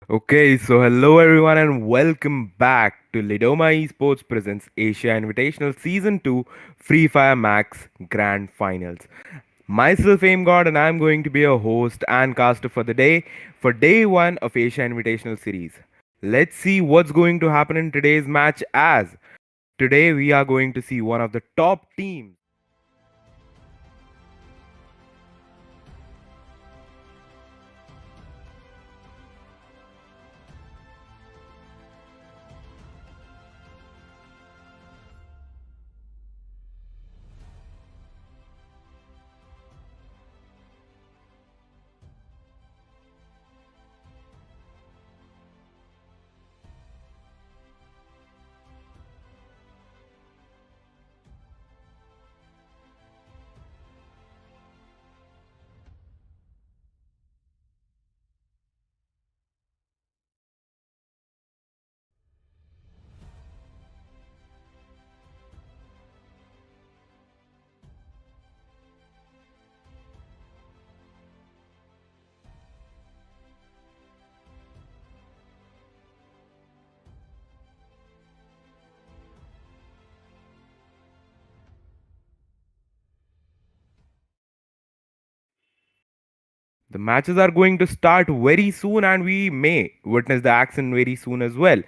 Okay, so hello everyone and welcome back to Lidoma Esports presents Asia Invitational Season 2 Free Fire Max Grand Finals. Myself Aim God and I'm going to be a host and caster for the day for day 1 of Asia Invitational series. Let's see what's going to happen in today's match as today we are going to see one of the top teams. The matches are going to start very soon, and we may witness the action very soon as well.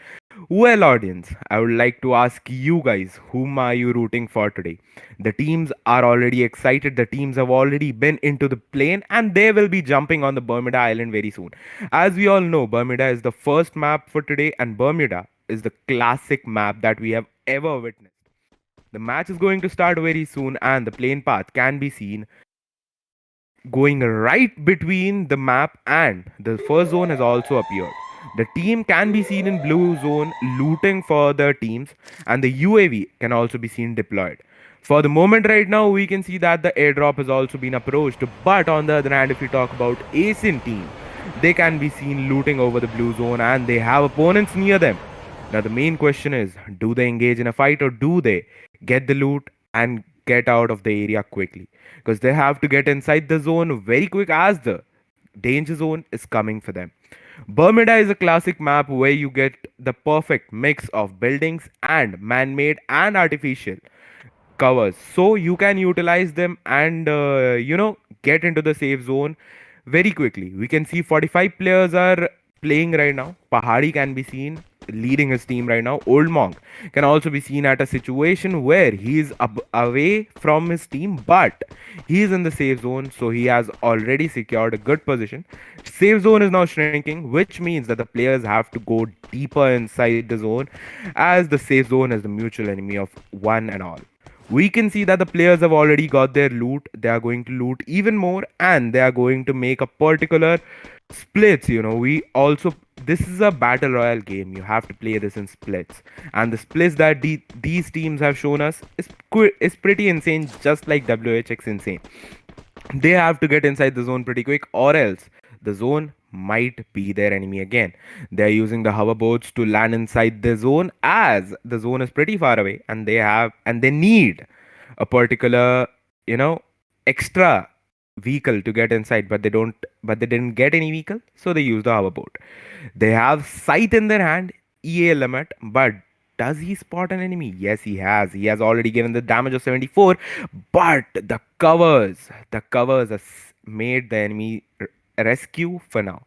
Well, audience, I would like to ask you guys whom are you rooting for today? The teams are already excited, the teams have already been into the plane, and they will be jumping on the Bermuda Island very soon. As we all know, Bermuda is the first map for today, and Bermuda is the classic map that we have ever witnessed. The match is going to start very soon, and the plane path can be seen going right between the map and the first zone has also appeared. The team can be seen in blue zone looting for the teams and the UAV can also be seen deployed. For the moment right now we can see that the airdrop has also been approached, but on the other hand if we talk about ASIN team, they can be seen looting over the blue zone and they have opponents near them. Now the main question is, do they engage in a fight or do they get the loot and get out of the area quickly? Because they have to get inside the zone very quick as the danger zone is coming for them. Bermuda is a classic map where you get the perfect mix of buildings and man-made and artificial covers, so you can utilize them and get into the safe zone very quickly. We can see 45 players are playing right now. Pahadi can be seen leading his team right now. Old Monk can also be seen at a situation where he is away from his team, but he is in the safe zone, so he has already secured a good position. Safe zone is now shrinking, which means that the players have to go deeper inside the zone, as the safe zone is the mutual enemy of one and all. We can see that the players have already got their loot. They are going to loot even more and they are going to make a particular splits. We also, this is a battle royale game, you have to play this in splits, and the splits that these teams have shown us is pretty insane, just like WHX insane. They have to get inside the zone pretty quick or else the zone might be their enemy again. They're using the hoverboards to land inside the zone as the zone is pretty far away and they need a particular, you know, extra vehicle to get inside, but they didn't get any vehicle, so they used the hoverboard. They have sight in their hand, EA limit, but does he spot an enemy? Yes, he has. He has already given the damage of 74, but the covers has made the enemy rescue for now.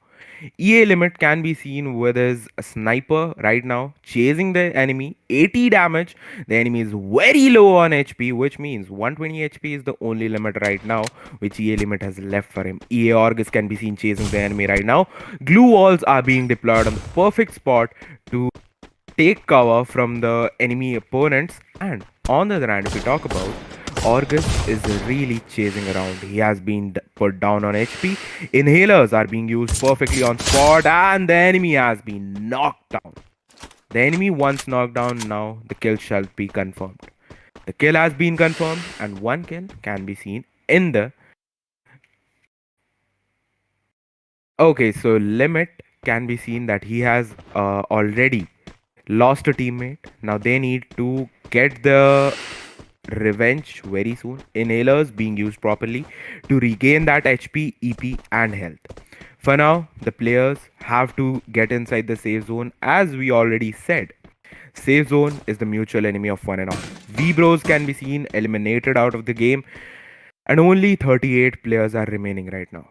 EA limit can be seen with his sniper right now chasing the enemy, 80 damage. The enemy is very low on HP, which means 120 HP is the only limit right now which EA limit has left for him. EA Orgus can be seen chasing the enemy right now. Glue walls are being deployed on the perfect spot to take cover from the enemy opponents. And on the other hand, if we talk about Orgus is really chasing around. He has been put down on HP. Inhalers are being used perfectly on spot, and the enemy has been knocked down. The enemy once knocked down, now the kill shall be confirmed. The kill has been confirmed, and one kill can be seen in the. Okay, so limit can be seen that he has already lost a teammate. Now they need to get the revenge very soon. Inhalers being used properly to regain that HP, EP, and health. For now, the players have to get inside the safe zone. As we already said, safe zone is the mutual enemy of one and all. WEBROS can be seen eliminated out of the game, and only 38 players are remaining right now.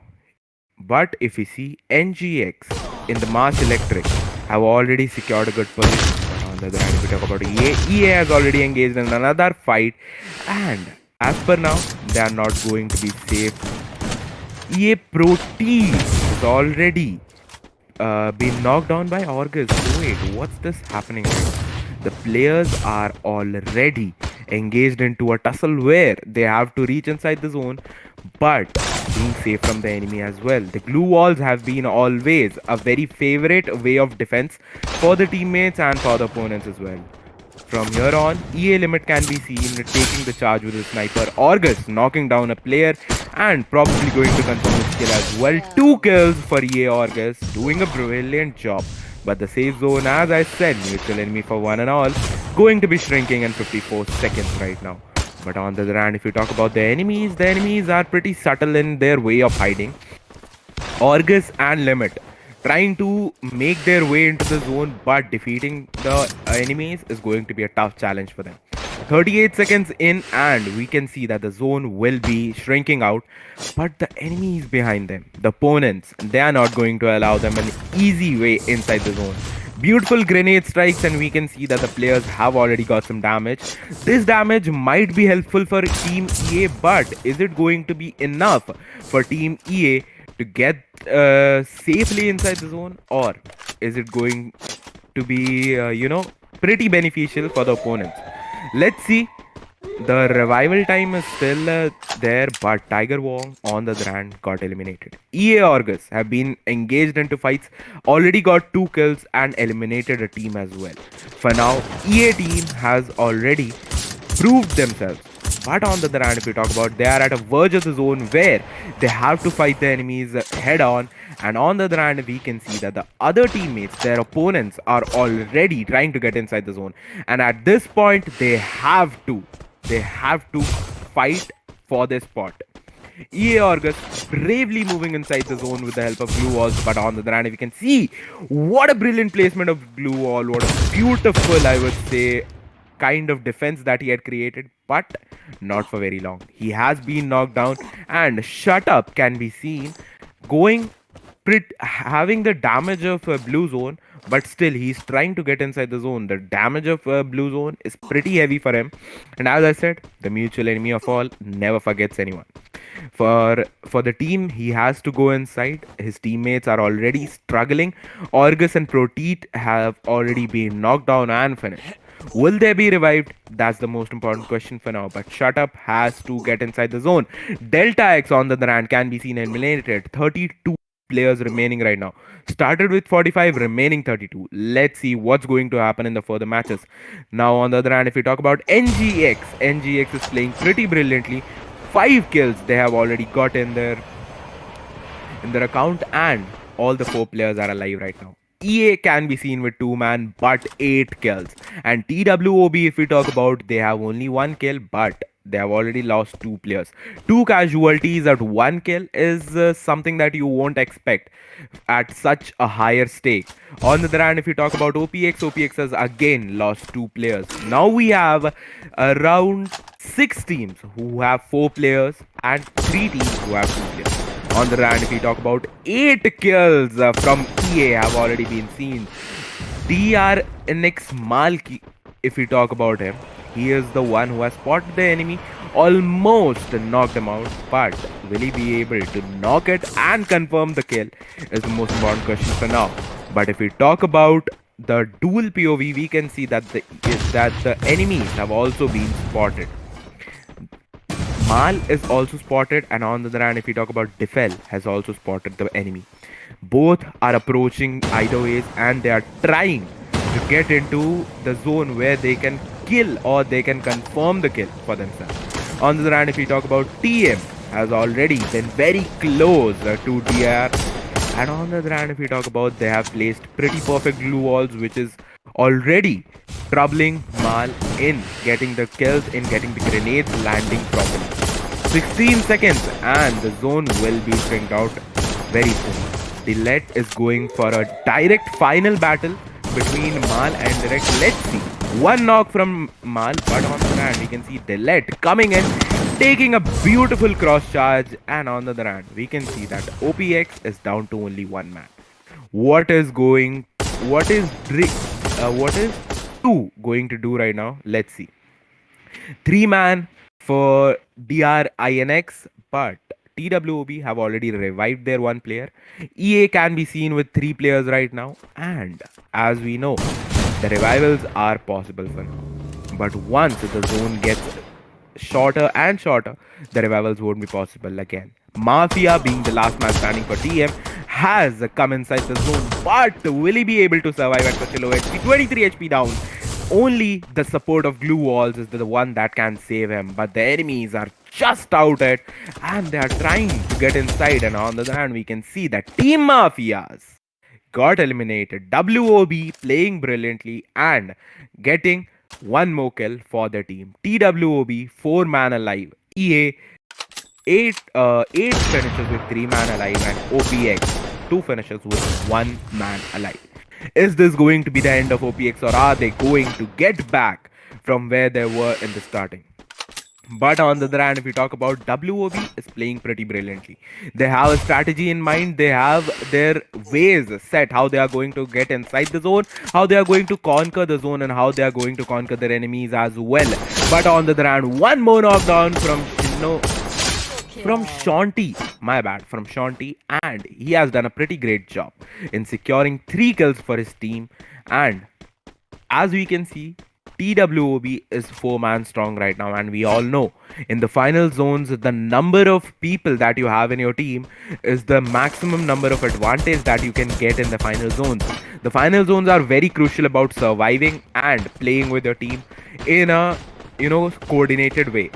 But if we see NGX in the Mass Electric have already secured a good position. On the other hand, if we talk about EA has already engaged in another fight, and as per now, they are not going to be safe. EA Pro Team is already been knocked down by Orgus. Wait, what's this happening? The players are already engaged into a tussle where they have to reach inside the zone, but being safe from the enemy as well. The glue walls have been always a very favorite way of defense for the teammates and for the opponents as well. From here on, EA limit can be seen taking the charge with a sniper. Orgus knocking down a player and probably going to confirm his kill as well. 2 kills for EA Orgus, doing a brilliant job. But the safe zone, as I said, mutual enemy for one and all, going to be shrinking in 54 seconds right now. But on the other hand, if you talk about the enemies are pretty subtle in their way of hiding. Orgus and Limit trying to make their way into the zone, but defeating the enemies is going to be a tough challenge for them. 38 seconds in, and we can see that the zone will be shrinking out, but the enemies behind them, the opponents, they are not going to allow them an easy way inside the zone. Beautiful grenade strikes, and we can see that the players have already got some damage. This damage might be helpful for Team EA, but is it going to be enough for Team EA to get safely inside the zone, or is it going to be, pretty beneficial for the opponents? Let's see. The revival time is still there, but Tiger Wong on the other hand got eliminated. EA Orgus have been engaged into fights, already got 2 kills and eliminated a team as well. For now, EA team has already proved themselves. But on the other hand, if we talk about, they are at a verge of the zone where they have to fight the enemies head on. And on the other hand, we can see that the other teammates, their opponents, are already trying to get inside the zone. And at this point, they have to fight for this spot. EA Orgus bravely moving inside the zone with the help of glue walls, but on the other hand, we can see what a brilliant placement of glue wall, what a beautiful, I would say, kind of defense that he had created, but not for very long. He has been knocked down, and Shut Up can be seen having the damage of blue zone, but still he's trying to get inside the zone. The damage of blue zone is pretty heavy for him, and as I said, the mutual enemy of all never forgets anyone. For the team, he has to go inside. His teammates are already struggling. Orgus and Proteet have already been knocked down and finished. Will they be revived? That's the most important question for now. But Shut Up has to get inside the zone. Delta X on the other hand can be seen eliminated. 32 players remaining right now. Started with 45, remaining 32. Let's see what's going to happen in the further matches. Now on the other hand, if we talk about NGX is playing pretty brilliantly. 5 kills they have already got in their account, and all the 4 players are alive right now. EA can be seen with 2 man, but 8 kills. And TWOB, if we talk about, they have only 1 kill, but they have already lost two players. Two casualties at one kill is something that you won't expect at such a higher stake. On the other hand, if you talk about OPX has again lost two players. Now we have around six teams who have four players and three teams who have two players. On the other hand, if you talk about 8 kills from EA have already been seen. DRANIX Malki, if we talk about him, he is the one who has spotted the enemy, almost knocked him out, but will he be able to knock it and confirm the kill is the most important question for now. But if we talk about the dual POV, we can see that the enemies have also been spotted. Mal is also spotted, and on the other hand, if we talk about Defel, has also spotted the enemy. Both are approaching either ways, and they are trying to get into the zone where they can kill or they can confirm the kill for themselves. On the other hand, if we talk about TM, has already been very close to DR. And on the other hand, if we talk about, they have placed pretty perfect glue walls, which is already troubling Mal in getting the kills, in getting the grenades landing properly. 16 seconds and the zone will be shrinked out very soon. Dillet is going for a direct final battle between Mal and Direct. Let's see. One knock from Mal, but on the other hand, we can see Dillet coming in, taking a beautiful cross charge, and on the other hand, we can see that OPX is down to only one man. What is two going to do right now? Let's see. 3-man for DRINX, but TWOB have already revived their one player. EA can be seen with 3 players right now, and as we know, the revivals are possible for now. But once the zone gets shorter and shorter, the revivals won't be possible again. Mafia, being the last man standing for TM, has come inside the zone, but will he be able to survive at such a low HP? 23 HP down. Only the support of glue walls is the one that can save him, but the enemies are just out it, and they are trying to get inside. And on the other hand, we can see that Team Mafias got eliminated. WOB playing brilliantly and getting one more kill for the team. TWOB 4-man alive. EA 8 finishes with 3-man alive, and OPX 2 finishes with 1-man alive. Is this going to be the end of OPX, or are they going to get back from where they were in the starting? But on the other hand, if we talk about WOB, is playing pretty brilliantly. They have a strategy in mind. They have their ways set, how they are going to get inside the zone, how they are going to conquer the zone, and how they are going to conquer their enemies as well. But on the other hand, one more knockdown from Shanti, and he has done a pretty great job in securing 3 kills for his team. And as we can see, TWOB is 4-man strong right now, and we all know in the final zones, the number of people that you have in your team is the maximum number of advantage that you can get in the final zones. The final zones are very crucial about surviving and playing with your team in a coordinated way.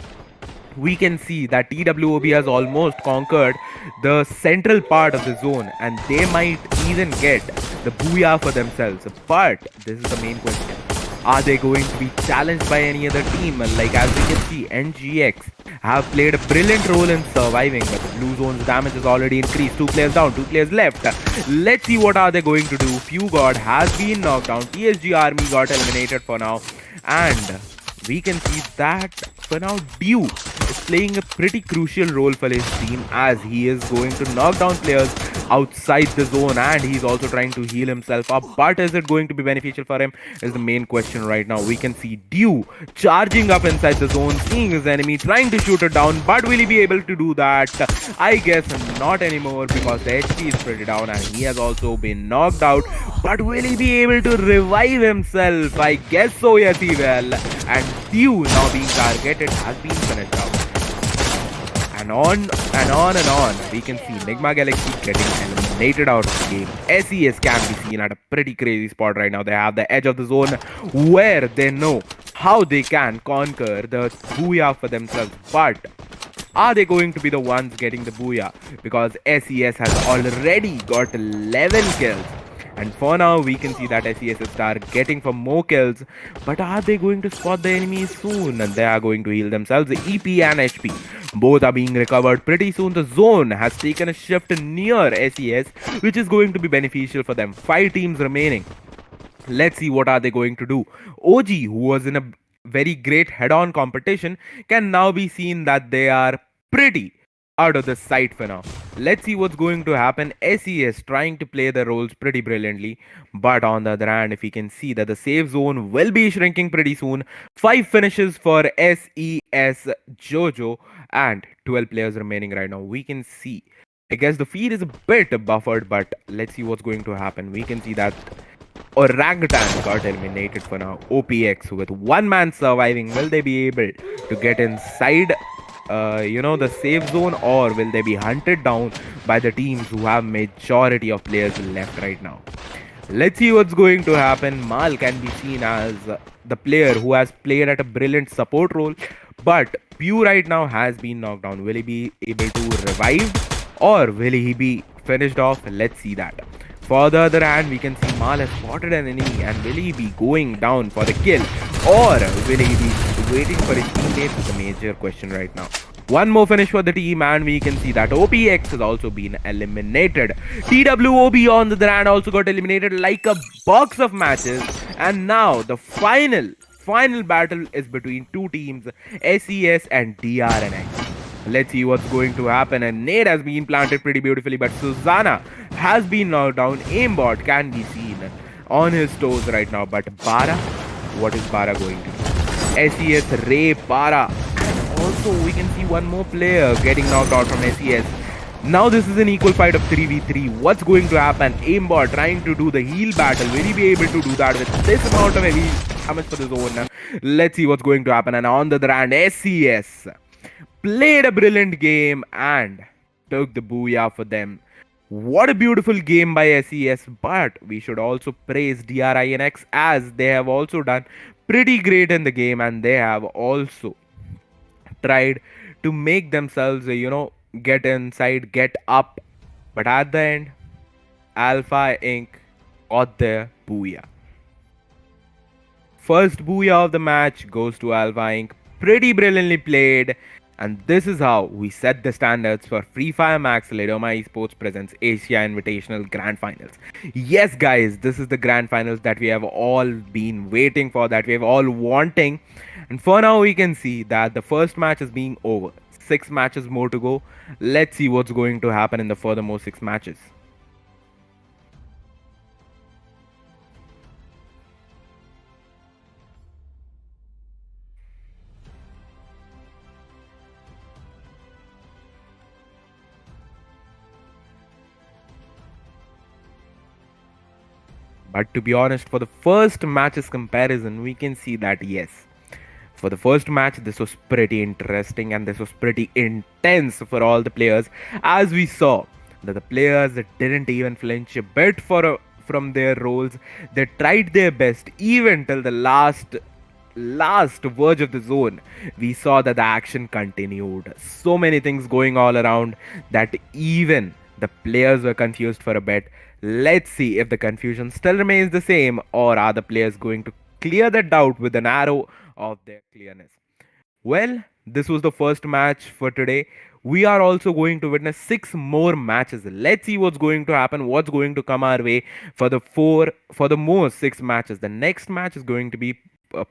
We can see that TWOB has almost conquered the central part of the zone, and they might even get the booyah for themselves. But this is the main question. Are they going to be challenged by any other team? Like, as we can see, NGX have played a brilliant role in surviving, but the blue zone's damage has already increased. 2 players down, 2 players left. Let's see what are they going to do. Few God has been knocked down. TSG Army got eliminated for now, and we can see that for now Dew is playing a pretty crucial role for his team, as he is going to knock down players outside the zone, and he's also trying to heal himself up. But is it going to be beneficial for him is the main question right now. We can see Dew charging up inside the zone, seeing his enemy, trying to shoot it down, but will he be able to do that? I guess not anymore, because the HP is pretty down and he has also been knocked out. But will he be able to revive himself? I guess so, yes he will. And Dew, now being targeted, has been finished out. And on and on and on, we can see NIGMA Galaxy getting eliminated out of the game. SES can be seen at a pretty crazy spot right now. They have the edge of the zone where they know how they can conquer the booyah for themselves. But are they going to be the ones getting the booyah? Because SES has already got 11 kills. And for now, we can see that SES are getting for more kills. But are they going to spot the enemies soon? And they are going to heal themselves. The EP and HP both are being recovered pretty soon. The zone has taken a shift near SES, which is going to be beneficial for them. 5 teams remaining. Let's see what are they going to do. OG, who was in a very great head-on competition, can now be seen that they are pretty out of the sight for now. Let's see what's going to happen. SES trying to play their roles pretty brilliantly, but on the other hand, if we can see that the safe zone will be shrinking pretty soon. 5 finishes for SES Jojo and 12 players remaining right now. We can see, I guess the feed is a bit buffered, but let's see what's going to happen. We can see that Orangutan got eliminated for now. OPX with one man surviving. Will they be able to get inside, the safe zone, or will they be hunted down by the teams who have majority of players left right now? Let's see what's going to happen. Mal can be seen as the player who has played at a brilliant support role, but Pew right now has been knocked down. Will he be able to revive, or will he be finished off? Let's see that. For the other hand, we can see Mal has spotted an enemy, and will he be going down for the kill, or will he be waiting for his teammates? Is the major question right now. One more finish for the team, and we can see that OPX has also been eliminated. TWOB on the other hand also got eliminated like a box of matches, and now the final battle is between two teams, SES and DRNX. Let's see what's going to happen. And nade has been planted pretty beautifully, but Susanna has been knocked down. Aimbot can be seen on his toes right now. But Bara, what is Bara going to do? SES Ray Bara. And also we can see one more player getting knocked out from SES. Now this is an equal fight of 3v3. What's going to happen? Aimbot trying to do the heal battle. Will he be able to do that with this amount of heavy damage for the zone? Let's see what's going to happen. And on the other hand, SES played a brilliant game and took the booyah for them. What a beautiful game by SES, but we should also praise DRINX as they have also done pretty great in the game, and they have also tried to make themselves, get inside, get up. But at the end, ALFAINK got their booyah. First booyah of the match goes to ALFAINK. Pretty brilliantly played. And this is how we set the standards for Free Fire Max Lidoma Esports presents Asia Invitational Grand Finals. Yes, guys, this is the Grand Finals that we have all been waiting for, that we have all wanting. And for now, we can see that the first match is being over. 6 matches more to go. Let's see what's going to happen in the furthermore 6 matches. But to be honest, for the first match's comparison, we can see that yes, for the first match, this was pretty interesting and this was pretty intense for all the players, as we saw that the players didn't even flinch a bit from their roles. They tried their best even till the last verge of the zone. We saw that the action continued. So many things going all around that even the players were confused for a bit. Let's see if the confusion still remains the same, or are the players going to clear the doubt with an arrow of their clearness. Well, this was the first match for today. We are also going to witness 6 more matches. Let's see what's going to happen, what's going to come our way for the more 6 matches. The next match is going to be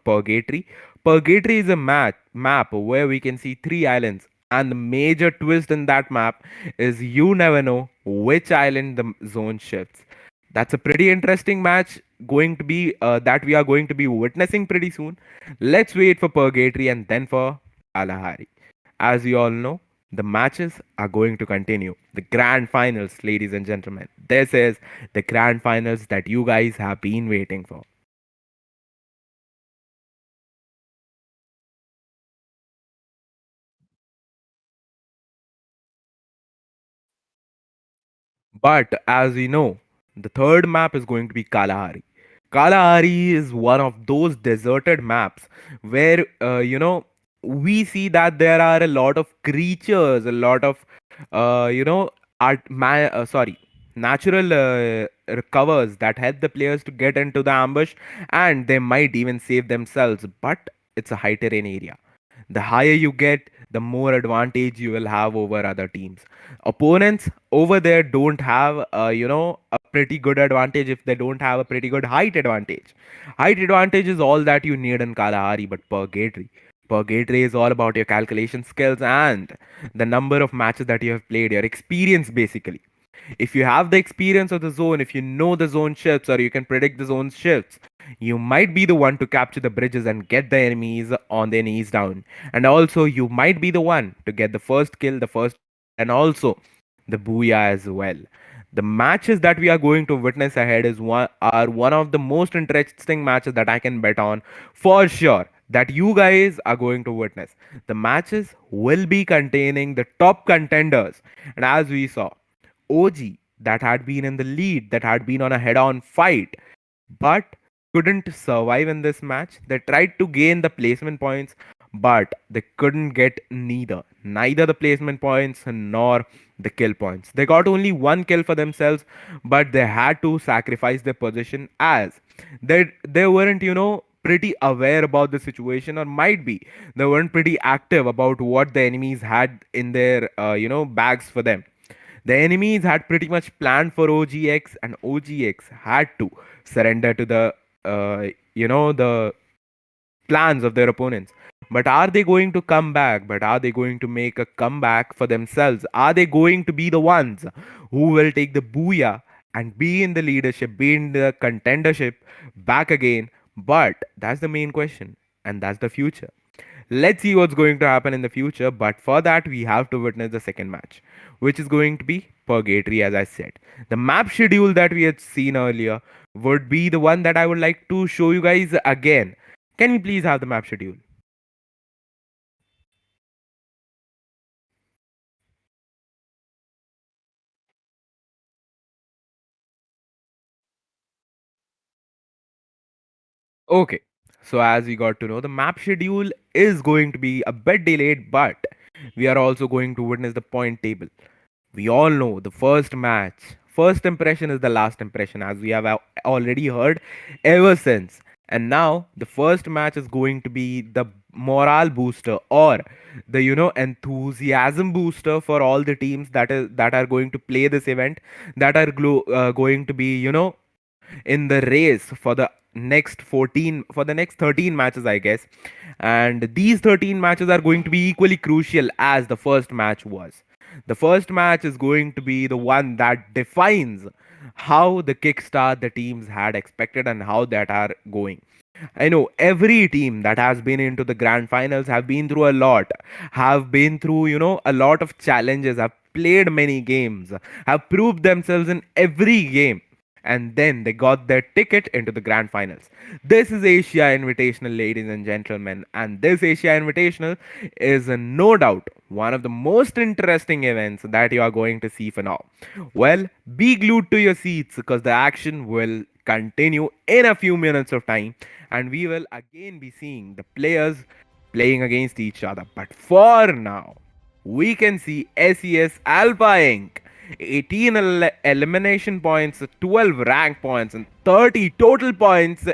Purgatory. Purgatory is a map where we can see 3 islands. And the major twist in that map is you never know which island the zone shifts. That's a pretty interesting match going to be that we are going to be witnessing pretty soon. Let's wait for Purgatory and then for Kalahari. As you all know, the matches are going to continue. The grand finals, ladies and gentlemen. This is the grand finals that you guys have been waiting for. But as we know, the third map is going to be Kalahari. Kalahari is one of those deserted maps where, we see that there are a lot of creatures, a lot of, art, sorry, natural covers that help the players to get into the ambush, and they might even save themselves. But it's a high terrain area. The higher you get, the more advantage you will have over other teams. Opponents over there don't have, a pretty good advantage if they don't have a pretty good height advantage. Height advantage is all that you need in Kalahari, but Purgatory is all about your calculation skills and the number of matches that you have played, your experience basically. If you have the experience of the zone, if you know the zone shifts or you can predict the zone shifts, you might be the one to capture the bridges and get the enemies on their knees down. And also, you might be the one to get the first kill, the first, and also the booyah as well. The matches that we are going to witness ahead are one of the most interesting matches that I can bet on for sure that you guys are going to witness. The matches will be containing the top contenders, and as we saw, OG that had been in the lead, that had been on a head on fight, but couldn't survive in this match. They tried to gain the placement points, but they couldn't get neither the placement points nor the kill points. They got only one kill for themselves, but they had to sacrifice their position as they weren't, pretty aware about the situation, or might be they weren't pretty active about what the enemies had in their bags for them. The enemies had pretty much planned for OGX, and OGX had to surrender to the plans of their opponents. But are they going to come back? But are they going to make a comeback for themselves? Are they going to be the ones who will take the booyah and be in the leadership, be in the contendership back again? But that's the main question, and that's the future. Let's see what's going to happen in the future, but for that, we have to witness the second match, which is going to be Purgatory, as I said. The map schedule that we had seen earlier would be the one that I would like to show you guys again. Can we please have the map schedule? Okay, so as we got to know, the map schedule is going to be a bit delayed, but we are also going to witness the point table. We all know the first match, first impression is the last impression, as we have already heard ever since. And now the first match is going to be the morale booster, or the enthusiasm booster for all the teams that are going to play this event, that are going to be in the race for the next 13 matches, I guess. And these 13 matches are going to be equally crucial as the first match was. The first match is going to be the one that defines how the kickstart the teams had expected and how that are going. I know every team that has been into the grand finals have been through a lot, have been through, a lot of challenges, have played many games, have proved themselves in every game, and then they got their ticket into the grand finals. This is Asia Invitational, ladies and gentlemen, and this Asia Invitational is no doubt one of the most interesting events that you are going to see for now. Well, be glued to your seats because the action will continue in a few minutes of time, and we will again be seeing the players playing against each other. But for now, we can see SES ALFAINK 18 elimination points, 12 rank points, and 30 total points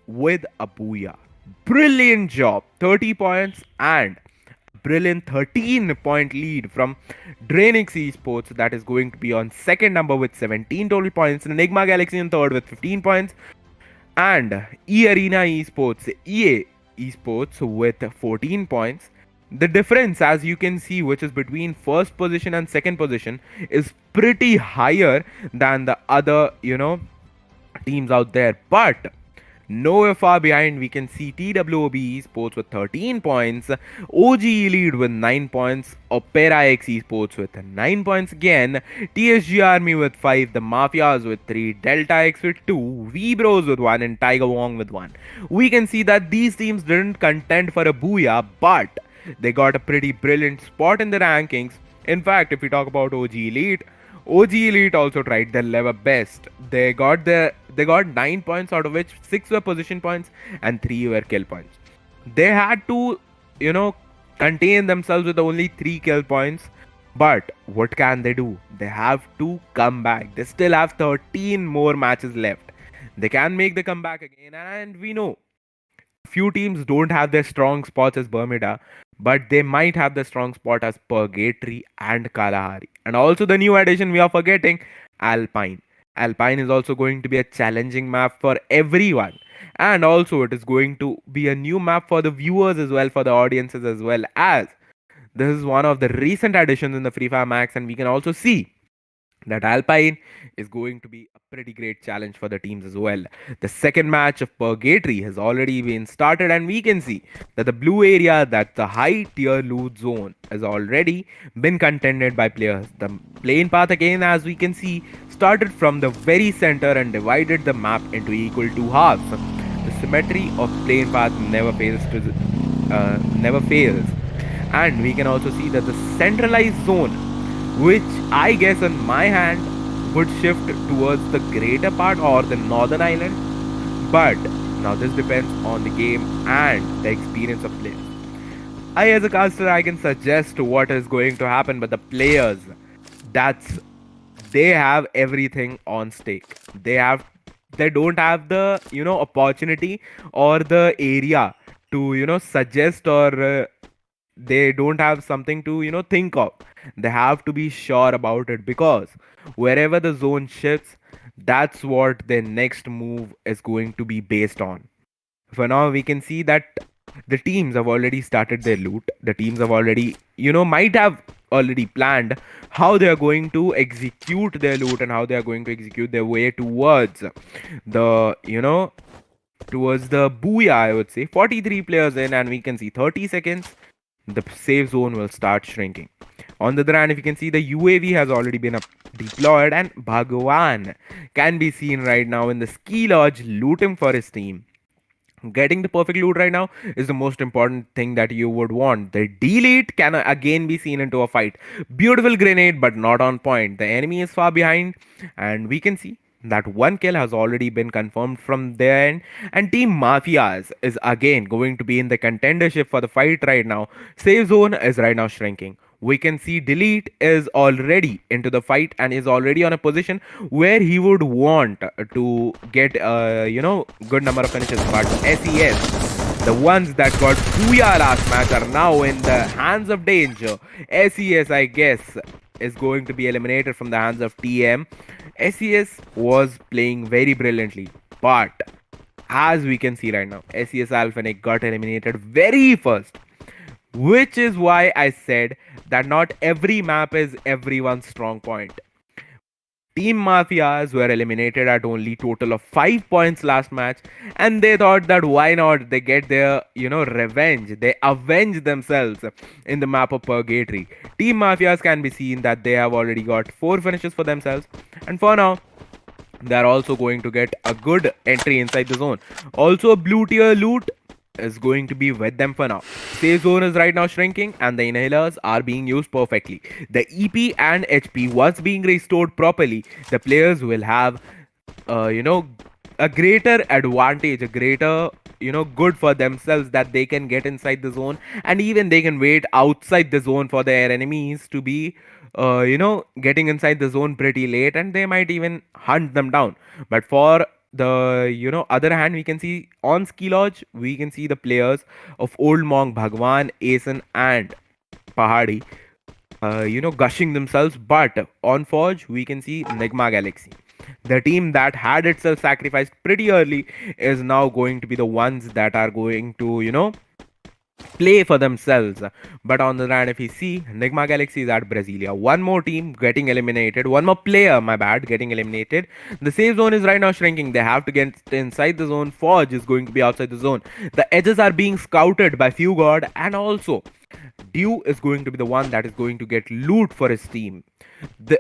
with a booyah. Brilliant job. 30 points and brilliant 13-point lead from DRANIX Esports, that is going to be on second number with 17 total points. NIGMA Galaxy on third with 15 points. And E-Arena Esports, EA Esports with 14 points. The difference, as you can see, which is between first position and second position, is pretty higher than the other, teams out there. But nowhere far behind, we can see TWOB Esports with 13 points, OG Elite with 9 points, OPERAX Esports with 9 points again, TSG Army with 5, the Mafias with 3, Delta X with 2, WEBROS with 1, and Tiger Wong with 1. We can see that these teams didn't contend for a booyah, but they got a pretty brilliant spot in the rankings. In fact, if we talk about OG Elite also tried their level best. They got 9 points, out of which 6 were position points and 3 were kill points. They had to, contain themselves with only 3 kill points. But what can they do? They have to come back. They still have 13 more matches left. They can make the comeback again, and we know few teams don't have their strong spots as Bermuda, but they might have the strong spot as Purgatory and Kalahari. And also the new addition we are forgetting, Alpine. Alpine is also going to be a challenging map for everyone. And also it is going to be a new map for the viewers as well, for the audiences as well, as this is one of the recent additions in the Free Fire Max, and we can also see that Alpine is going to be a pretty great challenge for the teams as well. The second match of Purgatory has already been started, and we can see that the blue area, that the high tier loot zone, has already been contended by players. The plane path again, as we can see, started from the very center and divided the map into equal two halves. The symmetry of plane path never fails, and we can also see that the centralized zone, which I guess in my hand would shift towards the greater part or the northern island. But now this depends on the game and the experience of players. I as a caster I can suggest what is going to happen, but the players, that's they have everything on stake. They don't have the opportunity or the area to suggest, or they don't have something to think of. They have to be sure about it, because wherever the zone shifts, that's what their next move is going to be based on. For now we can see that the teams have already started their loot. The teams have already might have already planned how they are going to execute their loot and how they are going to execute their way towards the towards the booyah. I would say 43 players in, and we can see 30 seconds the safe zone will start shrinking. On the other hand, if you can see, the UAV has already been deployed, and Bhagwan can be seen right now in the ski lodge looting for his team. Getting the perfect loot right now is the most important thing that you would want. The delete can again be seen into a fight. Beautiful grenade, but not on point. The enemy is far behind, and we can see that one kill has already been confirmed from their end, and Team Mafias is again going to be in the contendership for the fight right now. Safe zone is right now shrinking. We can see Delete is already into the fight and is already on a position where he would want to get good number of finishes, but SES, the ones that got booyah last match, are now in the hands of danger. SES, I guess, is going to be eliminated from the hands of TM. SES was playing very brilliantly, but as we can see right now, SES ALFAINK got eliminated very first, which is why I said that not every map is everyone's strong point. Team Mafias were eliminated at only total of 5 points last match, and they thought that why not they get their revenge. They avenge themselves in the map of Purgatory. Team Mafias can be seen that they have already got 4 finishes for themselves, and for now they are also going to get a good entry inside the zone. Also a blue tier loot is going to be with them for now. Safe zone is right now shrinking, and the inhalers are being used perfectly. The EP and HP, once being restored properly, the players will have a greater advantage, a greater good for themselves, that they can get inside the zone, and even they can wait outside the zone for their enemies to be getting inside the zone pretty late, and they might even hunt them down. But for the other hand, we can see on ski lodge, we can see the players of Old Monk, Bhagwan, Asen and Pahadi gushing themselves. But on Forge, we can see NIGMA Galaxy, the team that had itself sacrificed pretty early, is now going to be the ones that are going to play for themselves. But on the other hand, if you see, NIGMA Galaxy is at Brasilia. One more team getting eliminated. One more player, my bad, getting eliminated. The safe zone is right now shrinking. They have to get inside the zone. Forge is going to be outside the zone. The edges are being scouted by Few God, and also Dew is going to be the one that is going to get loot for his team.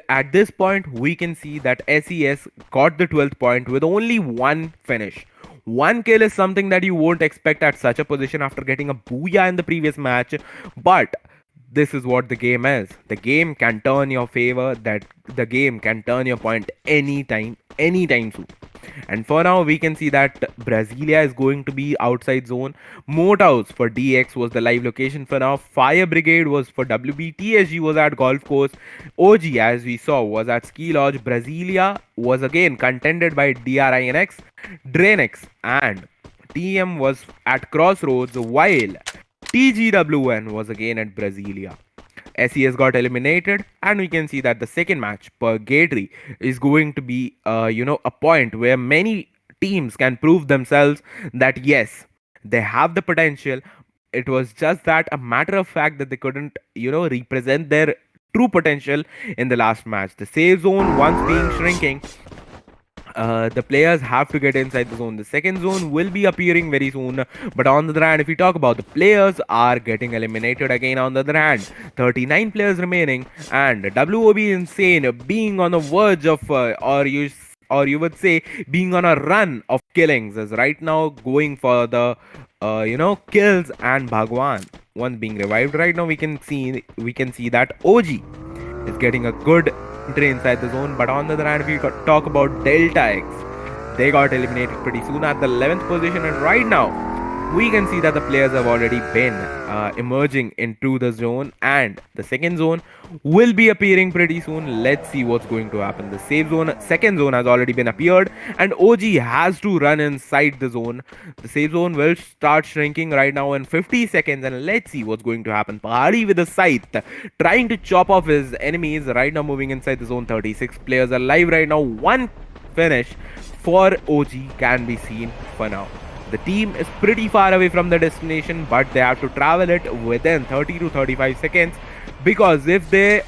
At this point, we can see that SES got the 12th point with only one finish. One kill is something that you won't expect at such a position after getting a booyah in the previous match, but this is what the game is. The game can turn your favor, that the game can turn your point anytime soon. And for now, we can see that Brasilia is going to be outside zone. Motows for DX was the live location for now. Fire Brigade was for WB. TSG was at Golf Course. OG, as we saw, was at Ski Lodge. Brasilia was again contended by DRINX, DRANIX, and TM was at Crossroads, while TGWN was again at Brasilia. SES got eliminated, and we can see that the second match, Purgatory, is going to be a point where many teams can prove themselves that yes, they have the potential. It was just that a matter of fact that they couldn't represent their true potential in the last match. The save zone once being shrinking, the players have to get inside the zone. The second zone will be appearing very soon. But on the other hand, if we talk about the players are getting eliminated again on the other hand. 39 players remaining, and WOB Insane being on the verge of, or you would say being on a run of killings, is right now going for the kills, and Bhagwan once being revived right now. We can see that OG is getting a good entry inside the zone. But on the other hand, if we talk about Delta X, they got eliminated pretty soon at the 11th position, and right now we can see that the players have already been emerging into the zone, and the second zone will be appearing pretty soon. Let's see what's going to happen. The safe zone, second zone has already been appeared, and OG has to run inside the zone. The safe zone will start shrinking right now in 50 seconds, and let's see what's going to happen. Pahadi with a scythe trying to chop off his enemies right now, moving inside the zone. 36 players are live right now. One finish for OG can be seen for now. The team is pretty far away from the destination, but they have to travel it within 30 to 35 seconds, because if they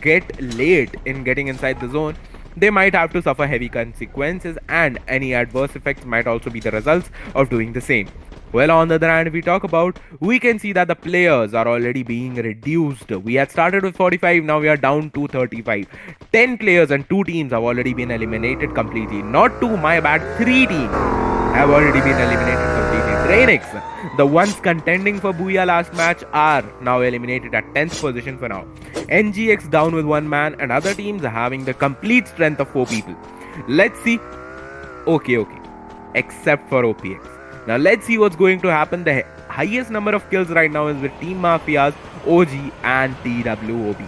get late in getting inside the zone, they might have to suffer heavy consequences, and any adverse effects might also be the results of doing the same. Well, on the other hand, if we talk about, we can see that the players are already being reduced. We had started with 45, now we are down to 35. 10 players and 2 teams have already been eliminated completely. Not 2, my bad, 3 teams have already been eliminated completely. DRANIX, the ones contending for Booyah last match, are now eliminated at 10th position for now. NGX down with 1 man, and other teams are having the complete strength of 4 people. Let's see. Okay. Except for OPX. Now let's see what's going to happen. The highest number of kills right now is with Team Mafias, OG, and TWOB.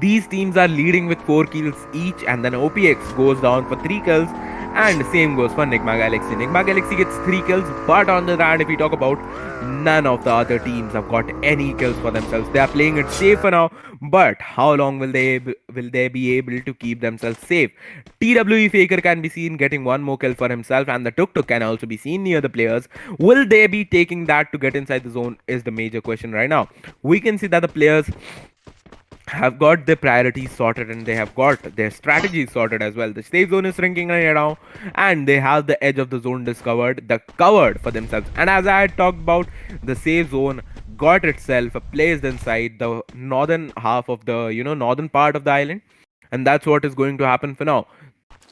These teams are leading with 4 kills each, and then OPX goes down for 3 kills, and same goes for NIGMA Galaxy. NIGMA Galaxy gets 3 kills, but on the other hand, if we talk about, none of the other teams have got any kills for themselves. They are playing it safe for now, but how long will they be able to keep themselves safe? TWE Faker can be seen getting 1 more kill for himself, and the Tuk Tuk can also be seen near the players. Will they be taking that to get inside the zone is the major question right now. We can see that the players have got their priorities sorted, and they have got their strategies sorted as well. The safe zone is shrinking right now, and they have the edge of the zone covered for themselves. And as I had talked about, the safe zone got itself placed inside the northern half of the northern part of the island, and that's what is going to happen for now.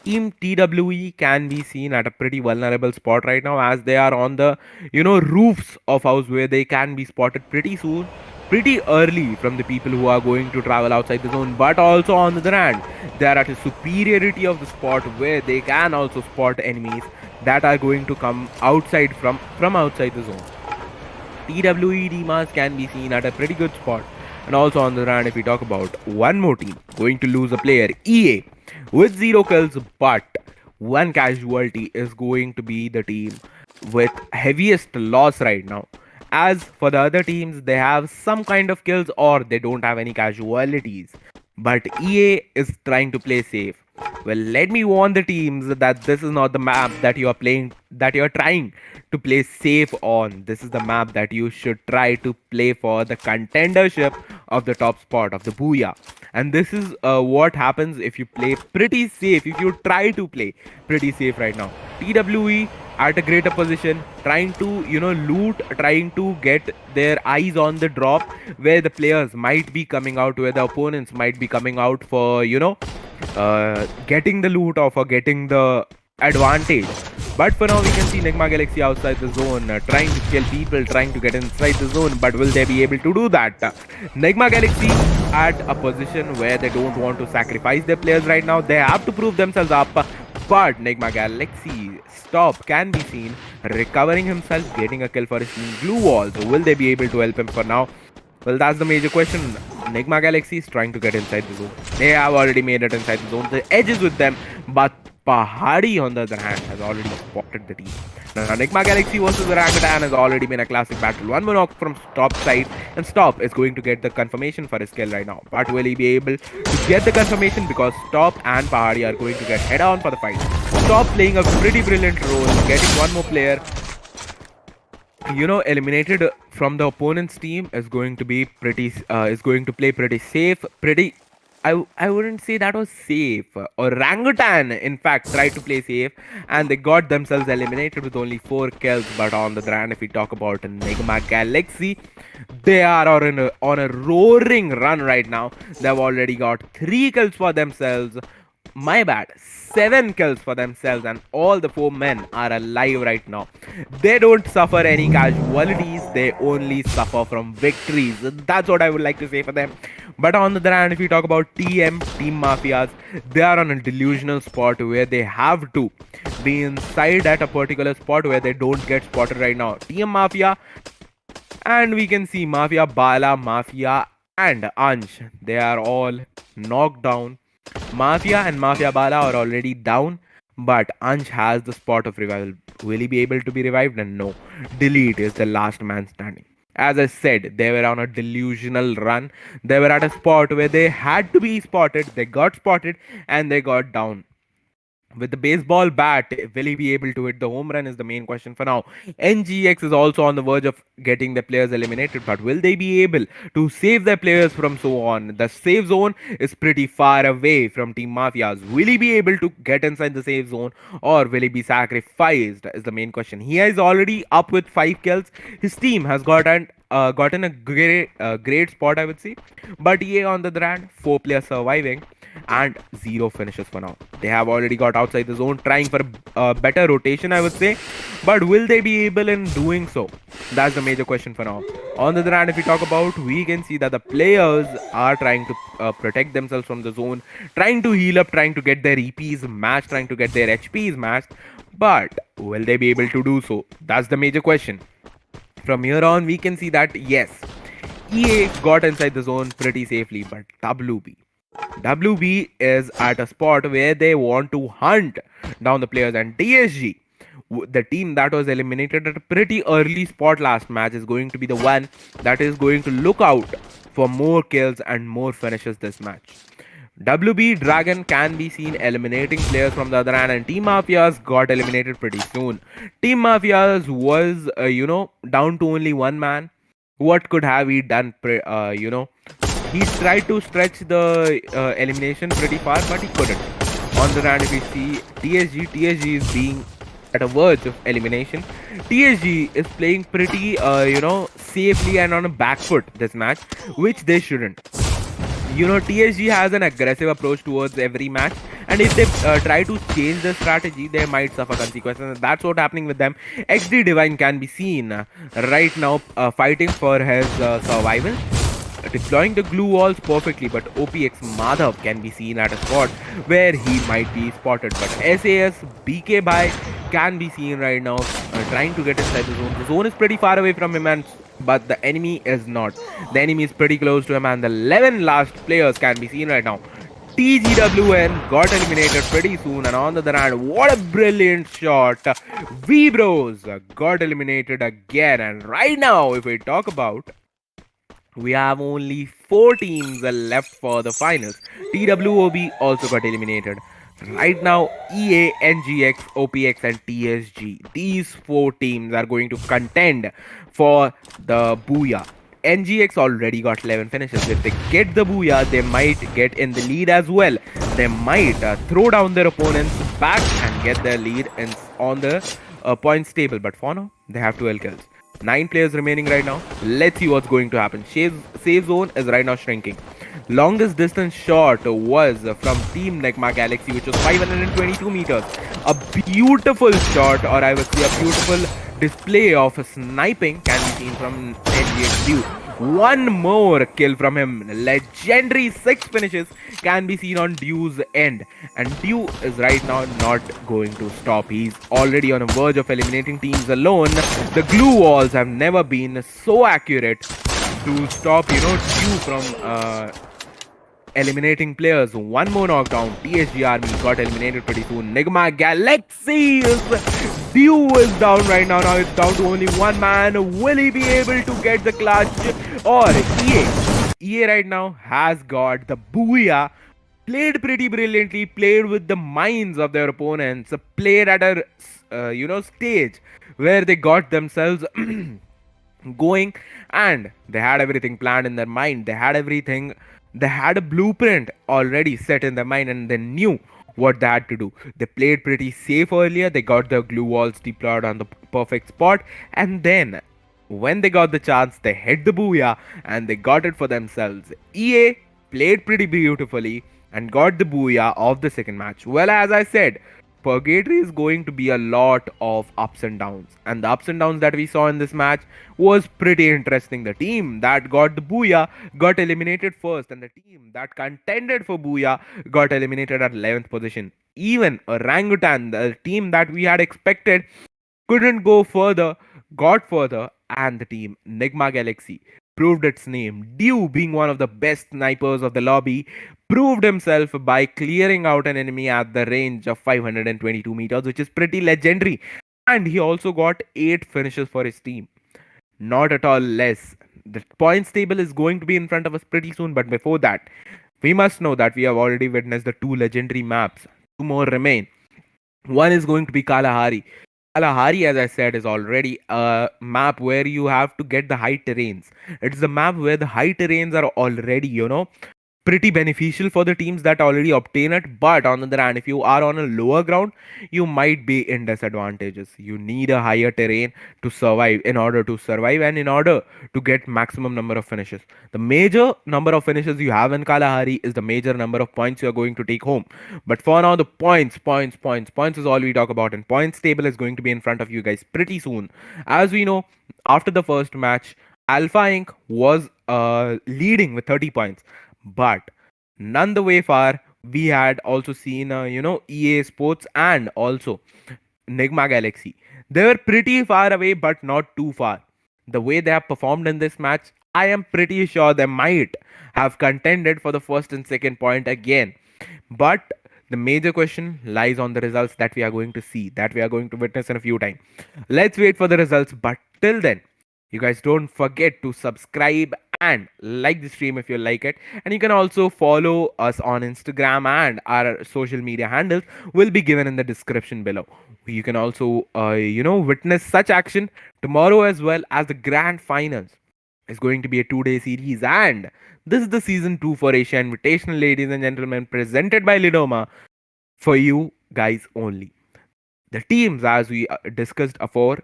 Team TWE can be seen at a pretty vulnerable spot right now, as they are on the roofs of house, where they can be spotted pretty early from the people who are going to travel outside the zone. But also on the other hand, they are at a superiority of the spot, where they can also spot enemies that are going to come outside from outside the zone. TWE Dimas can be seen at a pretty good spot. And also on the other hand, if we talk about one more team going to lose a player, EA, with 0 kills, but 1 casualty, is going to be the team with heaviest loss right now. As for the other teams, they have some kind of kills or they don't have any casualties, but EA is trying to play safe. Well, let me warn the teams that this is not the map that you are trying to play safe on. This is the map that you should try to play for the contendership of the top spot of the Booyah. And this is what happens if you play pretty safe, if you try to play pretty safe right now. TWE at a greater position, trying to loot, trying to get their eyes on the drop, where the players might be coming out, where the opponents might be coming out for getting the loot or for getting the advantage. But for now, we can see NIGMA Galaxy outside the zone, trying to kill people, trying to get inside the zone. But will they be able to do that? NIGMA Galaxy at a position where they don't want to sacrifice their players right now. They have to prove themselves up. But Nigma Galaxy stop can be seen recovering himself, getting a kill for his team. Blue walls, will they be able to help him for now? Well, that's the major question. Nigma Galaxy is trying to get inside the zone. They have already made it inside the zone. The edge is with them, but Pahadi on the other hand has already spotted the team. Now, Nigma Galaxy versus Orangutan has already been a classic battle. One more knock from Stop side, and Stop is going to get the confirmation for his kill right now. But will he be able to get the confirmation, because Stop and Pahadi are going to get head on for the fight. Stop playing a pretty brilliant role, getting one more player eliminated from the opponent's team is going to be is going to play pretty safe. I wouldn't say that was safe. Orangutan, in fact, tried to play safe and they got themselves eliminated with only 4 kills. But on the other hand, if we talk about Nigma Galaxy, they are on a roaring run right now. They've already got 3 kills for themselves. My bad, 7 kills for themselves, and all the 4 men are alive right now. They don't suffer any casualties, they only suffer from victories. That's what I would like to say for them. But on the other hand, if you talk about Team Mafias, they are on a delusional spot where they have to be inside at a particular spot where they don't get spotted right now. Team Mafia, and we can see Mafia Bala, Mafia and Ansh, they are all knocked down. Mafia and Mafia Bala are already down, but Ansh has the spot of revival. Will he be able to be revived? And no, Delete is the last man standing. As I said, they were on a delusional run. They were at a spot where they had to be spotted. They got spotted and they got down. With the baseball bat, will he be able to hit the home run is the main question for now. NGX is also on the verge of getting the players eliminated, but will they be able to save their players from so on? The safe zone is pretty far away from Team Mafias. Will he be able to get inside the safe zone, or will he be sacrificed is the main question. He is already up with 5 kills. His team has gotten a great spot, I would say. But EA on the other hand, 4 players surviving and 0 finishes for now. They have already got outside the zone, trying for a better rotation, I would say. But will they be able in doing so? That's the major question for now. On the other hand, if we talk about, we can see that the players are trying to protect themselves from the zone, trying to heal up, trying to get their EPs matched, trying to get their HPs matched. But will they be able to do so? That's the major question. From here on, we can see that yes, EA got inside the zone pretty safely, but WB is at a spot where they want to hunt down the players, and DSG, the team that was eliminated at a pretty early spot last match, is going to be the one that is going to look out for more kills and more finishes this match. WB Dragon can be seen eliminating players from the other hand, and Team Mafias got eliminated pretty soon. Team Mafias was, down to only 1 man. What could have he done? He tried to stretch the elimination pretty far, but he couldn't. On the other hand, if we see TSG is being at a verge of elimination. TSG is playing pretty, safely and on a back foot this match, which they shouldn't. TSG has an aggressive approach towards every match, and if they try to change the strategy, they might suffer consequences, and that's what's happening with them. XD Divine can be seen right now fighting for his survival, deploying the glue walls perfectly, but OPX Madhav can be seen at a spot where he might be spotted. But SES BK Bhai can be seen right now trying to get inside the zone. The zone is pretty far away from him, but the enemy is not. The enemy is pretty close to him, and the 11 last players can be seen right now. TGWN got eliminated pretty soon, and on the other hand, what a brilliant shot. WEBROS got eliminated again, and right now, if we talk about, we have only 4 teams left for the finals. TWOB also got eliminated. Right now, EA, NGX, OPX and TSG. These 4 teams are going to contend for the Booyah. NGX already got 11 finishes. If they get the Booyah, they might get in the lead as well. They might throw down their opponents back and get their lead on the points table. But for now, they have 12 kills. 9 players remaining right now. Let's see what's going to happen. Safe zone is right now shrinking. Longest distance shot was from Team Nigma Galaxy, which was 522 meters. A beautiful shot, or I would say a beautiful display of sniping can be seen from NGX view. One more kill from him. Legendary 6 finishes can be seen on Dew's end. And Dew is right now not going to stop. He's already on a verge of eliminating teams alone. The glue walls have never been so accurate to stop, Dew from eliminating players. One more knockdown. TSG Army got eliminated pretty soon. NIGMA Galaxy is Dew is down right now. Now it's down to only one man. Will he be able to get the clutch? Or EA? EA right now has got the Booyah. Played pretty brilliantly. Played with the minds of their opponents. Played at a stage where they got themselves going, and they had everything planned in their mind. They had a blueprint already set in their mind, and they knew what they had to do. They played pretty safe earlier. They got their glue walls deployed on the perfect spot, and then when they got the chance, they hit the booyah and they got it for themselves. EA played pretty beautifully and got the booyah of the second match. Well, as I said, Purgatory is going to be a lot of ups and downs, and the ups and downs that we saw in this match was pretty interesting. The team that got the booyah got eliminated first, and the team that contended for booyah got eliminated at 11th position. Even Orangutan, the team that we had expected, couldn't go further, got further, and the team Nigma Galaxy proved its name. Dew, being one of the best snipers of the lobby, proved himself by clearing out an enemy at the range of 522 meters, which is pretty legendary. And he also got 8 finishes for his team. Not at all less. The points table is going to be in front of us pretty soon, but before that, we must know that we have already witnessed the 2 legendary maps. 2 more remain. One is going to be Kalahari. Kalahari, as I said, is already a map where you have to get the high terrains. It's the map where the high terrains are already, pretty beneficial for the teams that already obtain it. But on the other hand, if you are on a lower ground, you might be in disadvantages. You need a higher terrain to survive, in order to survive and in order to get maximum number of finishes. The major number of finishes you have in Kalahari is the major number of points you are going to take home. But for now, the points is all we talk about, and points table is going to be in front of you guys pretty soon. As we know, after the first match, ALFAINK was leading with 30 points, but none the way far. We had also seen EA Sports and also Nigma Galaxy. They were pretty far away, but not too far. The way they have performed in this match, I am pretty sure they might have contended for the first and second point again. But the major question lies on the results that we are going to see, that we are going to witness in a few time. Let's wait for the results, but till then, you guys don't forget to subscribe and like the stream if you like it. And you can also follow us on Instagram, and our social media handles will be given in the description below. You can also, witness such action tomorrow as well, as the grand finals is going to be a 2-day series. And this is the season 2 for Asia Invitational, ladies and gentlemen, presented by Lidoma for you guys only. The teams, as we discussed before,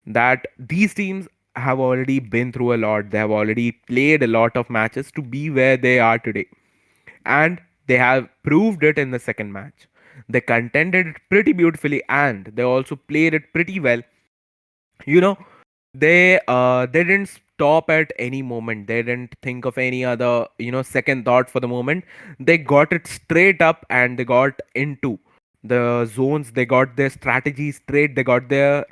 that these teams have already been through a lot. They have already played a lot of matches to be where they are today. And they have proved it in the second match. They contended it pretty beautifully, and they also played it pretty well. You know, they didn't stop at any moment. They didn't think of any other, second thought for the moment. They got it straight up, and they got into the zones. They got their strategy straight. They got their,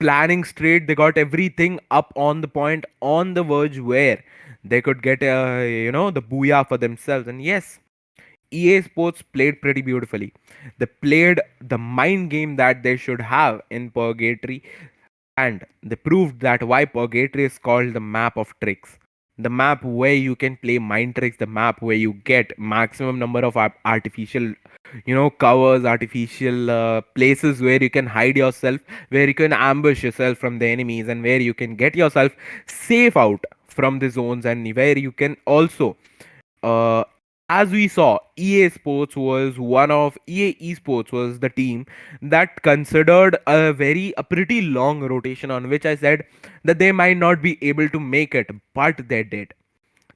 planning straight. They got everything up on the point, on the verge where they could get the booyah for themselves. And yes, EA Sports played pretty beautifully. They played the mind game that they should have in Purgatory, and they proved that why Purgatory is called the map of tricks. The map where you can play mind tricks, the map where you get maximum number of artificial, covers, artificial places where you can hide yourself, where you can ambush yourself from the enemies, and where you can get yourself safe out from the zones, and where you can also, as we saw, EA Esports was the team that considered a pretty long rotation, on which I said that they might not be able to make it, but they did.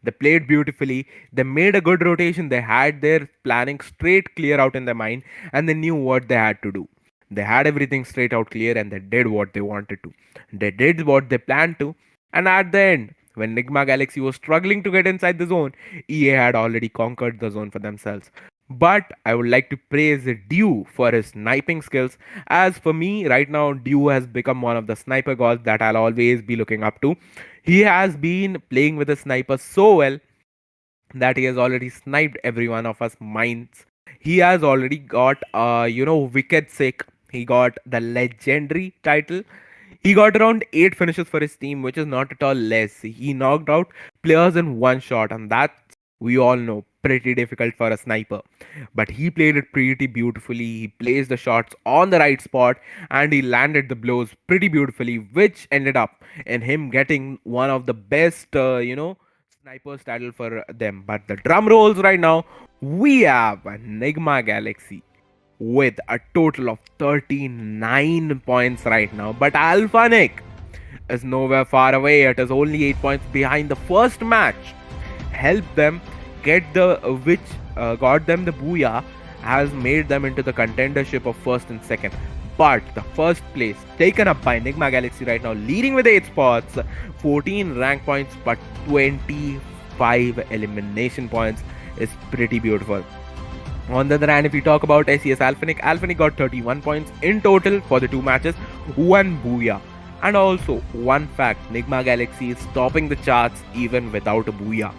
They played beautifully. They made a good rotation. They had their planning straight clear out in their mind, and they knew what they had to do. They had everything straight out clear, and they did what they wanted to. They did what they planned to. And at the end, when Nigma Galaxy was struggling to get inside the zone, EA had already conquered the zone for themselves. But I would like to praise Dew for his sniping skills. As for me, right now, Dew has become one of the sniper gods that I'll always be looking up to. He has been playing with a sniper so well that he has already sniped every one of us minds. He has already got wicked sick. He got the legendary title. He got around 8 finishes for his team, which is not at all less. He knocked out players in one shot, and that's, we all know, pretty difficult for a sniper. But he played it pretty beautifully. He placed the shots on the right spot and he landed the blows pretty beautifully, which ended up in him getting one of the best, snipers title for them. But the drum rolls right now, we have a Nigma Galaxy with a total of 39 points right now. But ALFAINK is nowhere far away. It is only 8 points behind. The first match helped them get the which got them the booyah, has made them into the contendership of first and second. But the first place taken up by Nigma Galaxy right now, leading with 8 spots, 14 rank points, but 25 elimination points is pretty beautiful. On the other hand, if we talk about SES ALFAINK got 31 points in total for the 2 matches, 1 booyah. And also, one fact, Nigma Galaxy is topping the charts even without a booyah.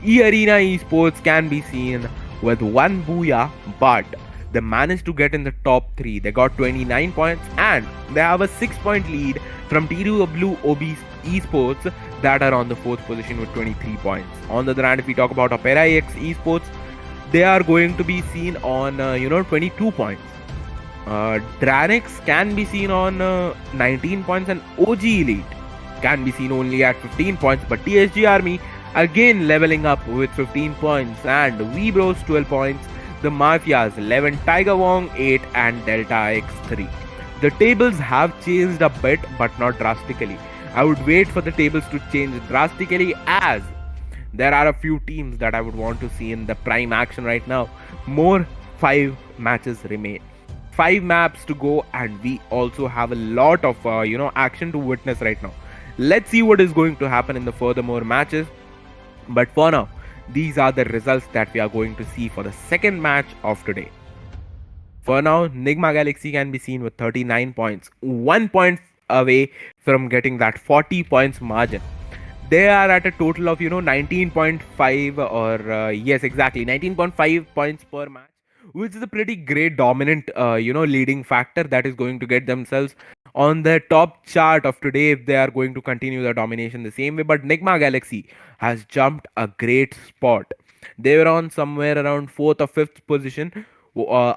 E-Arena Esports can be seen with 1 booyah, but they managed to get in the top 3. They got 29 points and they have a 6-point lead from TWOB Esports that are on the 4th position with 23 points. On the other hand, if we talk about OPERAX Esports, they are going to be seen on 22 points. DRANIX can be seen on 19 points and OG Elite can be seen only at 15 points, but TSG Army again leveling up with 15 points and WEBROS 12 points, the Mafias 11, Tiger Wong 8 and Delta X 3. The tables have changed a bit but not drastically. I would wait for the tables to change drastically, as there are a few teams that I would want to see in the prime action right now. More 5 matches remain. 5 maps to go and we also have a lot of action to witness right now. Let's see what is going to happen in the furthermore matches. But for now, these are the results that we are going to see for the second match of today. For now, Nigma Galaxy can be seen with 39 points, 1 point away from getting that 40 points margin. They are at a total of 19.5 or yes, exactly 19.5 points per match, which is a pretty great dominant leading factor that is going to get themselves on the top chart of today if they are going to continue the domination the same way. But Nigma Galaxy has jumped a great spot. They were on somewhere around 4th or 5th position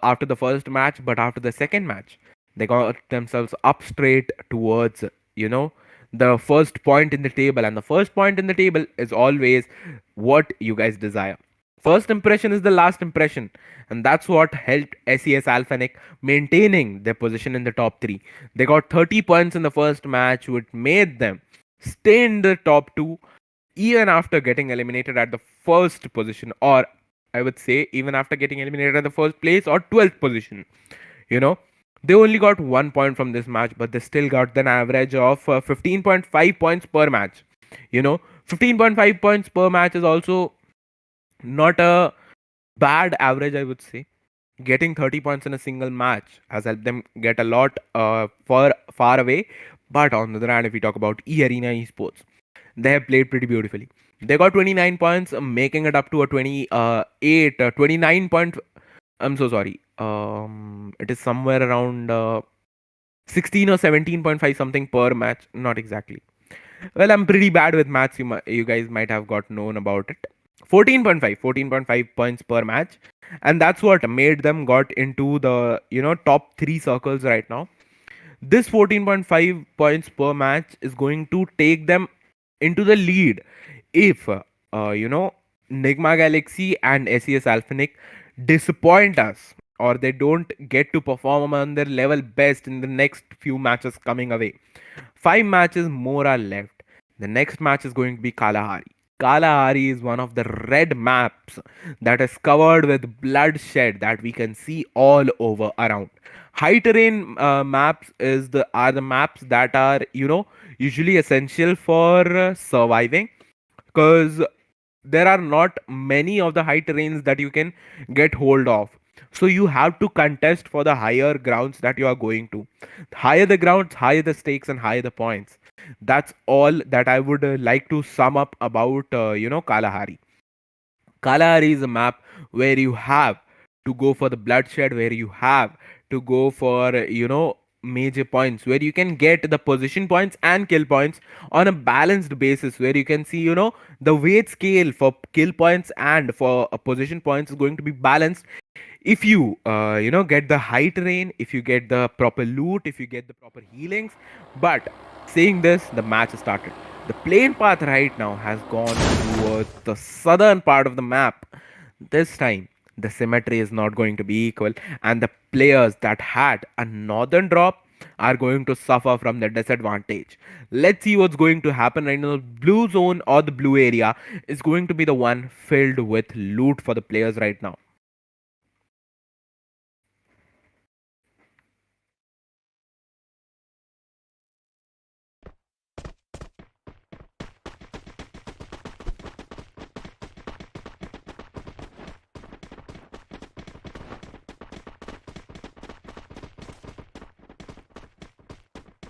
after the first match, but after the second match they got themselves up straight towards the first point in the table. And the first point in the table is always what you guys desire. First impression is the last impression, and that's what helped SES ALFAINK maintaining their position in the top 3. They got 30 points in the first match, which made them stay in the top 2 even after getting eliminated at the first position, or I would say even after getting eliminated at the first place or 12th position. They only got 1 point from this match, but they still got an average of 15.5 points per match. 15.5 points per match is also not a bad average, I would say. Getting 30 points in a single match has helped them get a lot far away. But on the other hand, if we talk about E-Arena Esports, they have played pretty beautifully. They got 29 points, making it up to a 29 point. I'm so sorry. It is somewhere around 16 or 17.5 something per match. Not exactly. Well, I'm pretty bad with maths. You guys might have got known about it. 14.5 points per match, and that's what made them got into the top 3 circles right now. This 14.5 points per match is going to take them into the lead if Nigma Galaxy and SES ALFAINK disappoint us, or they don't get to perform on their level best in the next few matches coming away. 5 matches more are left. The next match is going to be Kalahari. Kalahari is one of the red maps that is covered with bloodshed that we can see all over around. High terrain maps are the maps that are usually essential for surviving, because there are not many of the high terrains that you can get hold of. So you have to contest for the higher grounds that you are going to. Higher the grounds, higher the stakes, and higher the points. That's all that I would like to sum up about Kalahari. Kalahari is a map where you have to go for the bloodshed, where you have to go for major points, where you can get the position points and kill points on a balanced basis, where you can see the weight scale for kill points and for position points is going to be balanced if you get the high terrain, if you get the proper loot, if you get the proper healings. But saying this, the match has started. The plane path right now has gone towards the southern part of the map. This time the symmetry is not going to be equal, and the players that had a northern drop are going to suffer from the disadvantage. Let's see what's going to happen right now. The blue zone or the blue area is going to be the one filled with loot for the players right now.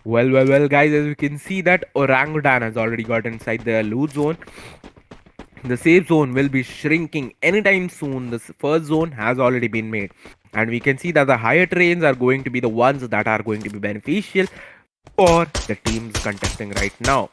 Well, guys, as you can see that orangutan has already got inside the loot zone. The safe zone will be shrinking anytime soon. The first zone has already been made. And we can see that the higher terrains are going to be the ones that are going to be beneficial for the teams contesting right now.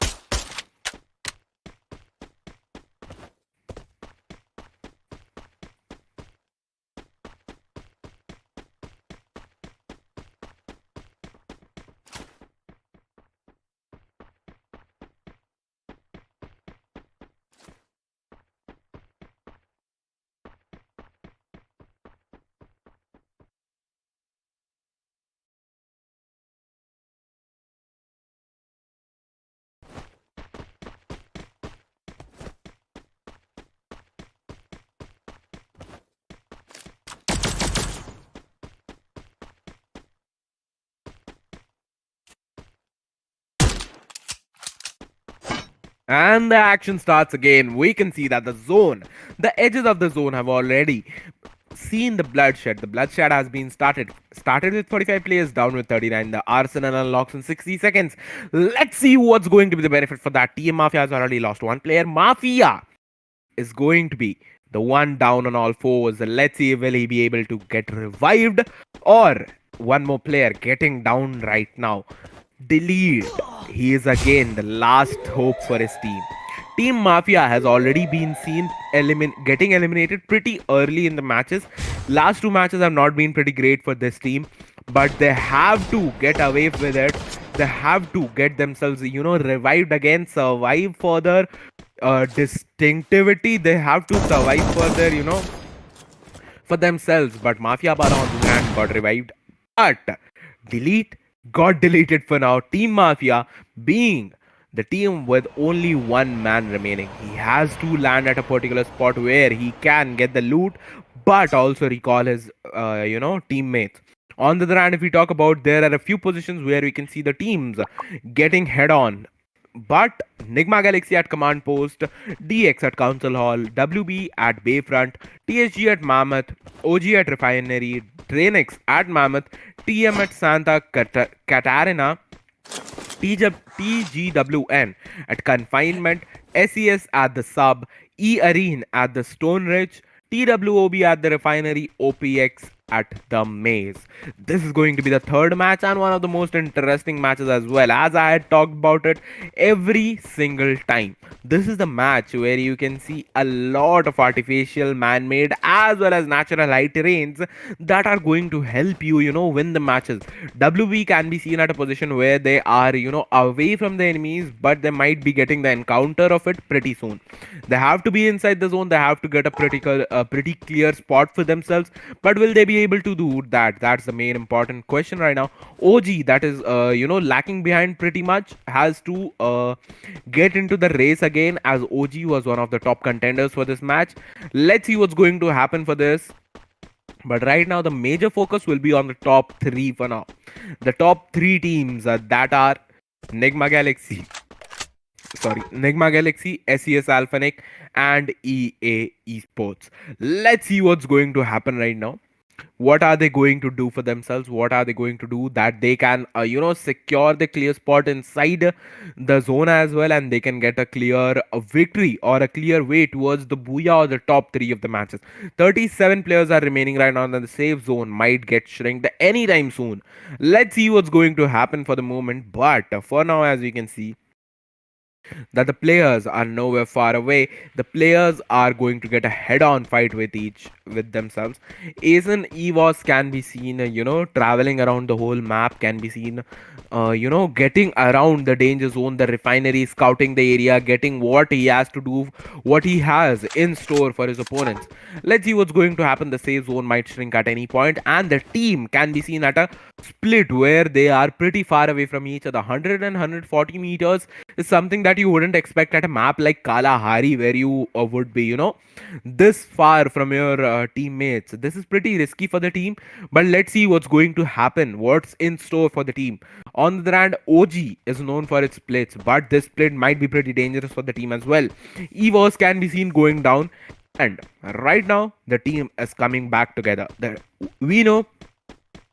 And the action starts again. We can see that the edges of the zone have already seen the bloodshed. The bloodshed has been started with 45 players, down with 39. The arsenal unlocks in 60 seconds. Let's see what's going to be the benefit for that. Team Mafia has already lost one player. Mafia is going to be the one down on all fours. Let's see, will he be able to get revived, or one more player getting down right now. Delete. He is again the last hope for his team. Team Mafia has already been seen getting eliminated pretty early in the matches. Last two matches have not been pretty great for this team, but they have to get away with it. They have to get themselves, revived again, survive for their distinctivity. They have to survive for their, for themselves. But Mafia Bara on the hand got revived. But Delete got deleted for now. Team Mafia being the team with only one man remaining. He has to land at a particular spot where he can get the loot, but also recall his, teammates. On the other hand, if we talk about, there are a few positions where we can see the teams getting head on. But Nigma Galaxy at Command Post, DX at Council Hall, WB at Bayfront, TSG at Mammoth, OG at Refinery, DRANIX at Mammoth, TM at Santa Catarina, TGWN at Confinement, SES at the Sub, E-Arene at the Stone Ridge, TWOB at the Refinery, OPX at the Maze. This is going to be the third match and one of the most interesting matches as well, as I had talked about it every single time. This is the match where you can see a lot of artificial, man-made as well as natural high terrains that are going to help you, win the matches. WB can be seen at a position where they are, away from the enemies, but they might be getting the encounter of it pretty soon. They have to be inside the zone. They have to get a pretty clear spot for themselves. But will they be able to do that? That's the main important question right now. OG, that is lacking behind pretty much, has to get into the race again, as OG was one of the top contenders for this match. Let's see what's going to happen for this. But right now the major focus will be on the top 3 for now. The top 3 teams that are Nigma Galaxy, Nigma Galaxy, SES ALFAINK, and EA Esports. Let's see what's going to happen right now. What are they going to do for themselves? What are they going to do that they can, secure the clear spot inside the zone as well, and they can get a clear victory or a clear way towards the booyah or the top three of the matches. 37 players are remaining right now, and the safe zone might get shrinked anytime soon. Let's see what's going to happen for the moment. But for now, as we can see, that the players are nowhere far away. The players are going to get a head-on fight with themselves. Asian EVOS can be seen, traveling around the whole map, can be seen, getting around the danger zone, the refinery, scouting the area, getting what he has to do, what he has in store for his opponents. Let's see what's going to happen. The safe zone might shrink at any point, and the team can be seen at a split where they are pretty far away from each other. 100 and 140 meters is something that you wouldn't expect at a map like Kalahari, where you would be, this far from your teammates. This is pretty risky for the team, but let's see what's going to happen, what's in store for the team. On the other hand, OG is known for its splits, but this split might be pretty dangerous for the team as well. EVOS can be seen going down, and right now the team is coming back together. We know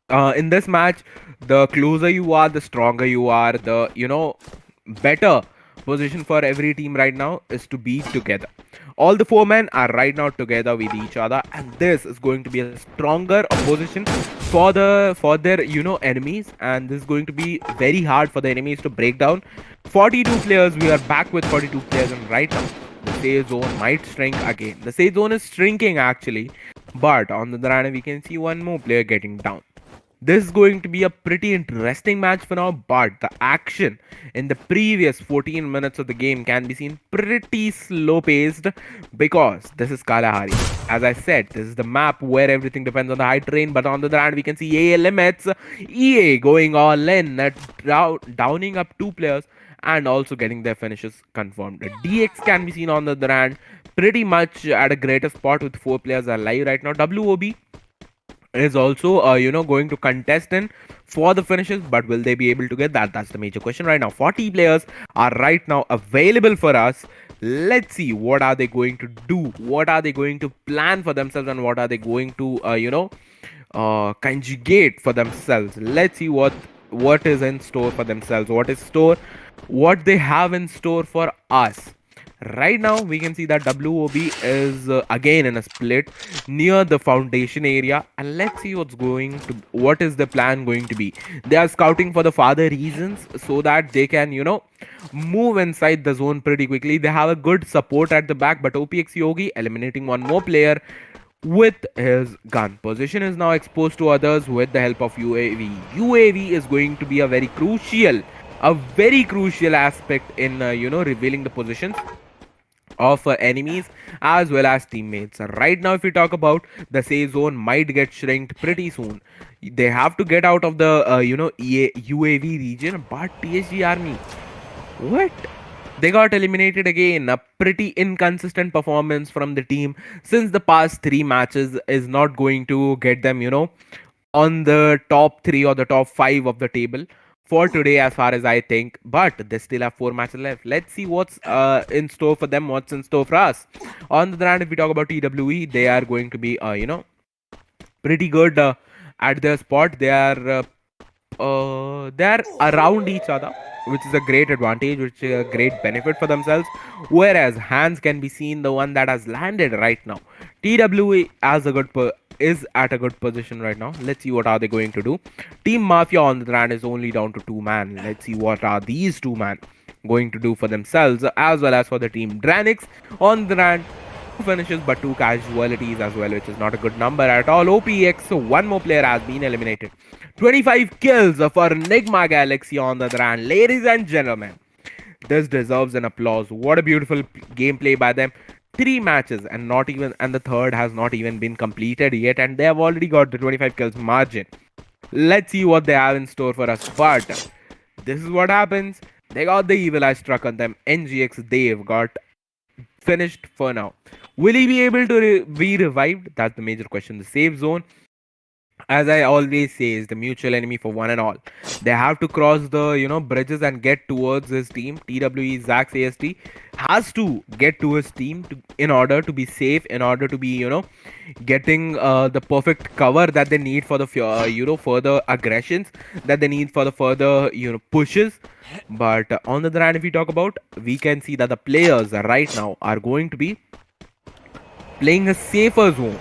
in this match, the closer you are, the stronger you are, the better position for every team right now is to be together. All the four men are right now together with each other, and this is going to be a stronger opposition for their enemies, and this is going to be very hard for the enemies to break down. 42 players, we are back with 42 players, and right now the safe zone might shrink again. The safe zone is shrinking actually, but on the other hand, we can see one more player getting down. This is going to be a pretty interesting match for now, but the action in the previous 14 minutes of the game can be seen pretty slow paced because this is Kalahari. As I said, this is the map where everything depends on the high terrain, but on the other hand, we can see AA limits, EA going all in, downing up two players and also getting their finishes confirmed. DX can be seen on the other hand pretty much at a greater spot with four players alive right now. WOB is also going to contest in for the finishes, but will they be able to get that? That's the major question right now. 40 players are right now available for us. Let's see what are they going to do, what are they going to plan for themselves, and what are they going to conjugate for themselves. Let's see what is in store for themselves, what they have in store for us. Right now, we can see that WOB is again in a split near the foundation area, and let's see what is the plan going to be. They are scouting for the farther reasons so that they can, move inside the zone pretty quickly. They have a good support at the back, but OPX Yogi eliminating one more player with his gun. Position is now exposed to others with the help of UAV. UAV is going to be a very crucial aspect in revealing the positions of enemies as well as teammates. Right now, if we talk about, the safe zone might get shrinked pretty soon. They have to get out of the UAV region, but TSG army, what, they got eliminated again. A pretty inconsistent performance from the team since the past three matches is not going to get them on the top 3 or the top 5 of the table for today, as far as I think. But they still have 4 matches left. Let's see what's in store for them, what's in store for us. On the other hand, if we talk about TWE, they are going to be pretty good at their spot. They're around each other, which is a great advantage, which is a great benefit for themselves. Whereas Hands can be seen, the one that has landed right now. TWE as a is at a good position right now. Let's see what are they going to do. Team Mafia on the other hand is only down to 2 man. Let's see what are these 2 man going to do for themselves as well as for the team. DRANIX on the other hand, 2 finishes but 2 casualties as well, which is not a good number at all. OPX, so one more player has been eliminated. 25 kills for NIGMA Galaxy on the other hand. Ladies and gentlemen, this deserves an applause. What a beautiful gameplay by them. 3 matches and the third has not even been completed yet, and they have already got the 25 kills margin. Let's see what they have in store for us. But this is what happens. They got the evil eye struck on them. NGX, they've got finished for now. Will he be able to be revived? That's the major question. The safe zone as I always say, is the mutual enemy for one and all. They have to cross the bridges and get towards his team. TWE Zax AST has to get to his team in order to be safe, in order to be getting the perfect cover that they need for the further aggressions that they need for the further pushes. But on the other hand, if we talk about, we can see that the players right now are going to be playing a safer zone,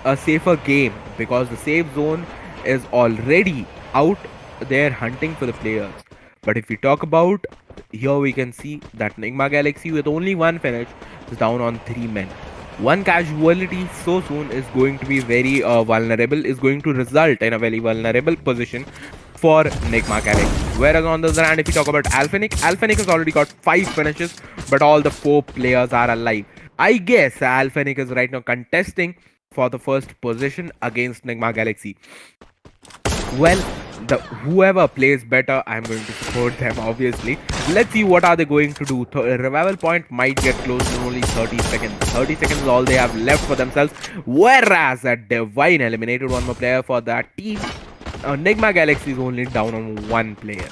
a safer game, because the safe zone is already out there hunting for the players. But if we talk about, here we can see that Nigma Galaxy with only one finish is down on 3 men. One casualty so soon is going to be very vulnerable, is going to result in a very vulnerable position for Nigma Galaxy. Whereas on the other hand, if we talk about ALFAINK has already got 5 finishes, but all the 4 players are alive. I guess ALFAINK is right now contesting for the first position against Nigma Galaxy. Well, whoever plays better, I'm going to support them, obviously. Let's see what are they going to do. Revival point might get close in only 30 seconds. 30 seconds is all they have left for themselves. Whereas that Divine eliminated one more player for that team. Nigma Galaxy is only down on 1 player.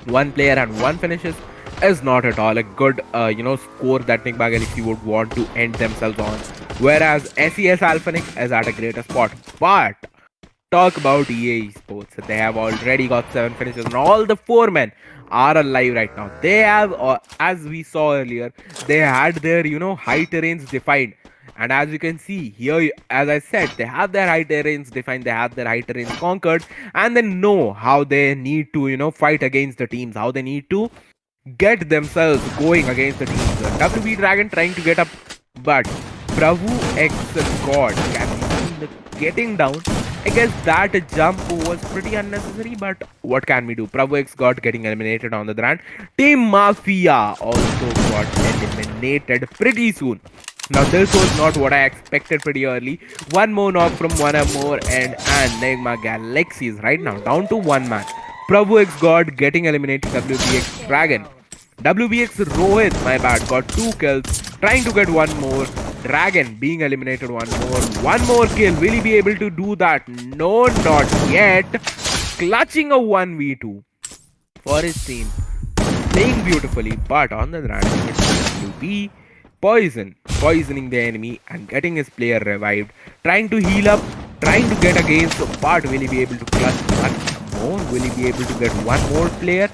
1 player and 1 finishes is not at all a good score that Nigma Galaxy would want to end themselves on. Whereas SES ALFAINK is at a greater spot. But talk about EA Esports. They have already got 7 finishes and all the 4 men are alive right now. They have, as we saw earlier, they had their high terrains defined. And as you can see here, as I said, they have their high terrains defined, they have their high terrains conquered, and they know how they need to fight against the teams, how they need to get themselves going against the teams. WB Dragon trying to get up, but Prabhu X God can be seen getting down. I guess that jump was pretty unnecessary, but what can we do? Prabhu X God getting eliminated on the other hand. Team Mafia also got eliminated pretty soon. Now this was not what I expected pretty early. One more knock from one more and Nigma Galaxy is right now down to 1 man. Prabhu X God getting eliminated. WBX Dragon. WBX Rohit, my bad, got 2 kills. Trying to get 1 more. Dragon being eliminated 1 more. 1 more kill. Will he be able to do that? No, not yet. Clutching a 1v2 for his team. Playing beautifully, but on the other hand, WB poisoning the enemy and getting his player revived. Trying to heal up, trying to get against, but will he be able to clutch 1 more? Will he be able to get 1 more player?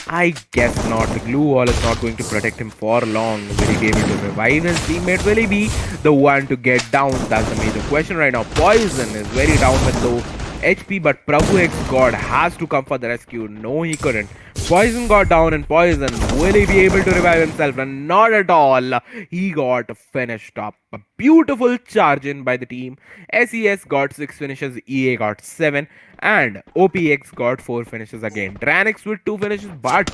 I guess not. The glue wall is not going to protect him for long. Will he be able to revive his teammate? Will he be the one to get down? That's the major question right now. Poison is very down with low HP, but Prabhu X God has to come for the rescue. No, he couldn't. Poison got down and Poison, will he be able to revive himself? And not at all. He got finished up. A beautiful charge in by the team. SES got 6 finishes, EA got 7, and OPX got 4 finishes again. DRANIX with 2 finishes, but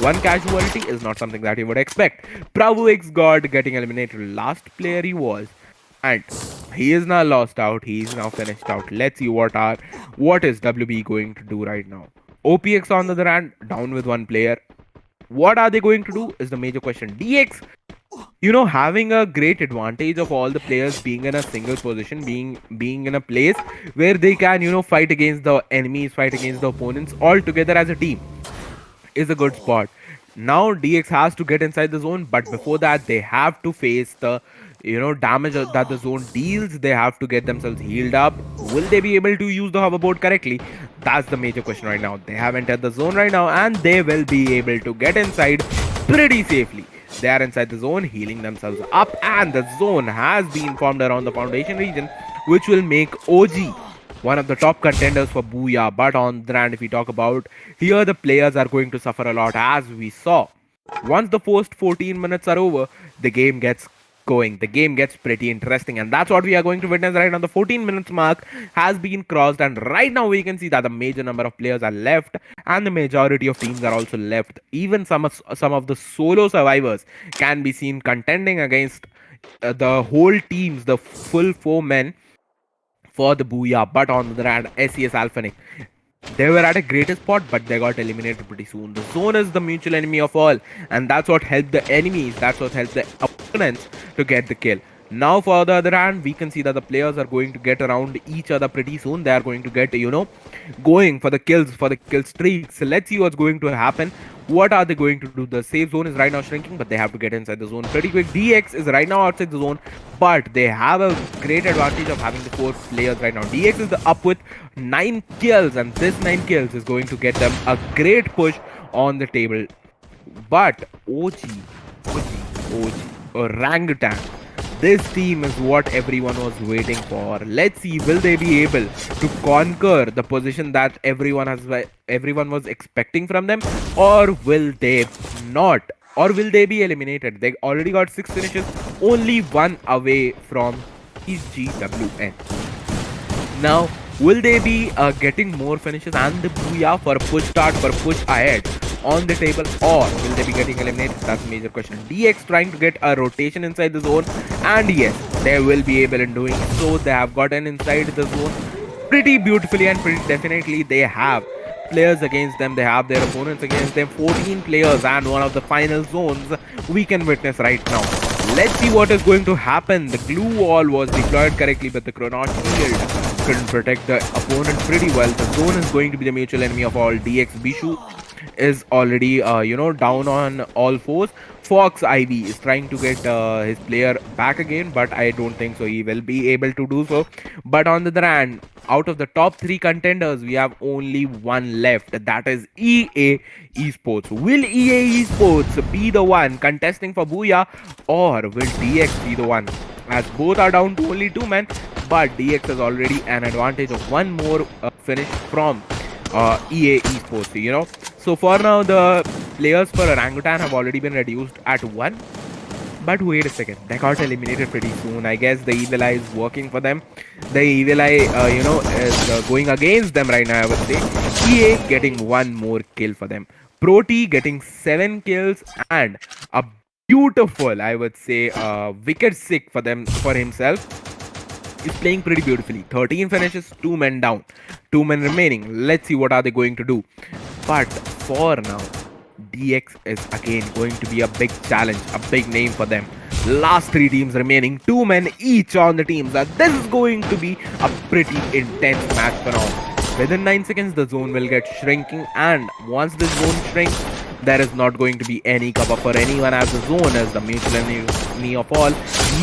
1 casualty is not something that you would expect. Prabhu X God getting eliminated. Last player he was. And he is now lost out. He is now finished out. Let's see what is WB going to do right now. OPX on the other hand, down with 1 player. What are they going to do is the major question. DX, having a great advantage of all the players being in a single position, being in a place where they can, fight against the enemies, fight against the opponents all together as a team, is a good spot. Now DX has to get inside the zone, but before that they have to face the damage that the zone deals. They have to get themselves healed up. Will they be able to use the hoverboard correctly? That's the major question right now. They have entered the zone right now and they will be able to get inside pretty safely. They are inside the zone, healing themselves up, and the zone has been formed around the foundation region, which will make OG one of the top contenders for Booyah. But on the hand, if we talk about here, the players are going to suffer a lot, as we saw. Once the first 14 minutes are over, the game gets going. The game gets pretty interesting, and that's what we are going to witness right now. The 14 minutes mark has been crossed, and right now we can see that the major number of players are left and the majority of teams are also left. Even some of the solo survivors can be seen contending against the whole teams, the full 4 men for the Booyah. But on the other hand, SES ALFAINK, they were at a greater spot, but they got eliminated pretty soon. The zone is the mutual enemy of all, and that's what helped the enemies, that's what helped the opponents to get the kill. Now, for the other hand, we can see that the players are going to get around each other pretty soon. They are going to get, going for the kill streaks. So let's see what's going to happen. What are they going to do? The safe zone is right now shrinking, but they have to get inside the zone pretty quick. DX is right now outside the zone, but they have a great advantage of having the 4 players right now. DX is up with 9 kills, and this 9 kills is going to get them a great push on the table. But OG, Orangutan. This team is what everyone was waiting for. Let's see, will they be able to conquer the position that everyone was expecting from them, or will they not? Or will they be eliminated? They already got 6 finishes, only one away from GWN. Now, will they be getting more finishes and the booyah for a push start, for a push ahead on the table, or will they be getting eliminated? That's a major question. DX trying to get a rotation inside the zone, and yes, they will be able in doing so. They have gotten inside the zone pretty beautifully, and pretty definitely they have players against them. They have their opponents against them. 14 players, and one of the final zones we can witness right now. Let's see what is going to happen. The glue wall was deployed correctly, but the Chronos shield couldn't protect the opponent pretty well. The zone is going to be the mutual enemy of all. DX Bishu is already down on all fours. Fox Ivy is trying to get his player back again, but I don't think so he will be able to do so. But on the other hand, out of the top 3 contenders, we have only one left. That is EA Esports. Will EA Esports be the one contesting for Booyah, or will DX be the one? As both are down to only 2 men, but DX has already an advantage of one more finish from EA Esports. So for now, the players for Orangutan have already been reduced at 1. But wait a second, they got eliminated pretty soon. I guess the Evil Eye is working for them. The Evil Eye, is going against them right now, I would say. EA getting one more kill for them. Proti getting 7 kills and a beautiful, I would say, wicked sick for himself. Is playing pretty beautifully. 13 finishes, 2 men down, 2 men remaining. Let's see what are they going to do. But for now, DX is again going to be a big challenge, a big name for them. Last 3 teams remaining, 2 men each on the teams. And this is going to be a pretty intense match for now. Within 9 seconds, the zone will get shrinking, and once the zone shrinks, there is not going to be any cover for anyone, as the zone is the mutual enemy of all.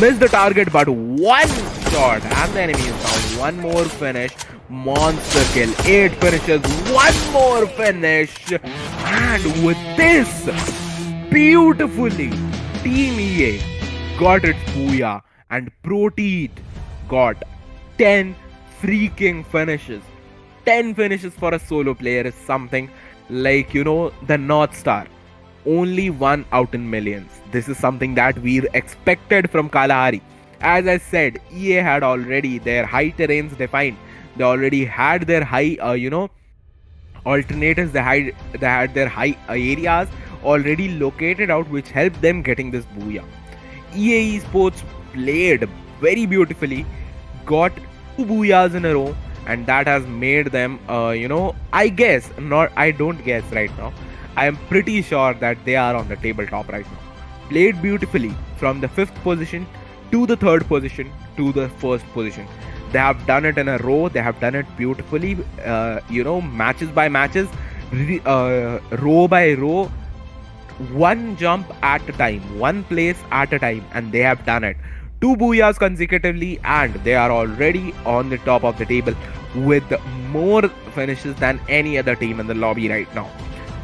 Missed the target, but one shot and the enemy is down. One more finish. Monster kill. 8 finishes. One more finish. And with this, beautifully, Team EA got its booyah, and Proteet got 10 freaking finishes. 10 finishes for a solo player is something like, the North Star. Only 1 out in millions. This is something that we expected from Kalahari. As I said, EA had already their high terrains defined. They already had their high, alternatives. They had their high areas already located out, which helped them getting this booyah. EA Esports played very beautifully, got 2 booyahs in a row, and that has made them, I don't guess right now. I am pretty sure that they are on the tabletop right now. Played beautifully from the 5th position to the 3rd position to the 1st position. They have done it in a row. They have done it beautifully, matches by matches, row by row, one jump at a time, one place at a time, and they have done it. 2 booyahs consecutively, and they are already on the top of the table with more finishes than any other team in the lobby right now.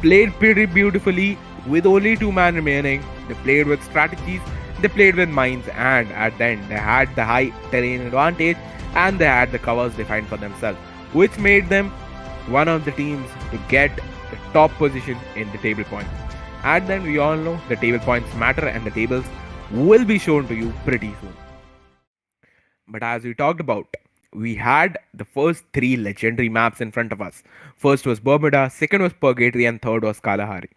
Played pretty beautifully with only 2 men remaining. They played with strategies, they played with minds, and at the end they had the high terrain advantage, and they had the covers defined for themselves, which made them one of the teams to get the top position in the table points. And then we all know the table points matter, and the tables will be shown to you pretty soon. But as we talked about, we had the first 3 legendary maps in front of us. First was Bermuda, second was Purgatory, and third was Kalahari.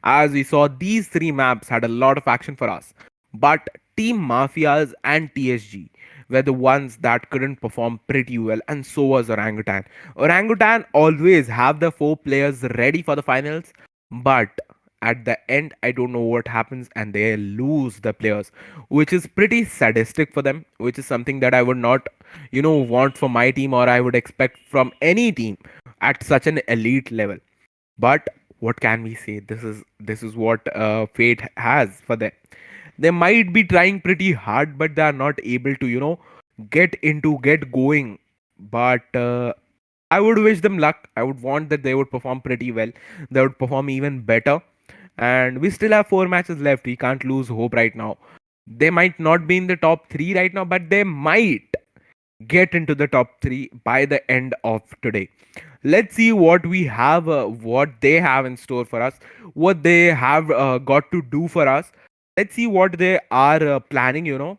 As we saw, these 3 maps had a lot of action for us. But Team Mafias and TSG were the ones that couldn't perform pretty well, and so was Orangutan. Orangutan always have the 4 players ready for the finals, but at the end, I don't know what happens, and they lose the players, which is pretty sadistic for them, which is something that I would not, want for my team, or I would expect from any team at such an elite level. But what can we say? This is what fate has for them. They might be trying pretty hard, but they are not able to, get going. But I would wish them luck. I would want that they would perform pretty well. They would perform even better. And we still have 4 matches left. We can't lose hope right now. They might not be in the top three right now, but they might get into the top three by the end of today. Let's see what we have, what they have in store for us, what they have got to do for us. Let's see what they are planning,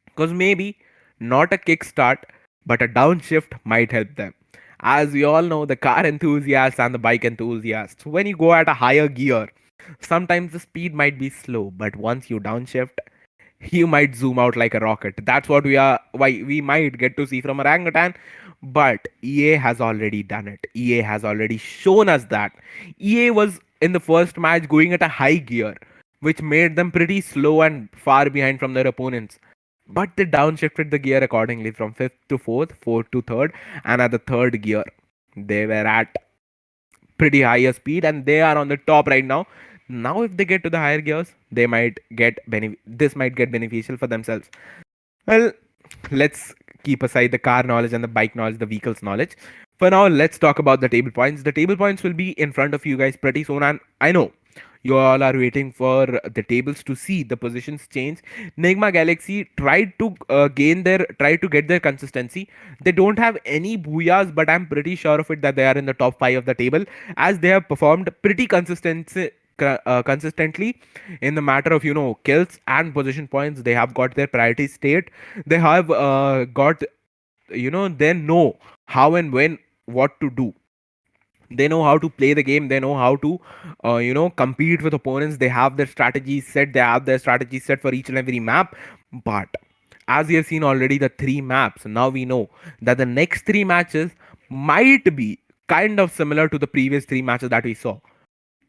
because maybe not a kickstart, but a downshift might help them. As we all know, the car enthusiasts and the bike enthusiasts, when you go at a higher gear, sometimes the speed might be slow, but once you downshift, you might zoom out like a rocket. That's what why we might get to see from orangutan. But EA has already done it. EA has already shown us that. EA was in the first match going at a high gear, which made them pretty slow and far behind from their opponents. But they downshifted the gear accordingly from 5th to 4th, 4th to 3rd, and at the 3rd gear, they were at pretty higher speed and they are on the top right now. Now, if they get to the higher gears, they might get this might get beneficial for themselves. Well, let's keep aside the car knowledge and the bike knowledge, the vehicles knowledge. For now, let's talk about the table points. The table points will be in front of you guys pretty soon, and I know you all are waiting for the tables to see the positions change. Nigma Galaxy tried to get their consistency. They don't have any booyahs, but I'm pretty sure of it that they are in the top 5 of the table, as they have performed pretty consistently in the matter of kills and position points. They have got their priority state. They have got they know how and when what to do. They know how to play the game. They know how to compete with opponents. They have their strategies set. They have their strategies set for each and every map. But as we have seen already the 3 maps, now we know that the next 3 matches might be kind of similar to the previous 3 matches that we saw.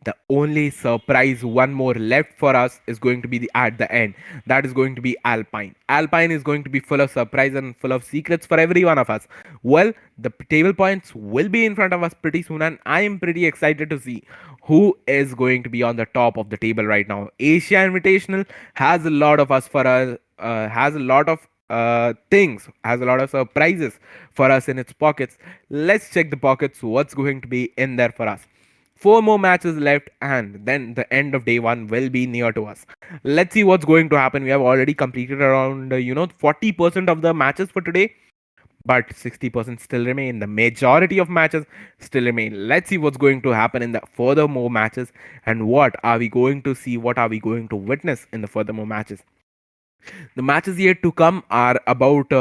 The only surprise one more left for us is going to be at the end. That is going to be Alpine. Alpine is going to be full of surprise and full of secrets for every one of us. Well, the table points will be in front of us pretty soon, and I am pretty excited to see who is going to be on the top of the table right now. Asia Invitational has a lot of us for us, has a lot of things, has a lot of surprises for us in its pockets. Let's check the pockets, what's going to be in there for us. 4 more matches left, and then the end of day 1 will be near to us. Let's see what's going to happen. We have already completed around 40% of the matches for today, but 60% still remain. The majority of matches still remain. Let's see what's going to happen in the furthermore matches, and what are we going to see, what are we going to witness in the furthermore matches. The matches yet to come are about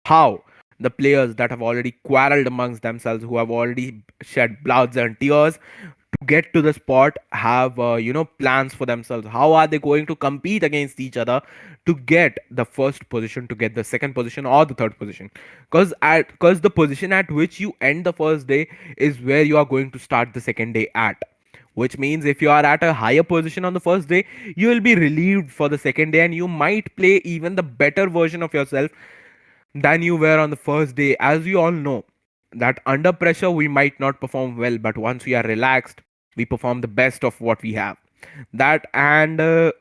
how the players that have already quarreled amongst themselves, who have already shed bloods and tears to get to the spot, have plans for themselves. How are they going to compete against each other to get the first position, to get the second position or the third position? Because the position at which you end the first day is where you are going to start the second day at. Which means if you are at a higher position on the first day, you will be relieved for the second day, and you might play even the better version of yourself than you were on the first day. As we all know, that under pressure we might not perform well, but once we are relaxed, we perform the best of what we have. That and the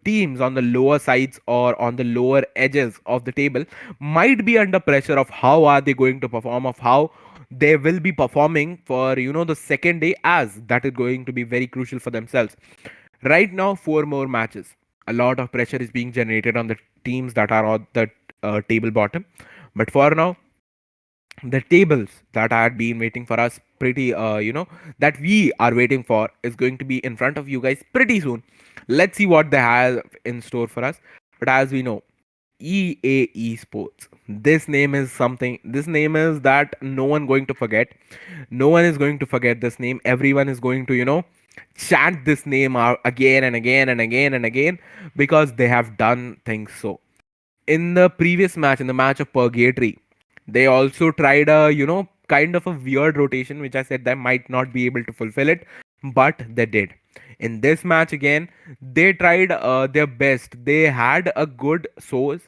teams on the lower sides or on the lower edges of the table might be under pressure of how are they going to perform, of how they will be performing for the second day, as that is going to be very crucial for themselves. Right now, 4 more matches. A lot of pressure is being generated on the teams that are on the table bottom. But for now, the tables that had been waiting for us pretty that we are waiting for is going to be in front of you guys pretty soon. Let's see what they have in store for us. But as we know, EA Esports, this name is something, this name is that no one going to forget. No one is going to forget this name. Everyone is going to chant this name out again and again and again and again, because they have done things so. In the previous match, in the match of Purgatory, they also tried a kind of a weird rotation, which I said they might not be able to fulfill it, but they did. In this match again, they tried their best. They had a good source.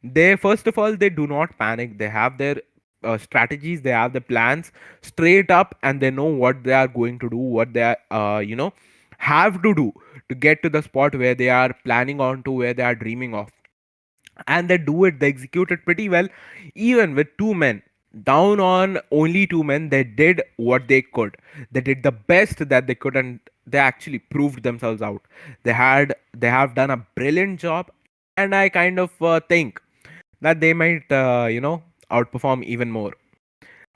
They, first of all, they do not panic. They have their strategies, they have the plans straight up, and they know what they are going to do, what they are, have to do to get to the spot where they are planning on to, where they are dreaming of. And they do it, they execute it pretty well. Even with two men down, on only two men, they did what they could. They did the best that they could, and they actually proved themselves out. They have done a brilliant job, and I kind of think that they might outperform even more.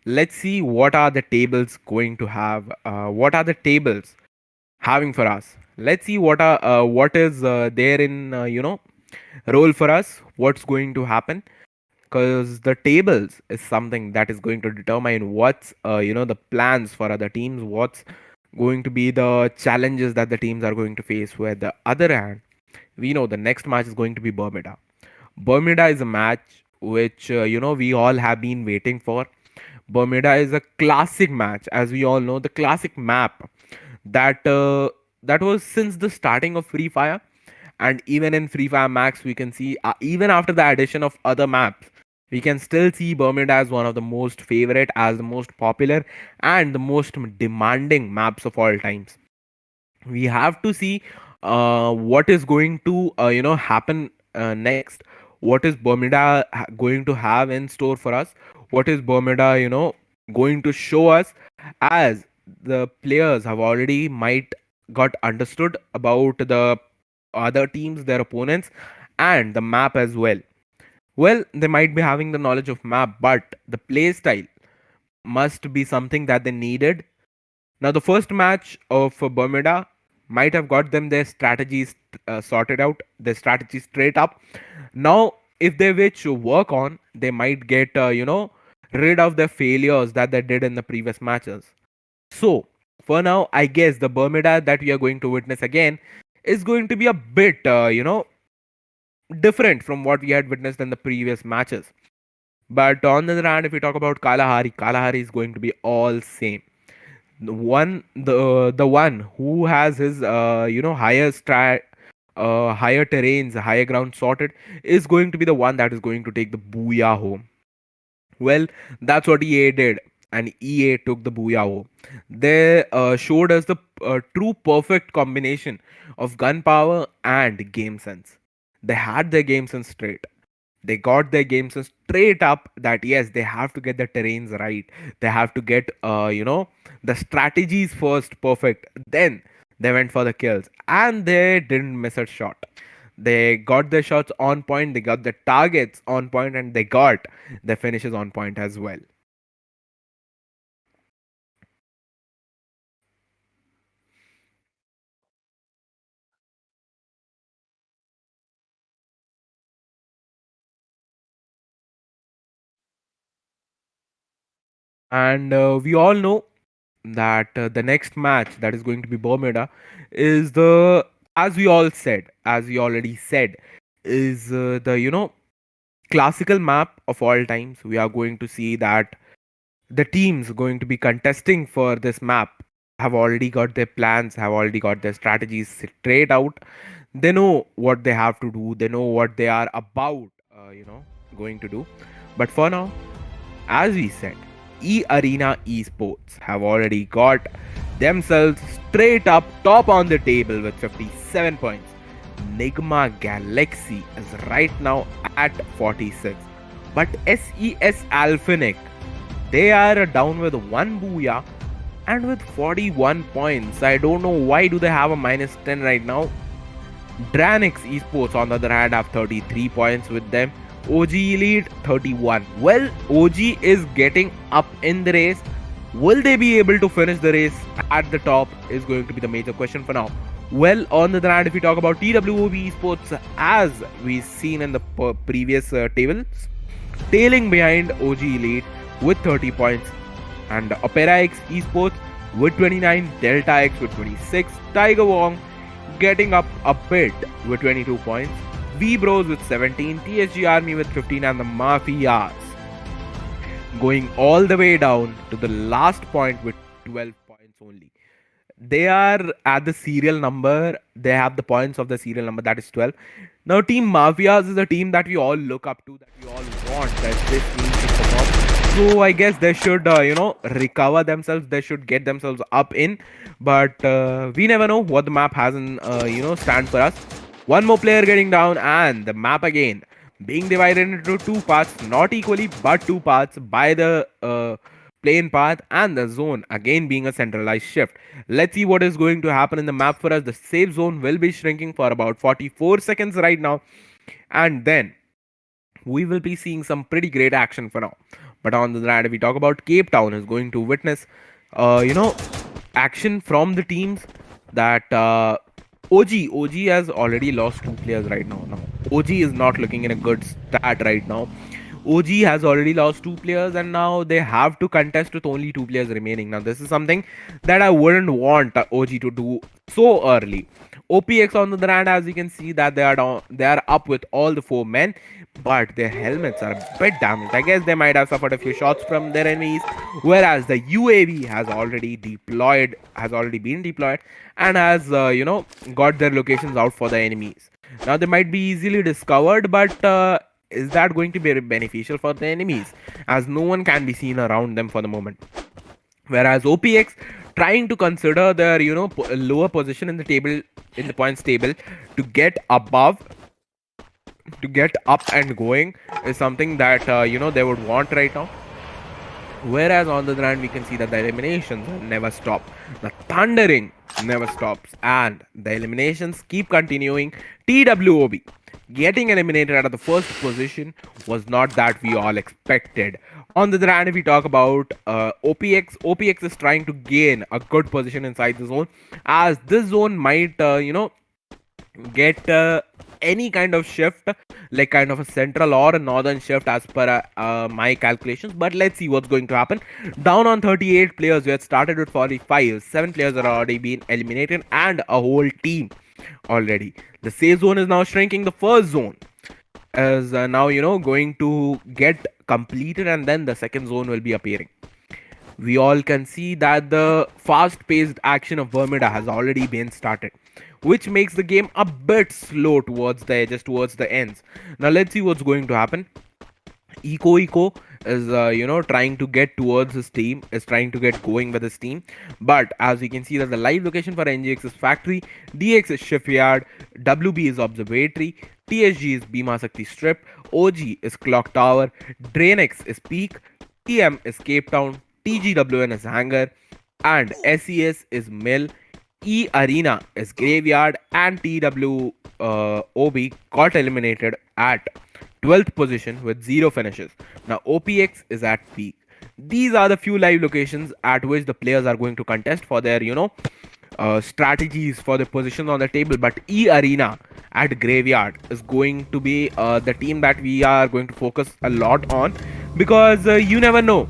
Let's see what are the tables going to have, what are the tables having for us. Let's see what is there in role for us, what's going to happen, because the tables is something that is going to determine what's the plans for other teams, what's going to be the challenges that the teams are going to face. Where the other hand, we know the next match is going to be Bermuda. Bermuda is a match which we all have been waiting for. Bermuda is a classic match, as we all know, the classic map that was since the starting of Free Fire. And even in Free Fire Max, we can see, even after the addition of other maps, we can still see Bermuda as one of the most favorite, as the most popular, and the most demanding maps of all times. We have to see what is going to happen next. What is Bermuda going to have in store for us? What is Bermuda going to show us, as the players have already might got understood about the other teams, their opponents, and the map as well. Well, they might be having the knowledge of map, but the play style must be something that they needed. Now, the first match of Bermuda might have got them their strategies sorted out, their strategies straight up. Now, if they wish to work on, they might get rid of the failures that they did in the previous matches. So, for now, I guess the Bermuda that we are going to witness again is going to be a bit different from what we had witnessed in the previous matches. But on the other hand, if we talk about Kalahari, Kalahari is going to be all same. The one who has his higher terrains, higher ground sorted, is going to be the one that is going to take the booyah home. Well, that's what EA did, and EA took the booyah home. They showed us the true perfect combination of gunpowder and game sense. They had their game sense straight. They got their game sense straight up, that yes, they have to get the terrains right. They have to get the strategies first perfect. Then they went for the kills, and they didn't miss a shot. They got their shots on point, they got the targets on point, and they got the finishes on point as well. And we all know that the next match that is going to be Bermuda is the, as we all said, as we already said, is the classical map of all times. We are going to see that the teams going to be contesting for this map have already got their plans, have already got their strategies straight out. They know what they have to do, they know what they are about going to do. But for now, as we said, Arena Esports have already got themselves straight up top on the table with 57 points. NIGMA Galaxy is right now at 46. But SES ALFAINK, they are down with 1 booyah and with 41 points. I don't know why do they have a minus 10 right now. DRANIX Esports on the other hand have 33 points with them. OG Elite 31. Well, OG is getting up in the race. Will they be able to finish the race at the top is going to be the major question for now. Well, on the other hand, if we talk about TWOB Esports, as we've seen in the previous tables, tailing behind OG Elite with 30 points, and OPERAX Esports with 29, Delta X with 26, Tiger Wong getting up a bit with 22 points, WEBROS with 17, TSG Army with 15, and the MAFIAS going all the way down to the last point with 12 points only. They are at the serial number. They have the points of the serial number, that is 12. Now, Team Mafias is a team that we all look up to, that we all want that this team should perform. So I guess they should, recover themselves. They should get themselves up in. But we never know what the map has in, stand for us. One more player getting down, and the map again being divided into two parts, not equally, but two parts by the plane path and the zone again being a centralized shift. Let's see what is going to happen in the map for us. The safe zone will be shrinking for about 44 seconds right now, and then we will be seeing some pretty great action for now. But on the other hand, if we talk about Cape Town is going to witness, action from the teams that OG has already lost two players right now. Now OG is not looking in a good stat right now. OG has already lost two players, and now they have to contest with only two players remaining. Now this is something that I wouldn't want OG to do so early. OPX on the other hand, as you can see that they are down, they are up with all the four men, but their helmets are a bit damaged. I guess they might have suffered a few shots from their enemies, whereas the UAV has already been deployed, and has got their locations out for the enemies. Now they might be easily discovered, but is that going to be beneficial for the enemies, as no one can be seen around them for the moment? Whereas OPX trying to consider their lower position in the table, in the points table, to get above, to get up and going, is something that they would want right now. Whereas on the other hand, we can see that the eliminations never stop. The thundering never stops, and the eliminations keep continuing. TWOB getting eliminated out of the first position was not that we all expected. On the other hand, if we talk about OPX is trying to gain a good position inside the zone, as this zone might get any kind of shift, like kind of a central or a northern shift as per my calculations. But let's see what's going to happen. Down on 38 players, we had started with 45. 7 players are already been eliminated, and a whole team already. The safe zone is now shrinking. The first zone is now going to get completed, and then the second zone will be appearing. We all can see that the fast-paced action of Bermuda has already been started, which makes the game a bit slow towards the edges, towards the ends. Now let's see what's going to happen. Eco is trying to get towards his team, is trying to get going with his team, but as we can see that the live location for NGX is factory, DX is shipyard, WB is observatory, TSG is Bhima Sakti strip, OG is clock tower, DRANIX is peak, TM is Cape Town, TGWN is hangar, and SES is mill, E Arena is graveyard, and TWOB got eliminated at 12th position with 0 finishes. Now OPX is at peak. These are the few live locations at which the players are going to contest for their strategies for the positions on the table. But E Arena at graveyard is going to be the team that we are going to focus a lot on, because you never know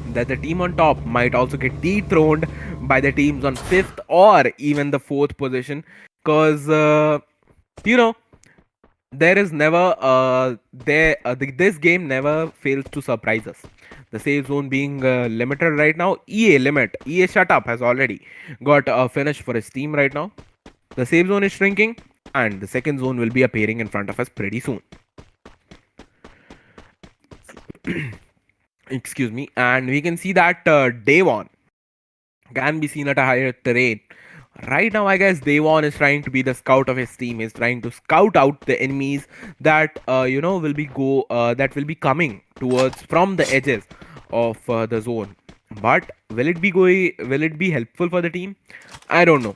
that the team on top might also get dethroned by the teams on 5th or even the 4th position, because there is never this game never fails to surprise us. The safe zone being limited right now. EA shut up has already got a finish for his team right now. The safe zone is shrinking, and the second zone will be appearing in front of us pretty soon. Excuse me. And we can see that Devon can be seen at a higher terrain. Right now, I guess Devon is trying to be the scout of his team. He's trying to scout out the enemies that will be coming towards from the edges of the zone. But will it be helpful for the team? I don't know.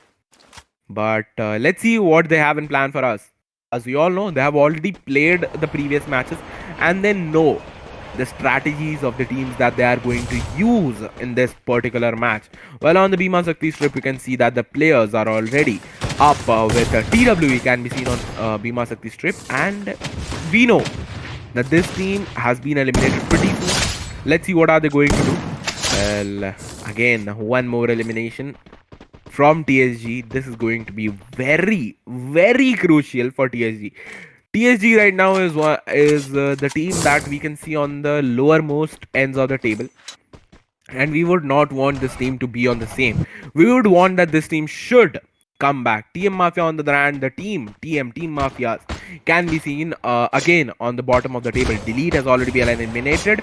But let's see what they have in plan for us. As we all know, they have already played the previous matches, and they know the strategies of the teams that they are going to use in this particular match. Well, on the Bhima Sakti strip, you can see that the players are already up with TWE can be seen on Bhima Sakti strip, and we know that this team has been eliminated pretty soon. Let's see what are they going to do. Well, again, one more elimination from TSG. This is going to be very, very crucial for TSG. TSG right now is the team that we can see on the lowermost ends of the table. and we would not want this team to be on the same. We would want that this team should come back. TM Mafia on the other hand, the Team Mafias can be seen again on the bottom of the table. Delete has already been eliminated.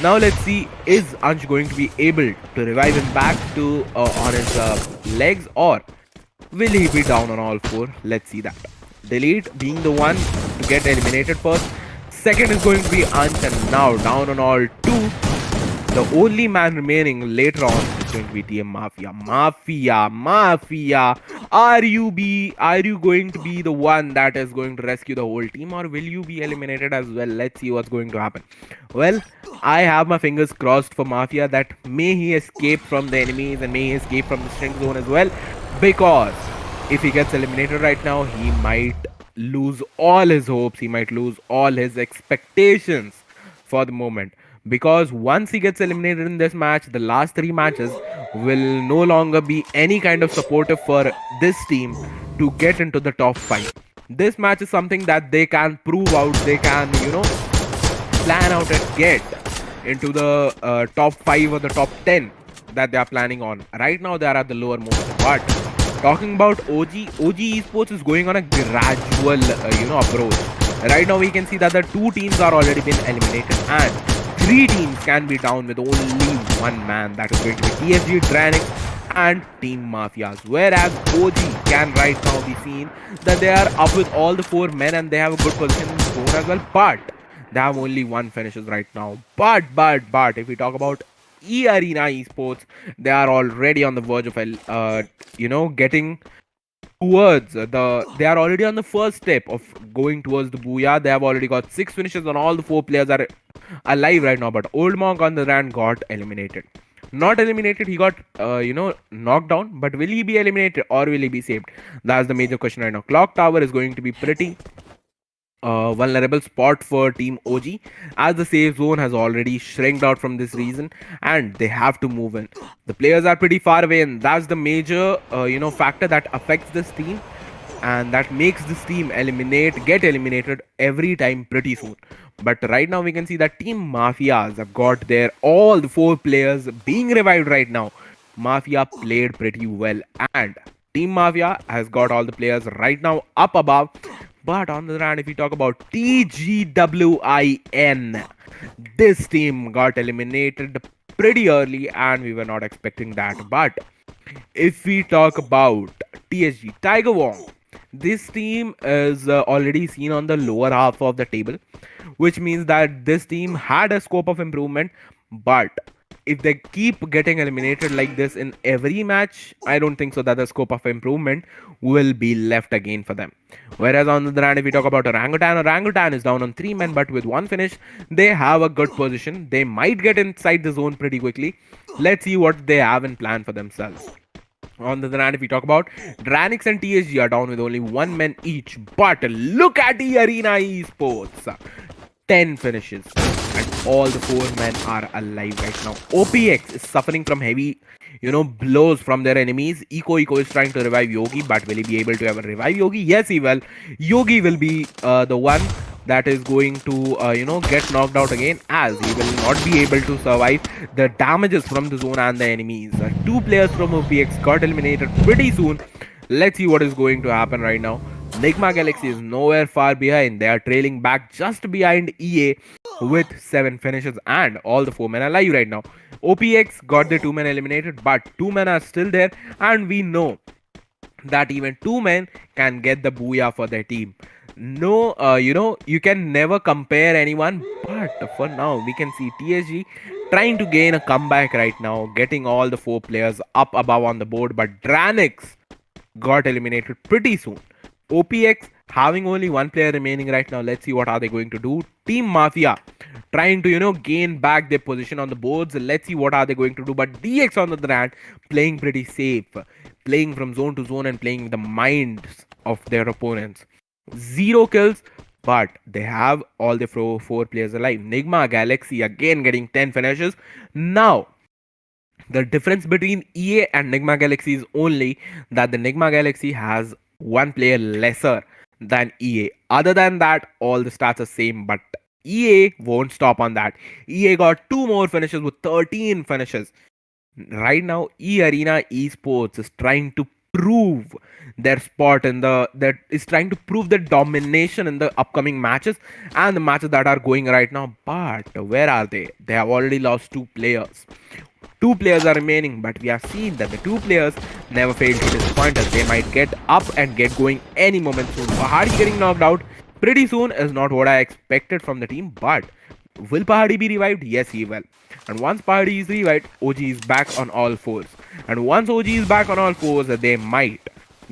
Now let's see, is Ansh going to be able to revive him back to on his legs, or will he be down on all four? Let's see that. Delete being the one to get eliminated first. Second is going to be Ansh, and now down on all two. The only man remaining later on is going to be TM Mafia. Mafia. Are you going to be the one that is going to rescue the whole team, or will you be eliminated as well? Let's see what's going to happen. Well, I have my fingers crossed for Mafia that may he escape from the enemies and may he escape from the strength zone as well, because if he gets eliminated right now, he might lose all his hopes, he might lose all his expectations for the moment, because once he gets eliminated in this match, the last three matches will no longer be any kind of supportive for this team to get into the top 5. This match is something that they can prove out, they can, plan out and get into the top 5 or the top 10 that they are planning on. Right now they are at the lower most, but talking about OG Esports is going on a gradual approach. Right now we can see that the 2 teams are already been eliminated and 3 teams can be down with only 1 man, that is going to be TSG, DRANIX and Team Mafias, whereas OG can right now be seen that they are up with all the 4 men and they have a good position in the zone as well, but they have only 1 finishes right now. But if we talk about Arena Esports, they are already on the verge of getting towards they are already on the first step of going towards the Booyah. They have already got 6 finishes and all the 4 players are alive right now, but Old Monk on the run got eliminated. Not eliminated, he got knocked down, but will he be eliminated or will he be saved? That's the major question right now. Clock Tower is going to be pretty vulnerable spot for Team OG, as the safe zone has already shrinked out from this reason and they have to move in. The players are pretty far away, and that's the major factor that affects this team and that makes this team get eliminated every time pretty soon. But right now we can see that Team Mafias have got their all the 4 players being revived right now. Mafia played pretty well and Team Mafia has got all the players right now up above. But on the other hand, if we talk about TGWIN, this team got eliminated pretty early and we were not expecting that. But if we talk about TSG, Tiger Wong, this team is already seen on the lower half of the table, which means that this team had a scope of improvement. But if they keep getting eliminated like this in every match, I don't think so that the scope of improvement will be left again for them. Whereas on the other hand, if we talk about Orangutan is down on 3 men, but with 1 finish, they have a good position. They might get inside the zone pretty quickly. Let's see what they have in plan for themselves. On the other hand, if we talk about DRANIX and TSG are down with only 1 man each, but look at the Arena Esports. 10 finishes and all the 4 men are alive right now. OPX is suffering from heavy blows from their enemies. Eco is trying to revive Yogi, but will he be able to ever revive Yogi? Yes, he will. Yogi will be the one that is going to get knocked out again, as he will not be able to survive the damages from the zone and the enemies. 2 players from OPX got eliminated pretty soon. Let's see what is going to happen right now. NIGMA Galaxy is nowhere far behind. They are trailing back just behind EA with 7 finishes and all the 4 men alive right now. OPX got the 2 men eliminated, but 2 men are still there and we know that even 2 men can get the booyah for their team. No, you can never compare anyone, but for now we can see TSG trying to gain a comeback right now, getting all the 4 players up above on the board, but DRANIX got eliminated pretty soon. OPX having only 1 player remaining right now. Let's see what are they going to do. Team Mafia trying to gain back their position on the boards. Let's see what are they going to do. But DX on the other hand playing pretty safe, playing from zone to zone and playing the minds of their opponents. 0 kills, but they have all the 4 players alive. NIGMA Galaxy again getting 10 finishes. Now the difference between EA and NIGMA Galaxy is only that the NIGMA Galaxy has 1 player lesser than EA. Other than that, all the stats are same, but EA won't stop on that. EA got 2 more finishes with 13 finishes. Right now, Arena Esports is trying to prove their spot in the that is trying to prove their domination in the upcoming matches and the matches that are going right now. But where are they? They have already lost 2 players. 2 players are remaining, but we have seen that the 2 players never fail to disappoint us. They might get up and get going any moment soon. Pahadi getting knocked out pretty soon is not what I expected from the team, but will Pahadi be revived? Yes, he will. And once Pahadi is revived, OG is back on all fours. And once OG is back on all fours, they might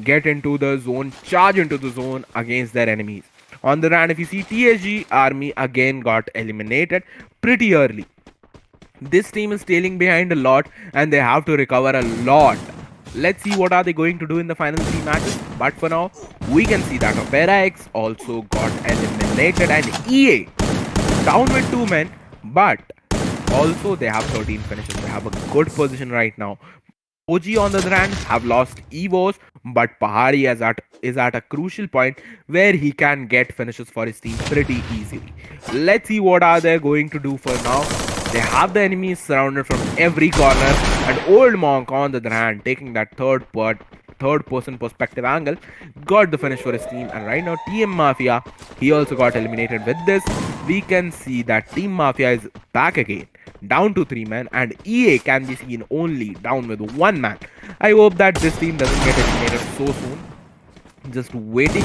get into the zone, charge into the zone against their enemies. On the run, if you see TSG Army again got eliminated pretty early. This team is tailing behind a lot and they have to recover a lot. Let's see what are they going to do in the final 3 matches. But for now, we can see that OPERAX also got eliminated and EA down with 2 men. But also they have 13 finishes. They have a good position right now. OG on the other hand have lost Evos, but Pahari is at a crucial point where he can get finishes for his team pretty easily. Let's see what are they going to do for now. They have the enemies surrounded from every corner, and Old Monk on the other hand taking that third person perspective angle got the finish for his team. And right now Team Mafia, he also got eliminated. With this, we can see that Team Mafia is back again, down to 3 men, and EA can be seen only down with 1 man. I hope that this team doesn't get eliminated so soon. Just waiting,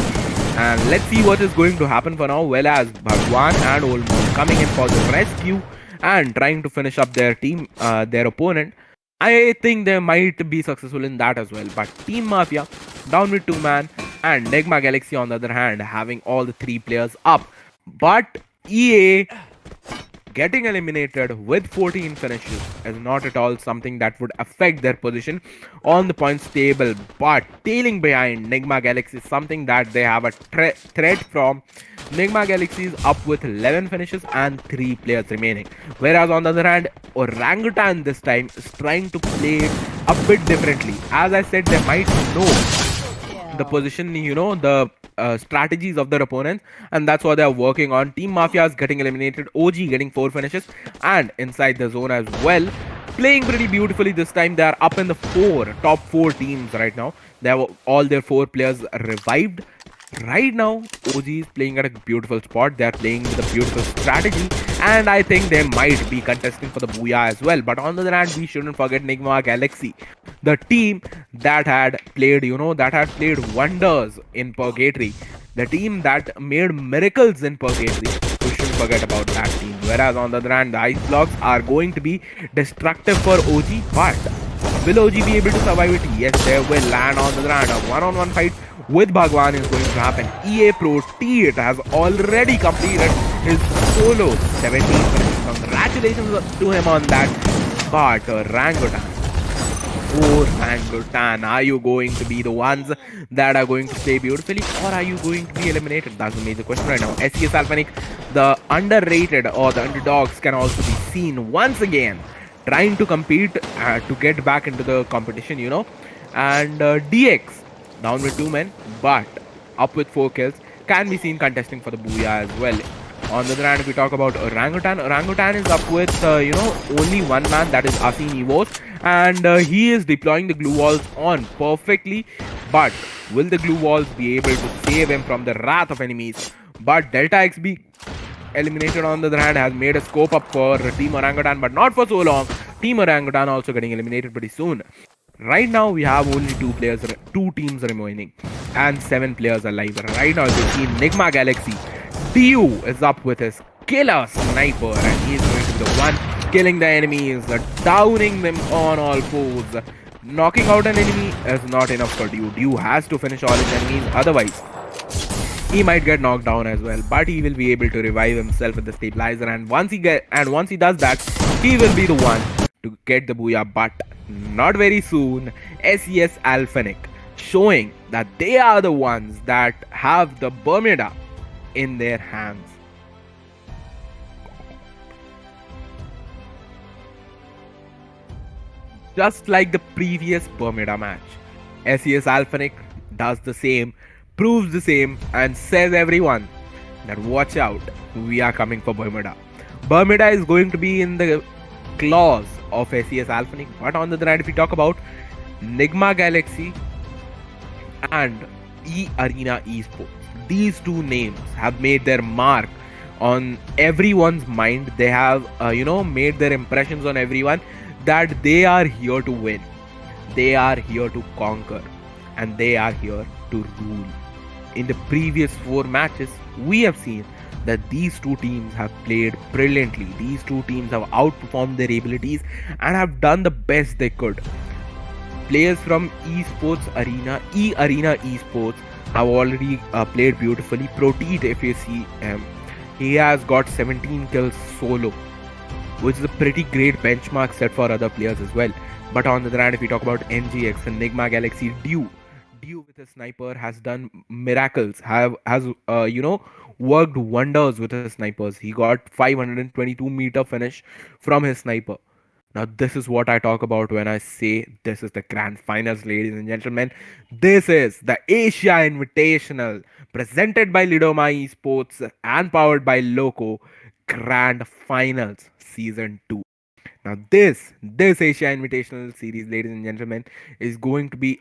and let's see what is going to happen for now. Well, as Bhagwan and Old Monk coming in for the rescue and trying to finish up their team, their opponent. I think they might be successful in that as well. But Team Mafia down with 2 man, and NIGMA Galaxy on the other hand having all the 3 players up. But EA getting eliminated with 14 finishes is not at all something that would affect their position on the points table. But tailing behind NIGMA Galaxy is something that they have a threat from. NIGMA Galaxy is up with 11 finishes and 3 players remaining. Whereas on the other hand, Orangutan this time is trying to play a bit differently. As I said, they might know the position, the strategies of their opponents, and that's what they are working on. Team Mafia is getting eliminated, OG getting 4 finishes and inside the zone as well. Playing pretty beautifully this time. They are up in the top 4 teams right now. They have all their 4 players revived. Right now, OG is playing at a beautiful spot. They are playing with a beautiful strategy, and I think they might be contesting for the Booyah as well. But on the other hand, we shouldn't forget NIGMA Galaxy, the team that had played, wonders in Purgatory, the team that made miracles in Purgatory. We shouldn't forget about that team. Whereas on the other hand, the ice blocks are going to be destructive for OG, but will OG be able to survive it? Yes, they will land on the other hand. A one-on-one fight with Bhagwan is going to happen. EA Pro T has already completed his solo 17 finishes. Congratulations to him on that. But Orangutan, are you going to be the ones that are going to play beautifully, or are you going to be eliminated? That's the major question right now. SES ALFAINK, the underrated or the underdogs, can also be seen once again trying to compete to get back into the competition, and DX down with 2 men, but up with 4 kills, can be seen contesting for the Booyah as well. On the other hand, if we talk about Orangutan is up with, only 1 man, that is Asin Evos, and he is deploying the glue walls on perfectly. But will the glue walls be able to save him from the wrath of enemies? But Delta XB eliminated on the other hand has made a scope up for Team Orangutan, but not for so long. Team Orangutan also getting eliminated pretty soon. Right now we have only 2 teams remaining and 7 players alive. Right now you see NIGMA Galaxy, DU is up with his killer sniper, and he is going to be the one killing the enemies, downing them on all fours. Knocking out an enemy is not enough for DU. DU has to finish all his enemies, otherwise he might get knocked down as well. But he will be able to revive himself with the stabilizer, and once he does that, he will be the one to get the Booyah. But not very soon. SES ALFAINK showing that they are the ones that have the Bermuda in their hands. Just like the previous Bermuda match, SES ALFAINK does the same, proves the same, and says everyone that watch out, we are coming for Bermuda. Bermuda is going to be in the claws of SES ALFAINK, but on the other hand, if we talk about NIGMA Galaxy and E Arena Esports, these two names have made their mark on everyone's mind. They have, made their impressions on everyone that they are here to win, they are here to conquer, and they are here to rule. In the previous 4 matches, we have seen that these two teams have played brilliantly. These two teams have outperformed their abilities and have done the best they could. Players from Esports Arena, E Arena Esports, have already played beautifully. Proteet, if you see him, he has got 17 kills solo, which is a pretty great benchmark set for other players as well. But on the other hand, if we talk about NGX and Nigma Galaxy, Dew with his sniper has done miracles. Has worked wonders with his snipers. He got 522-meter finish from his sniper. Now this is what I talk about when I say this is the grand finals, ladies and gentlemen. This is the Asia Invitational, presented by Lidoma Esports and powered by Loco, Grand Finals Season 2. Now this Asia Invitational series, ladies and gentlemen, is going to be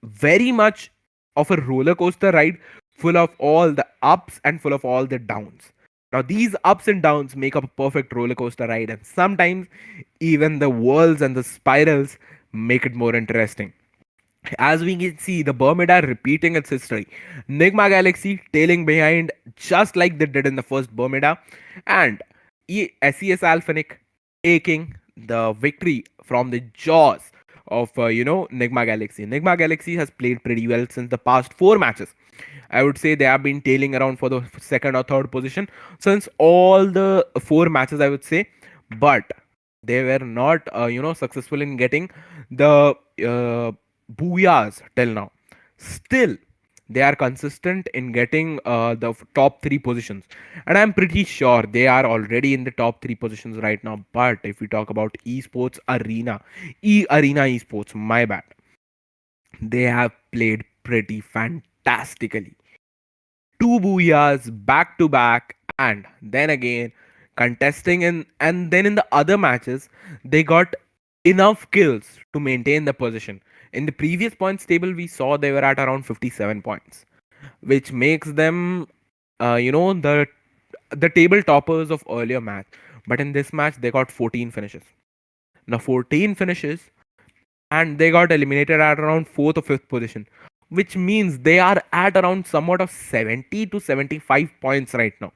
very much of a roller coaster ride, full of all the ups and full of all the downs. Now these ups and downs make up a perfect roller coaster ride, and sometimes even the whirls and the spirals make it more interesting. As we can see, the Bermuda repeating its history. Nigma Galaxy tailing behind just like they did in the first Bermuda, and SES ALFAINK taking the victory from the jaws of Nigma Galaxy. Nigma Galaxy has played pretty well since the past 4 matches. I would say they have been tailing around for the second or third position since all the 4 matches, I would say, but they were not successful in getting the booyahs till now. Still, they are consistent in getting the top 3 positions, and I'm pretty sure they are already in the top 3 positions right now. But if we talk about esports arena, arena esports, my bad, they have played pretty fantastically. 2 booyahs back to back, and then again contesting in, and then in the other matches they got enough kills to maintain the position. In the previous points table, we saw they were at around 57 points, which makes them the table toppers of earlier match. But in this match they got 14 finishes. Now 14 finishes, and they got eliminated at around 4th or 5th position, which means they are at around somewhat of 70 to 75 points right now.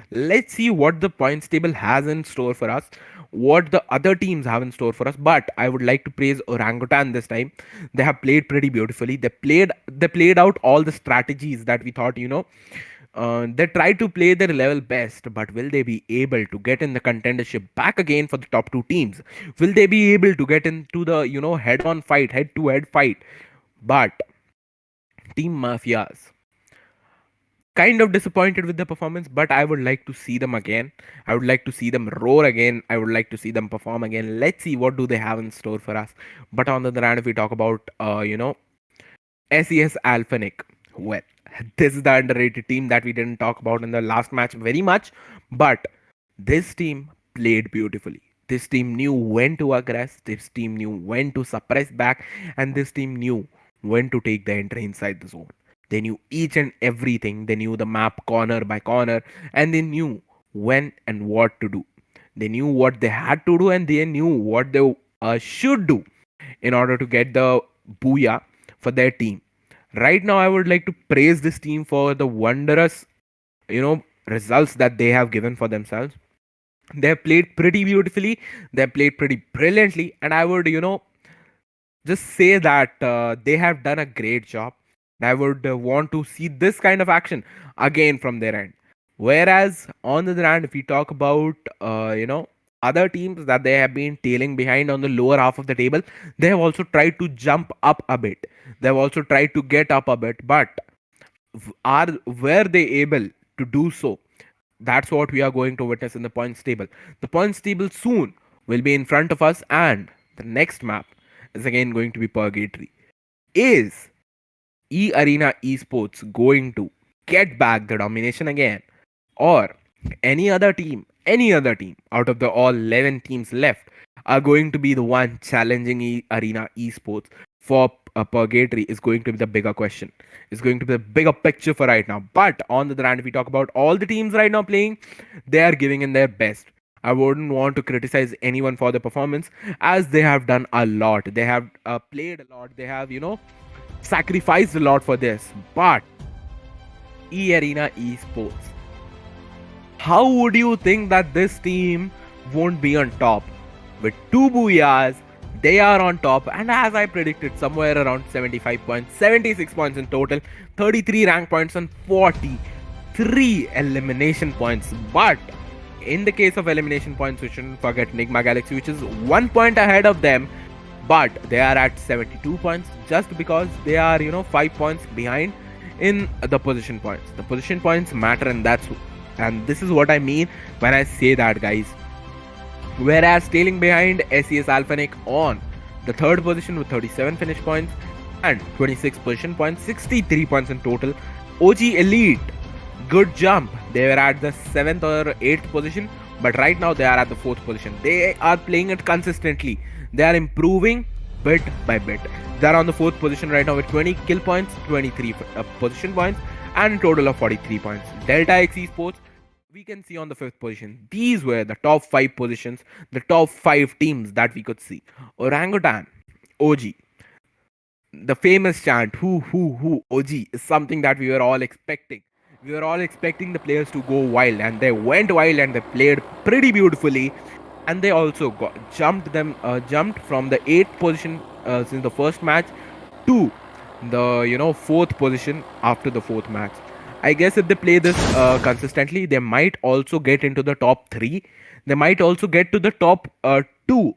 Let's see what the points table has in store for us, what the other teams have in store for us. But I would like to praise Orangutan this time. They have played pretty beautifully. They played out all the strategies that we thought, they tried to play their level best, but will they be able to get in the contendership back again for the top 2 teams? Will they be able to get into the head-on fight, head-to-head fight? But Team Mafias, kind of disappointed with the performance, but I would like to see them again. I would like to see them roar again. I would like to see them perform again. Let's see what do they have in store for us. But on the other hand, if we talk about SES ALFAINK, well, this is the underrated team that we didn't talk about in the last match very much, but this team played beautifully. This team knew when to aggress, this team knew when to suppress back, and this team knew when to take the entry inside the zone. They knew each and everything. They knew the map corner by corner, and they knew when and what to do. They knew what they had to do, and they knew what they should do in order to get the booyah for their team. Right now, I would like to praise this team for the wondrous, results that they have given for themselves. They have played pretty beautifully. They have played pretty brilliantly, and I would, just say that they have done a great job. I would want to see this kind of action again from their end. Whereas on the other hand, if we talk about other teams that they have been tailing behind on the lower half of the table, they have also tried to jump up a bit. They have also tried to get up a bit, but are were they able to do so? That's what we are going to witness in the points table. The points table soon will be in front of us, and the next map is again going to be Purgatory. Is E Arena Esports going to get back the domination again? or any other team out of the all 11 teams left are going to be the one challenging arena esports for purgatory is going to be the bigger question. It's going to be the bigger picture for right now. But on the other hand, if we talk about all the teams right now playing, they are giving in their best. I wouldn't want to criticize anyone for their performance as they have done a lot. They have played a lot. They have, sacrificed a lot for this. But Arena Esports, how would you think that this team won't be on top? With 2 booyahs, they are on top, and as I predicted, somewhere around 75 points, 76 points in total, 33 rank points, and 43 elimination points. But in the case of elimination points, we shouldn't forget NIGMA Galaxy, which is 1 point ahead of them, but they are at 72 points just because they are, 5 points behind in the position points. The position points matter, and this is what I mean when I say that, guys. Whereas trailing behind SES ALFAINK on the third position with 37 finish points and 26 position points, 63 points in total. OG Elite, good jump. They were at the 7th or 8th position, but right now they are at the 4th position. They are playing it consistently. They are improving bit by bit. They are on the 4th position right now with 20 kill points, 23 position points, and a total of 43 points. Delta X Esports, we can see on the 5th position. These were the top 5 positions, the top 5 teams that we could see. Orangutan, OG, the famous chant, who, OG, is something that we were all expecting. We were all expecting the players to go wild, and they went wild and they played pretty beautifully. And they also jumped from the 8th position since the first match to the 4th position after the 4th match. I guess if they play this consistently, they might also get into the top 3. They might also get to the top 2.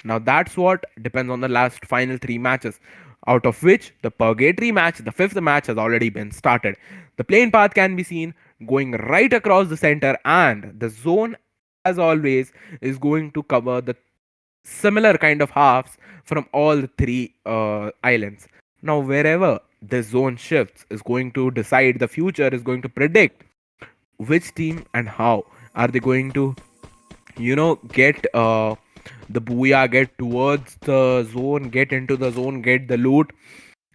Now that's what depends on the last final 3 matches, out of which the purgatory match, the 5th match, has already been started. The playing path can be seen going right across the center, and the zone, as always, is going to cover the similar kind of halves from all the 3 islands. Now wherever the zone shifts is going to decide the future, is going to predict which team and how are they going to get the booyah, get towards the zone, get into the zone, get the loot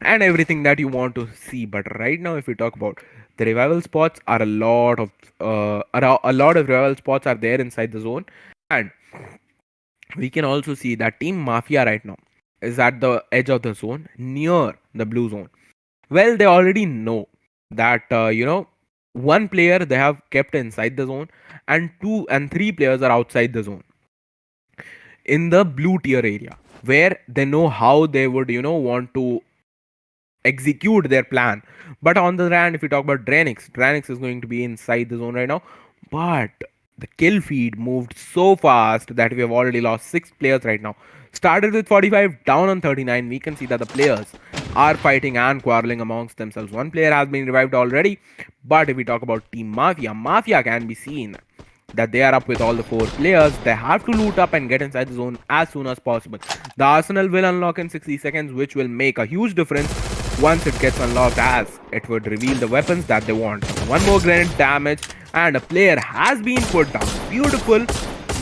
and everything that you want to see. But right now, if we talk about the revival spots, are a lot of revival spots are there inside the zone, and we can also see that Team Mafia right now is at the edge of the zone near the blue zone. Well, they already know that one player they have kept inside the zone, and 2 and 3 players are outside the zone in the blue tier area, where they know how they would want to execute their plan. But on the other hand, if we talk about DRANIX is going to be inside the zone right now, but the kill feed moved so fast that we have already lost 6 players right now. Started with 45, down on 39. We can see that the players are fighting and quarreling amongst themselves. One player has been revived already. But if we talk about Team Mafia can be seen that they are up with all the 4 players. They have to loot up and get inside the zone as soon as possible. The arsenal will unlock in 60 seconds, which will make a huge difference once it gets unlocked, as it would reveal the weapons that they want. One more grenade damage, and a player has been put down. Beautiful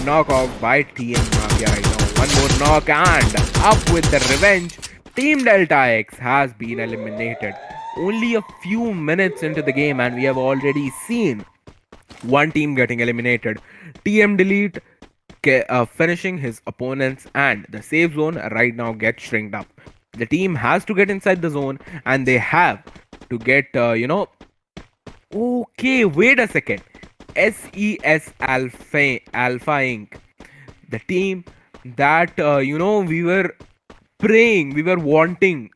knockout by Team Mafia right now. One more knock, and up with the revenge. Team Delta X has been eliminated. Only a few minutes into the game, and we have already seen one team getting eliminated. TM Delete finishing his opponents, and the safe zone right now gets shrinked up. The team has to get inside the zone, and they have to get okay, wait a second. SES ALFAINK, the team that we were praying, we were wanting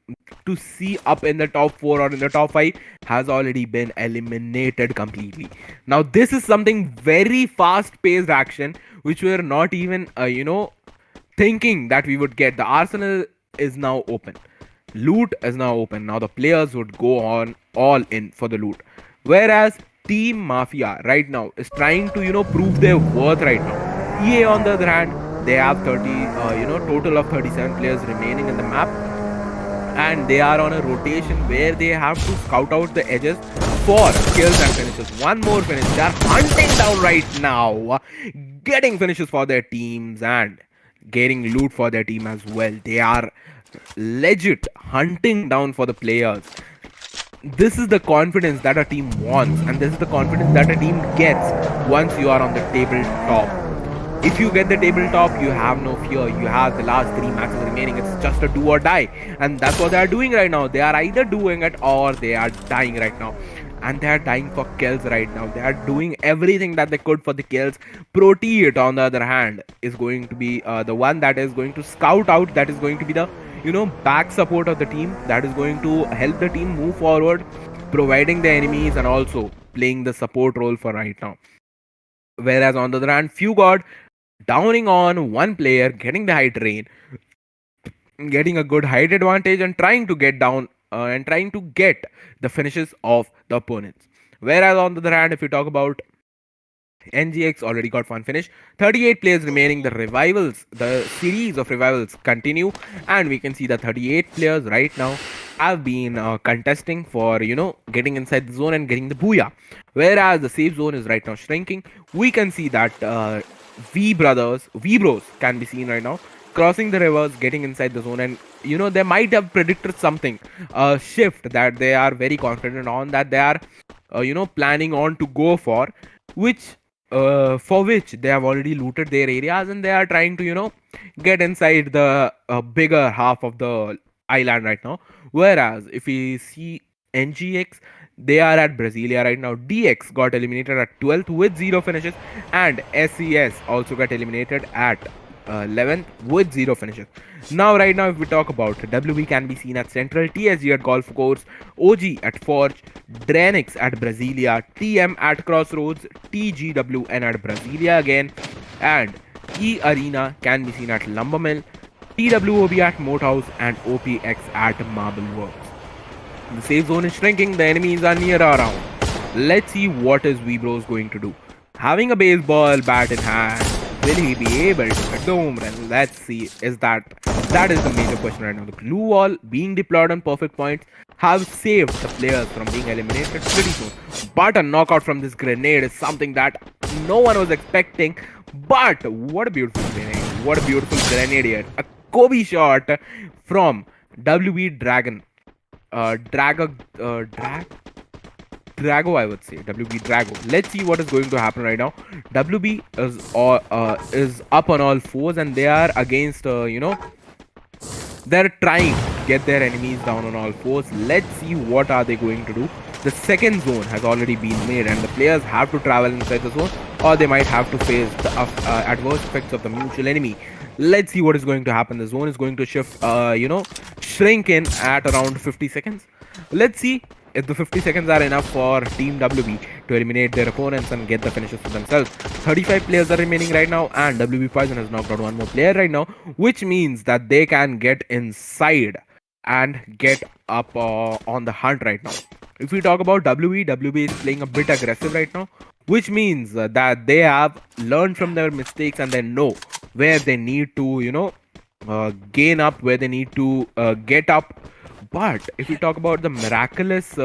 to see up in the top 4 or in the top 5, has already been eliminated completely. Now this is something very fast paced action, which we were not even thinking that we would get. The arsenal is now open, loot is now open. Now the players would go on all in for the loot, whereas Team Mafia right now is trying to prove their worth right now. EA on the other hand, they have total of 37 players remaining in the map, and they are on a rotation where they have to scout out the edges for kills and finishes. One more finish. They are hunting down right now, getting finishes for their teams and getting loot for their team as well. They are legit hunting down for the players. This is the confidence that a team wants, and this is the confidence that a team gets once you are on the tabletop. If you get the tabletop, you have no fear. You have the last 3 matches remaining. It's just a do or die. And that's what they are doing right now. They are either doing it or they are dying right now. And they are dying for kills right now. They are doing everything that they could for the kills. Proteat, on the other hand, is going to be the one that is going to scout out. That is going to be the, back support of the team. That is going to help the team move forward, providing the enemies and also playing the support role for right now. Whereas on the other hand, FUGOD downing on one player, getting the high train, getting a good height advantage, and trying to get down and trying to get the finishes of the opponents. Whereas on the other hand, if you talk about NGX, already got one finish. 38 players remaining. The revivals, the series of revivals continue, and we can see that 38 players right now have been contesting for getting inside the zone and getting the booyah. Whereas the safe zone is right now shrinking. We can see that WEBROS can be seen right now crossing the rivers, getting inside the zone, and they might have predicted something, a shift that they are very confident on, that they are planning on to go for which they have already looted their areas, and they are trying to get inside the bigger half of the island right now. Whereas if we see NGX, they are at Brasilia right now. DX got eliminated at 12th with 0 finishes, and SES also got eliminated at 11th with 0 finishes. Now right now if we talk about WB, can be seen at Central, TSG at Golf Course, OG at Forge, DRANIX at Brasilia, TM at Crossroads, TGWN at Brasilia again, and E Arena can be seen at Lumbermill, TWOB at Moathouse, and OPERAX at Marble Works. The safe zone is shrinking, the enemies are near around. Let's see what is WEBROS going to do. Having a baseball bat in hand, will he be able to hit the home run? Let's see. That is the major question right now. The glue wall being deployed on perfect points have saved the players from being eliminated pretty soon. But a knockout from this grenade is something that no one was expecting. But what a beautiful grenade. What a beautiful grenade here. A Kobe shot from WB Dragon. Drago, I would say. WB Drago. Let's see what is going to happen right now. WB is up on all fours, and they are against, they're trying to get their enemies down on all fours. Let's see what are they going to do. The second zone has already been made, and the players have to travel inside the zone, or they might have to face the adverse effects of the mutual enemy. Let's see what is going to happen. The zone is going to shift, shrink in at around 50 seconds. Let's see if the 50 seconds are enough for Team WB to eliminate their opponents and get the finishes for themselves. 35 players are remaining right now, and WB Poison has knocked out one more player right now, which means that they can get inside and get up on the hunt right now. If we talk about WB is playing a bit aggressive right now, which means that they have learned from their mistakes and they know where they need to, gain up, where they need to get up. But if we talk about the miraculous,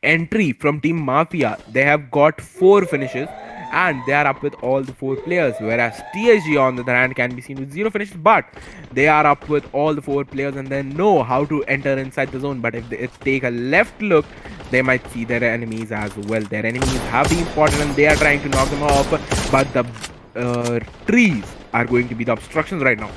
entry from Team Mafia, they have got 4 finishes and they are up with all the 4 players. Whereas TSG on the other hand can be seen with 0 finishes, but they are up with all the 4 players and they know how to enter inside the zone. But if they take a left look, they might see their enemies as well. Their enemies have been spotted and they are trying to knock them off, but the trees are going to be the obstructions right now.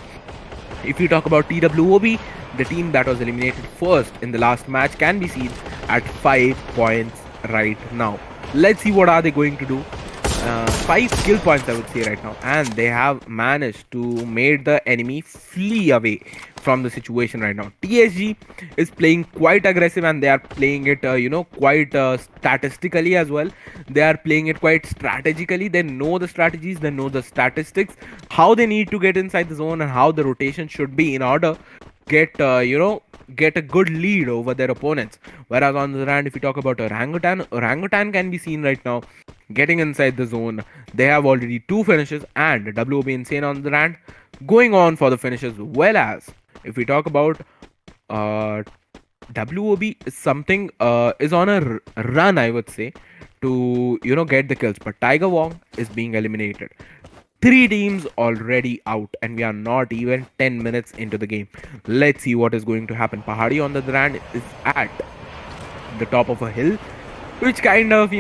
If you talk about TWOB, the team that was eliminated first in the last match, can be seen at 5 points right now. Let's see what are they going to do. 5 skill points, I would say right now, and they have managed to make the enemy flee away from the situation right now. TSG is playing quite aggressive and they are playing it quite statistically as well. They are playing it quite strategically. They know the strategies, they know the statistics, how they need to get inside the zone and how the rotation should be in order get a good lead over their opponents. Whereas on the other hand, if you talk about Orangutan can be seen right now getting inside the zone. They have already 2 finishes, and WOB Insane on the other hand going on for the finishes. Well, as if we talk about WOB is something is on a run, I would say, to get the kills. But Tiger Wong is being eliminated. Three teams already out, and we are not even 10 minutes into the game. Let's see what is going to happen. Pahadi on the other hand is at the top of a hill, which kind of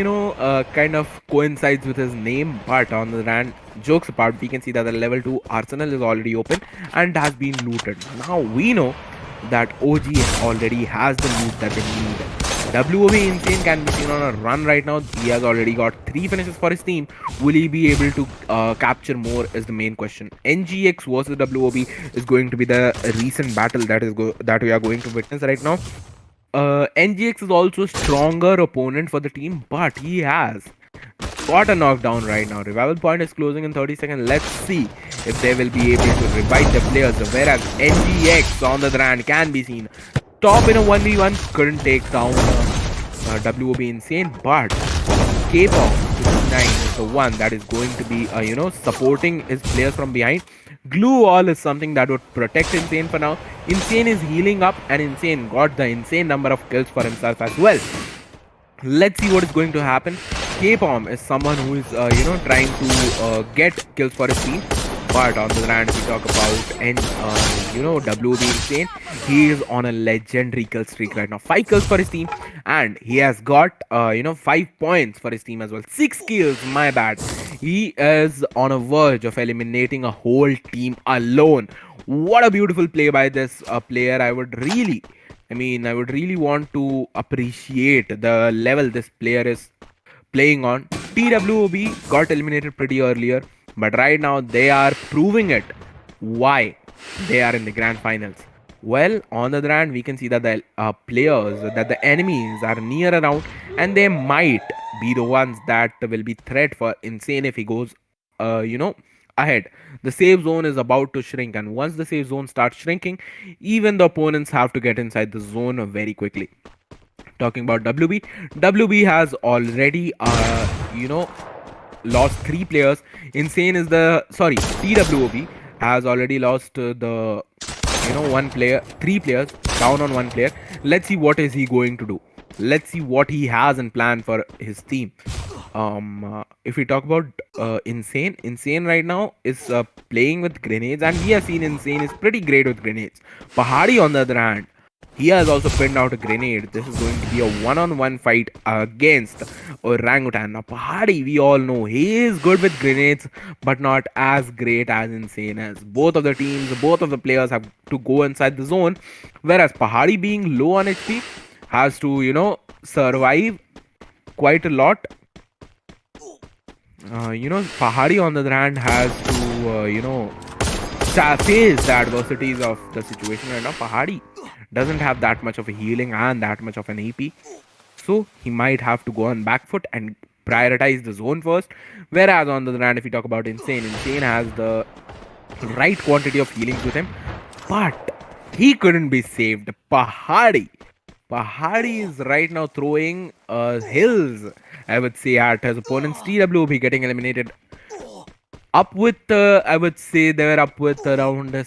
coincides with his name. But on the other hand, jokes apart, we can see that the level 2 arsenal is already open and has been looted. Now we know that OG already has the loot that they need. WOB Insane can be seen on a run right now. He has already got 3 finishes for his team. Will he be able to capture more is the main question. NGX versus WOB is going to be the recent battle that we are going to witness right now. NGX is also a stronger opponent for the team, but he has got a knockdown right now. Revival point is closing in 30 seconds. Let's see if they will be able to revive the players. Whereas NGX on the other hand can be seen top in a 1v1, couldn't take down WOB Insane, but K-Pop 59 is the one that is going to be supporting his players from behind. Glue wall is something that would protect Insane for now. Insane is healing up, and Insane got the insane number of kills for himself as well. Let's see what is going to happen. K-Pom is someone who is trying to get kills for his team. But on the other hand, if we talk about WB Insane, he is on a legendary kill streak right now. 5 kills for his team, and he has got 5 points for his team as well. 6 kills, my bad. He is on a verge of eliminating a whole team alone. What a beautiful play by this player. I would really want to appreciate the level this player is playing on. TWOB got eliminated pretty earlier, but right now they are proving it why they are in the grand finals. Well, on the other hand, we can see that the enemies are near around, and they might be the ones that will be threat for Insane if he goes ahead. The safe zone is about to shrink, and once the safe zone starts shrinking, even the opponents have to get inside the zone very quickly. Talking about WB has already lost 3 players. TWOB has already lost the 3 players, down on 1 player. Let's see what is he going to do. Let's see what he has in plan for his team. If we talk about Insane right now is playing with grenades, and we have seen Insane is pretty great with grenades. Pahadi on the other hand, he has also pinned out a grenade. This is going to be a one-on-one fight against Orangutan. Now, Pahadi, we all know he is good with grenades, but not as great as Insane is. Both of the players have to go inside the zone, whereas Pahadi, being low on HP, has to, survive quite a lot. Pahadi on the other hand has to, face the adversities of the situation right now. Pahadi doesn't have that much of a healing and that much of an AP, so he might have to go on back foot and prioritize the zone first. Whereas on the other hand, if we talk about Insane has the right quantity of healings with him, but he couldn't be saved. Pahadi is right now throwing hills, I would say, at his opponents. TWB getting eliminated up with I would say they're up with around 9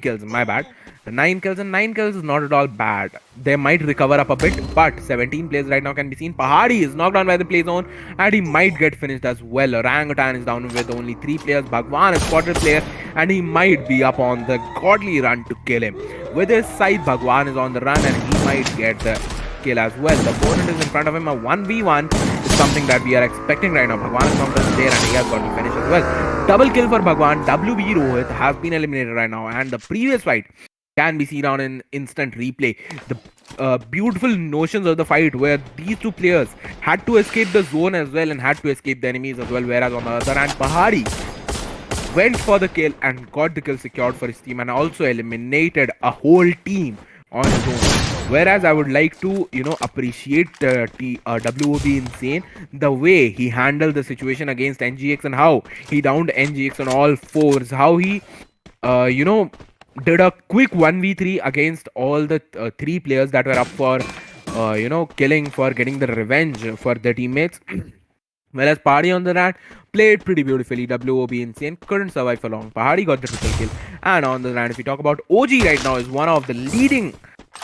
kills, my bad. 9 kills, and 9 kills is not at all bad. They might recover up a bit, but 17 players right now can be seen. Pahadi is knocked down by the play zone, and he might get finished as well. Orangutan is down with only 3 players. Bhagwan is spotted player, and he might be up on the godly run to kill him. With his side, Bhagwan is on the run, and he might get the kill as well. The opponent is in front of him. A 1v1 is something that we are expecting right now. Bhagwan is knocked down there, and he has got to finish as well. Double kill for Bhagwan. WB Rohit has been eliminated right now, and the previous fight can be seen on an instant replay. The beautiful notions of the fight where these 2 players had to escape the zone as well and had to escape the enemies as well. Whereas on the other hand, Pahadi went for the kill and got the kill secured for his team, and also eliminated a whole team on his own. Whereas I would like to appreciate WOB Insane, the way he handled the situation against NGX, and how he downed NGX on all 4s, how he did a quick 1v3 against all the 3 players that were up for killing, for getting the revenge for their teammates. Whereas Pahadi on the hand played pretty beautifully. WOB Insane couldn't survive for long. Pahadi got the triple kill. And on the hand, if we talk about OG right now, is one of the leading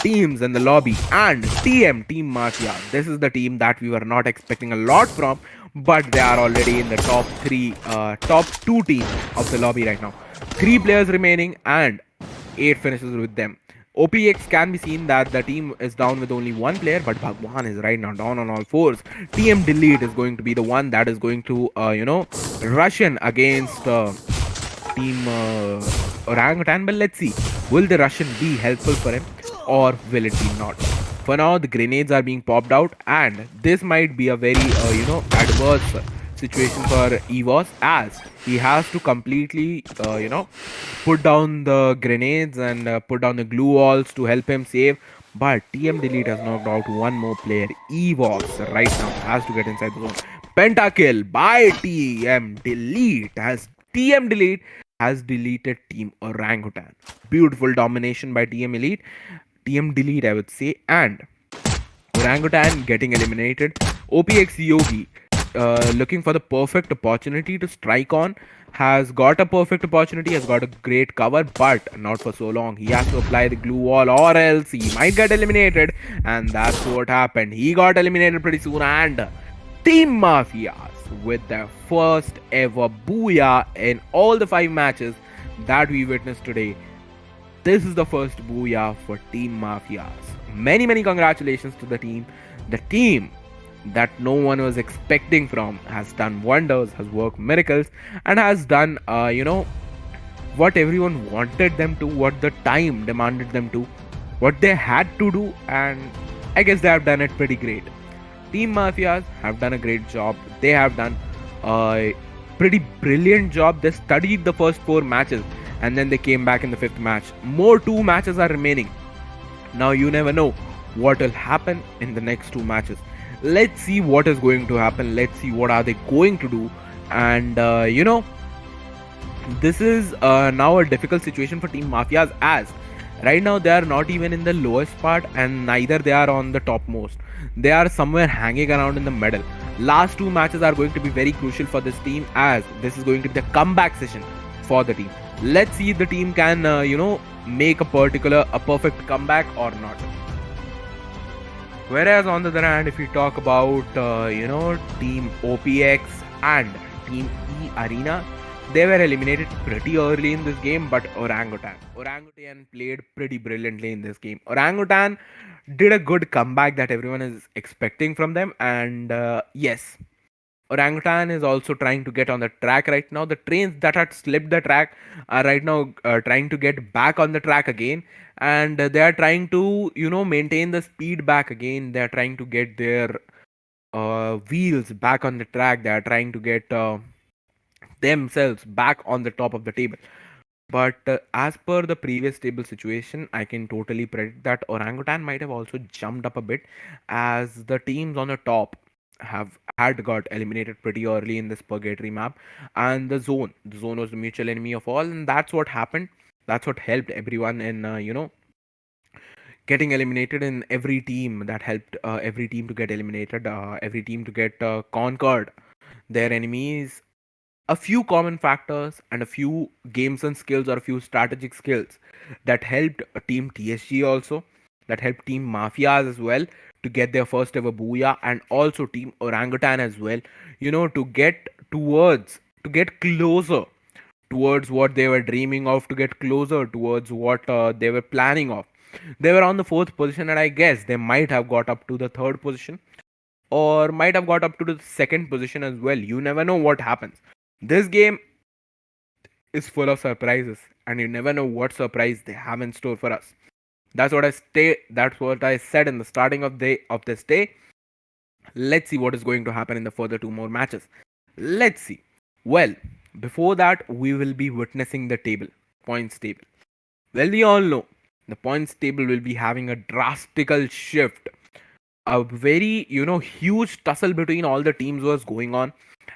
teams in the lobby. And Team Mafia. This is the team that we were not expecting a lot from, but they are already in the top two teams of the lobby right now. 3 players remaining and 8 finishes with them. OPX can be seen that the team is down with only 1 player, but Bhagwan is right now down on all fours. TM Delete is going to be the one that is going to, rush in against Team Orangutan. But let's see, will the Russian be helpful for him or will it be not? For now, the grenades are being popped out, and this might be a very, adverse situation for EVOS, as he has to completely, put down the grenades and put down the glue walls to help him save. But TM Delete has knocked out one more player. EVOS right now has to get inside the zone. Pentakill by TM Delete has deleted Team Orangutan. Beautiful domination by TM Delete, I would say, and Orangutan getting eliminated. OPX Yogi, looking for the perfect opportunity to strike on, has got a perfect opportunity, has got a great cover, but not for so long. He has to apply the glue wall or else he might get eliminated, and that's what happened. He got eliminated pretty soon, and Team Mafias with their first ever booyah in all the 5 matches that we witnessed today. This is the first booyah for Team Mafias. Many congratulations to the team. The team that no one was expecting from has done wonders, has worked miracles, and has done, what everyone wanted them to, what the time demanded them to, what they had to do, and I guess they have done it pretty great. Team Mafias have done a great job. They have done a pretty brilliant job. They studied the first 4 matches and then they came back in the 5th match. More 2 matches are remaining. Now you never know what will happen in the next 2 matches. Let's see what is going to happen. Let's see what are they going to do. And this is now a difficult situation for Team Mafias, as right now they are not even in the lowest part and neither they are on the topmost. They are somewhere hanging around in the middle. Last 2 matches are going to be very crucial for this team, as this is going to be the comeback session for the team. Let's see if the team can make a perfect comeback or not. Whereas on the other hand, if we talk about Team OPX and Team E Arena, they were eliminated pretty early in this game. But Orangutan played pretty brilliantly in this game. Orangutan did a good comeback that everyone is expecting from them, and yes, Orangutan is also trying to get on the track right now. The trains that had slipped the track are right now trying to get back on the track again, and they are trying to maintain the speed back again. They are trying to get their wheels back on the track. They are trying to get themselves back on the top of the table. But as per the previous table situation, I can totally predict that Orangutan might have also jumped up a bit, as the teams on the top had got eliminated pretty early in this purgatory map, and the zone was the mutual enemy of all, and that's what happened. That's what helped everyone in getting eliminated, in every team that helped every team to get eliminated, every team to get conquered their enemies. A few common factors and a few games and skills, or a few strategic skills that helped Team TSG also, that helped Team Mafias as well to get their first ever booyah, and also Team Orangutan as well, to get closer towards what they were dreaming of, to get closer towards what they were planning of. They were on the 4th position, and I guess they might have got up to the 3rd position, or might have got up to the 2nd position as well. You never know what happens. This game is full of surprises, and you never know what surprise they have in store for us. That's what I said in the starting of this day. Let's see what is going to happen in the further 2 more matches. Let's see. Well, before that, we will be witnessing the points table. Well, we all know the points table will be having a drastical shift. A very, huge tussle between all the teams was going on.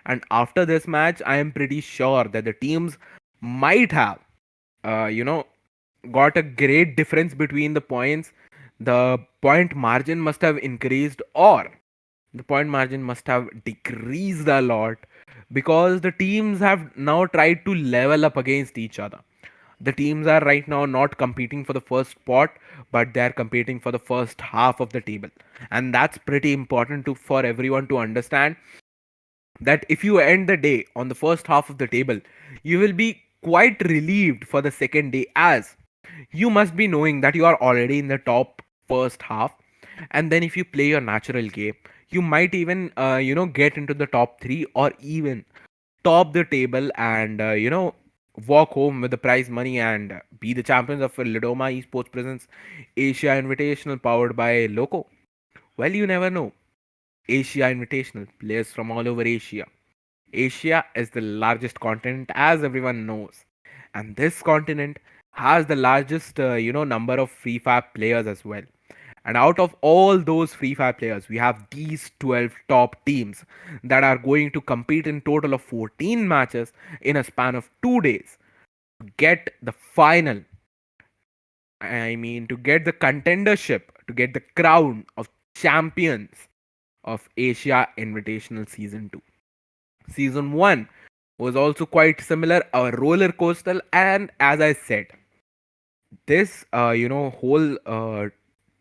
And after this match, I am pretty sure that the teams might have, got a great difference between the points. The point margin must have increased, or the point margin must have decreased a lot, because the teams have now tried to level up against each other. The teams are right now not competing for the first spot, but they are competing for the first half of the table. And that's pretty important for everyone to understand, that if you end the day on the first half of the table, you will be quite relieved for the second day, as you must be knowing that you are already in the top first half. And then if you play your natural game, you might even get into the top 3, or even top the table, and walk home with the prize money and be the champions of a Lidoma esports presents Asia Invitational powered by Loco. Well, you never know. Asia Invitational, players from all over Asia. Asia is the largest continent, as everyone knows, and this continent has the largest, number of Free Fire players as well. And out of all those Free Fire players, we have these 12 top teams that are going to compete in total of 14 matches in a span of 2 days to get the final. I mean, to get the contendership, to get the crown of champions of Asia Invitational Season 2. Season 1 was also quite similar, a roller coaster, and as I said, this whole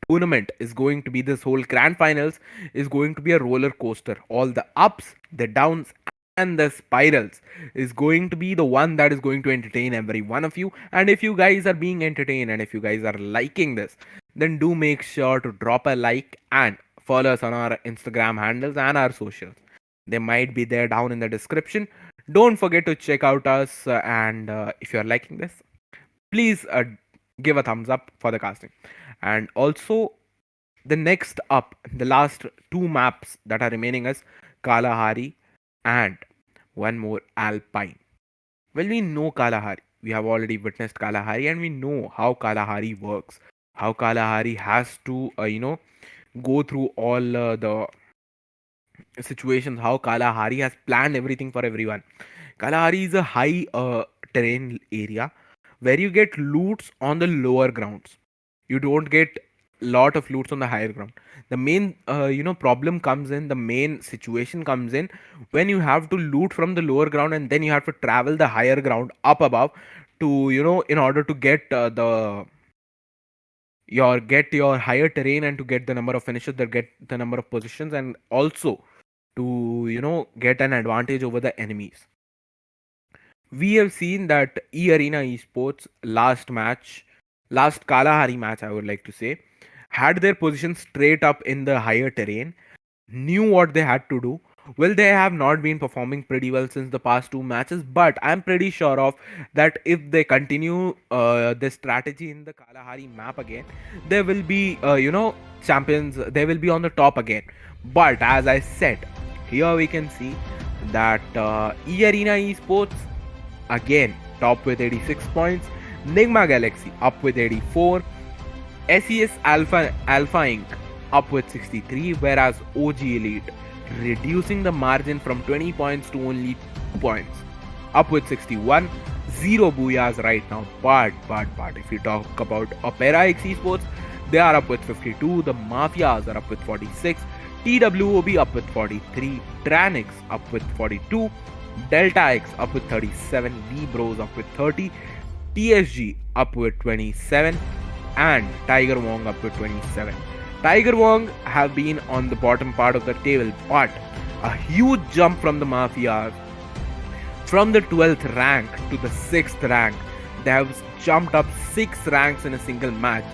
tournament is going to be, this whole grand finals is going to be a roller coaster. All the ups, the downs, and the spirals is going to be the one that is going to entertain every one of you. And if you guys are being entertained, and if you guys are liking this, then do make sure to drop a like and follow us on our Instagram handles and our socials. They might be there down in the description. Don't forget to check out us, and if you're liking this, please give a thumbs up for the casting. And also, the next up, the last two maps that are remaining is Kalahari and one more, Alpine. Well, we know Kalahari. We have already witnessed Kalahari, and we know how Kalahari works. How Kalahari has to, go through all the situations. How Kalahari has planned everything for everyone. Kalahari is a high terrain area where you get loots on the lower grounds. You don't get lot of loots on the higher ground. The main problem comes in, the main situation comes in when you have to loot from the lower ground, and then you have to travel the higher ground up above to, in order to get your higher terrain, and to get the number of finishes, that get the number of positions, and also to get an advantage over the enemies. We have seen that E-Arena Esports last Kalahari match, I would like to say, had their position straight up in the higher terrain, knew what they had to do. Well, they have not been performing pretty well since the past two matches, but I'm pretty sure of that if they continue this strategy in the Kalahari map again, they will be, champions. They will be on the top again. But as I said, here we can see that E-Arena Esports again top with 86 points. NIGMA Galaxy up with 84, SES ALFAINK up with 63, whereas OG Elite reducing the margin from 20 points to only 2 points, up with 61. Zero booyahs right now, but if you talk about OPERAX Esports, they are up with 52, the MAFIAS are up with 46, TWOB up with 43, DRANIX up with 42, Delta X up with 37, WEBROS up with 30, TSG up with 27, and Tiger Wong up with 27. Tiger Wong have been on the bottom part of the table, but a huge jump from the Mafias. From the 12th rank to the 6th rank, they have jumped up 6 ranks in a single match.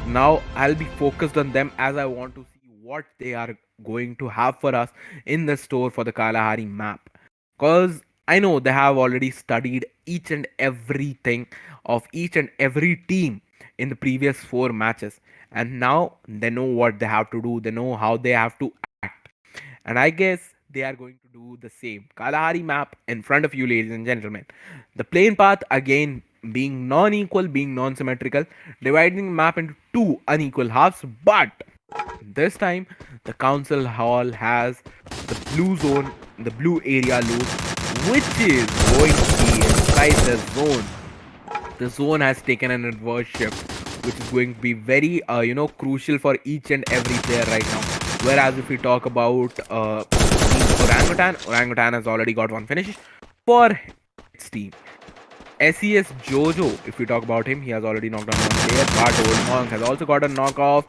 Now I'll be focused on them, as I want to see what they are going to have for us in the store for the Kalahari map. Because I know they have already studied each and everything of each and every team in the previous 4 matches, and now they know what they have to do, they know how they have to act, and I guess they are going to do the same. Kalahari map in front of you, ladies and gentlemen. The playing path again being non-equal, being non-symmetrical, dividing the map into 2 unequal halves, but this time the council hall has the blue zone, the blue area loot, which is going to be inside the zone. The zone has taken an adverse shift, which is going to be very crucial for each and every player right now. Whereas if we talk about Orangutan has already got 1 finish for its team. SES Jojo, if we talk about him, he has already knocked down one player, but Old Monk has also got a knockoff.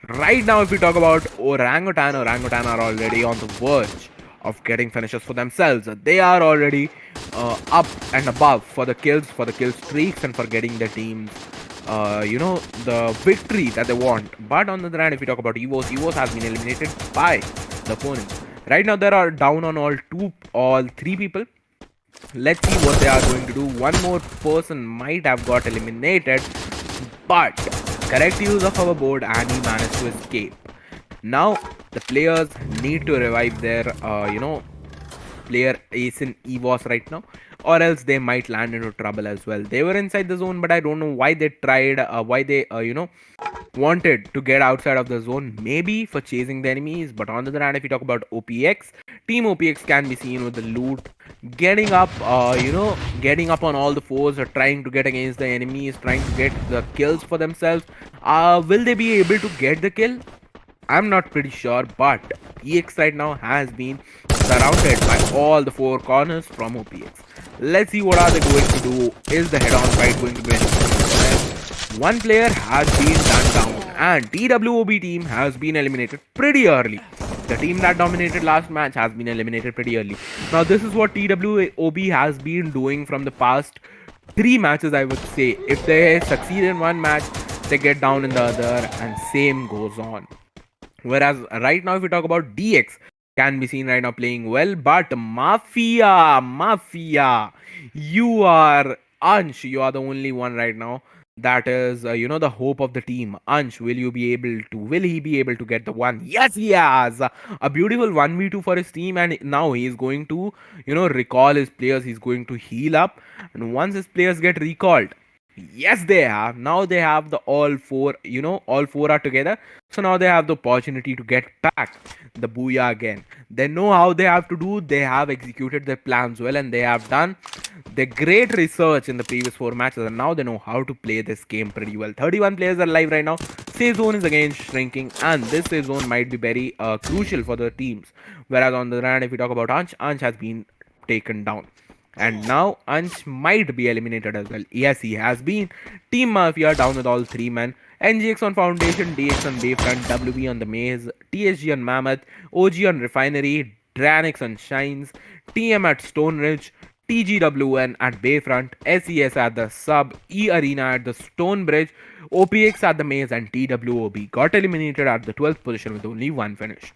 Right now, if we talk about Orangutan are already on the verge of getting finishes for themselves. They are already up and above for the kills, for the kill streaks, and for getting the teams, the victory that they want. But on the other hand, if we talk about EVOS has been eliminated by the opponents. Right now, they are down on all three people. Let's see what they are going to do. One more person might have got eliminated, but correct use of our board and he managed to escape. Now the players need to revive their player ace in EVOS right now, or else they might land into trouble as well. They were inside the zone, but I don't know why they tried, wanted to get outside of the zone, maybe for chasing the enemies. But on the other hand, if you talk about OPX, Team OPX can be seen with the loot, getting up, getting up on all the fours, or trying to get against the enemies, trying to get the kills for themselves. Will they be able to get the kill? I'm not pretty sure, but EX right now has been surrounded by all the four corners from OPX. Let's see what are they going to do. Is the head-on fight going to be anything? One player has been done down, and TWOB team has been eliminated pretty early. The team that dominated last match has been eliminated pretty early. Now this is what TWOB has been doing from the past 3 matches, I would say. If they succeed in one match, they get down in the other, and same goes on. Whereas right now, if we talk about DX, can be seen right now playing well, but Mafia, you are Ansh, you are the only one right now that is, the hope of the team. Ansh, will he be able to get the one? Yes, he has a beautiful 1v2 for his team, and now he is going to, recall his players. He's going to heal up, and once his players get recalled, yes, they have. Now they have the all four are together. So now they have the opportunity to get back the booyah again. They know how they have to do. They have executed their plans well, and they have done the great research in the previous 4 matches, and now they know how to play this game pretty well. 31 players are live right now. Safe zone is again shrinking, and this safe zone might be very crucial for the teams. Whereas on the other hand, if we talk about Ansh has been taken down. And now Ansh might be eliminated as well. Yes, he has been. Team Mafia down with all 3 men. NGX on Foundation, DX on Bayfront, WB on the Maze, TSG on Mammoth, OG on Refinery, DRANIX on Shines, TM at Stone Ridge, TGWN at Bayfront, SES at the Sub, E Arena at the Stone Bridge, OPX at the Maze, and TWOB got eliminated at the 12th position with only 1 finish.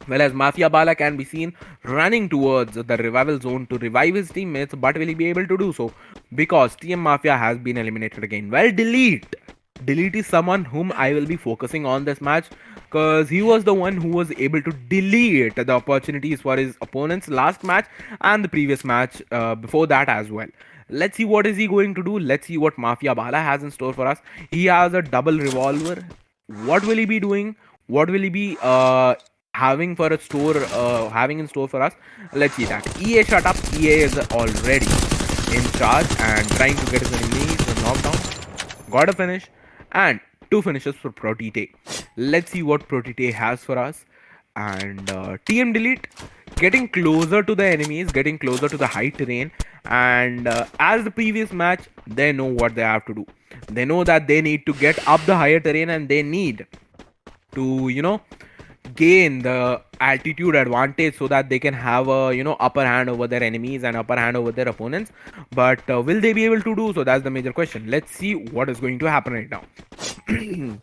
Well, as Mafia Bala can be seen running towards the revival zone to revive his teammates, but will he be able to do so? Because TM Mafia has been eliminated again. Well, Delete is someone whom I will be focusing on this match, because he was the one who was able to delete the opportunities for his opponents last match and the previous match before that as well. Let's see what is he going to do. Let's see what Mafia Bala has in store for us. He has a double revolver. What will he be doing? What will he be having in store for us? Let's see that. EA shut up. EA is already in charge and trying to get his enemies knocked down. Got a finish and 2 finishes for Protite. Let's see what Protite has for us. And TM Delete getting closer to the enemies, getting closer to the high terrain, and as the previous match, they know what they have to do. They know that they need to get up the higher terrain, and they need to gain the altitude advantage so that they can have a upper hand over their enemies and upper hand over their opponents. But will they be able to do so? That's the major question. Let's see what is going to happen right now.